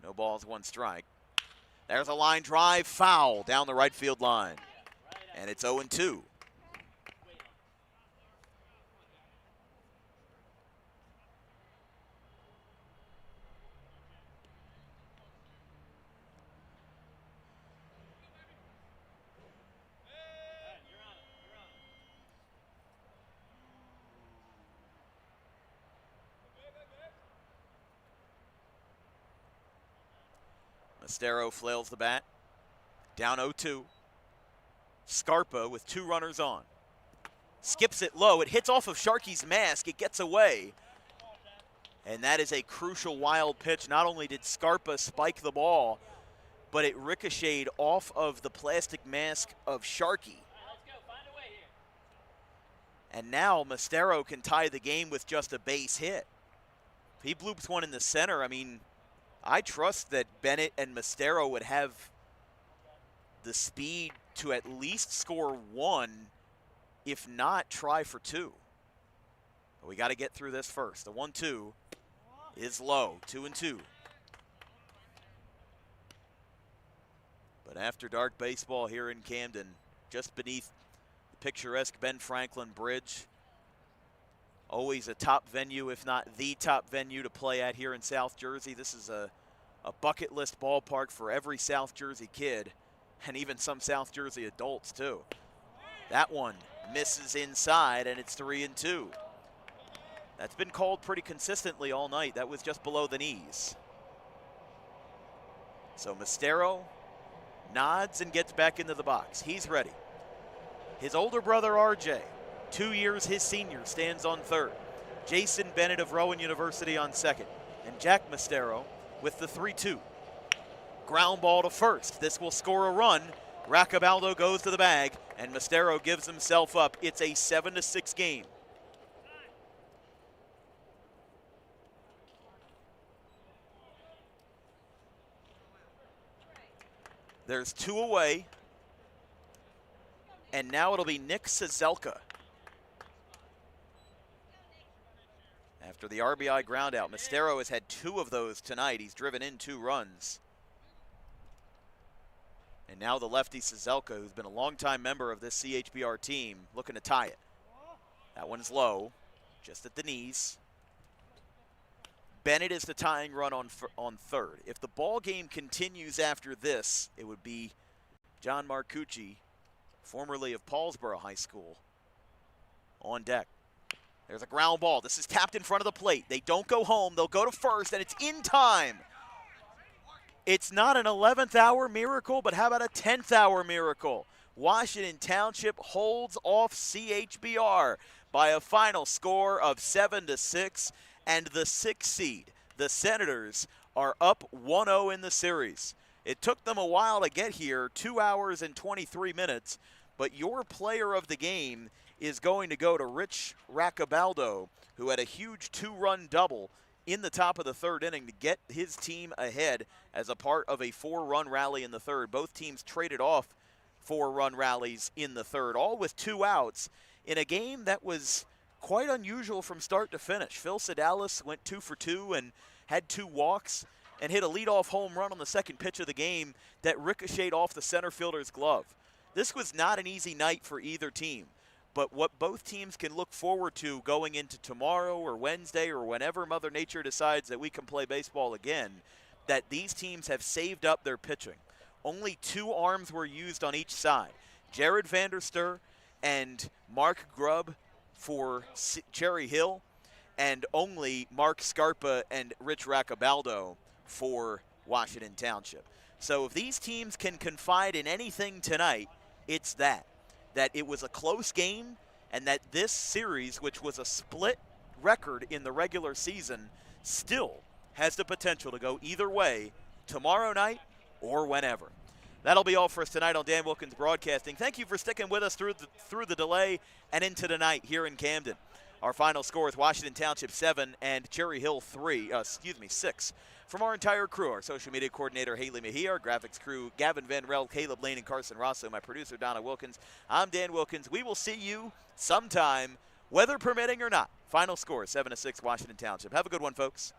No balls, 1 strike. There's a line drive, foul down the right field line. And it's 0-2. Mestero flails the bat. Down 0-2. Scarpa with 2 runners on. Skips it low. It hits off of Sharkey's mask. It gets away. And that is a crucial wild pitch. Not only did Scarpa spike the ball, but it ricocheted off of the plastic mask of Sharkey. And now Mestero can tie the game with just a base hit. If he bloops one in the center, I mean, I trust that Bennett and Mestero would have the speed to at least score 1, if not try for 2. But we got to get through this first. The 1-2 is low, 2-2. But after dark baseball here in Camden, just beneath the picturesque Ben Franklin Bridge, always a top venue, if not the top venue to play at here in South Jersey. This is a bucket list ballpark for every South Jersey kid, and even some South Jersey adults too. That one misses inside, and it's 3-2. That's been called pretty consistently all night. That was just below the knees. So Mestero nods and gets back into the box. He's ready. His older brother, RJ, 2 years his senior, stands on third. Jason Bennett of Rowan University on second. And Jack Mestero with the 3-2. Ground ball to first. This will score a run. Raccabaldo goes to the bag, and Mestero gives himself up. It's a 7-6 game. There's 2 away. And now it'll be Nick Sazelka. After the RBI ground out, Mestero has had 2 of those tonight. He's driven in 2 runs. And now the lefty Sazelka, who's been a longtime member of this CHBR team, looking to tie it. That one's low, just at the knees. Bennett is the tying run on third. If the ball game continues after this, it would be John Marcucci, formerly of Paulsboro High School, on deck. There's a ground ball. This is tapped in front of the plate. They don't go home. They'll go to first, and it's in time. It's not an 11th hour miracle, but how about a 10th hour miracle? Washington Township holds off CHBR by a final score of 7-6, and the 6th seed, the Senators, are up 1-0 in the series. It took them a while to get here, 2 hours and 23 minutes, but your player of the game is going to go to Rich Raccabaldo, who had a huge 2-run double in the top of the third inning to get his team ahead as a part of a 4-run rally in the third. Both teams traded off 4-run rallies in the third, all with 2 outs in a game that was quite unusual from start to finish. Phil Sedalis went 2 for 2 and had 2 walks and hit a leadoff home run on the second pitch of the game that ricocheted off the center fielder's glove. This was not an easy night for either team. But what both teams can look forward to going into tomorrow or Wednesday or whenever Mother Nature decides that we can play baseball again, that these teams have saved up their pitching. Only 2 arms were used on each side. Jared Vanderster and Mark Grubb for Cherry Hill, and only Mark Scarpa and Rich Raccabaldo for Washington Township. So if these teams can confide in anything tonight, it's that it was a close game, and that this series, which was a split record in the regular season, still has the potential to go either way tomorrow night or whenever. That'll be all for us tonight on Dan Wilkins Broadcasting. Thank you for sticking with us through the delay and into the night here in Camden. Our final score is Washington Township 7 and Cherry Hill 6. From our entire crew, our social media coordinator, Haley Mejia, our graphics crew, Gavin Van Rel, Caleb Lane, and Carson Rosso, my producer, Donna Wilkins. I'm Dan Wilkins. We will see you sometime, weather permitting or not. Final score, 7-6, Washington Township. Have a good one, folks.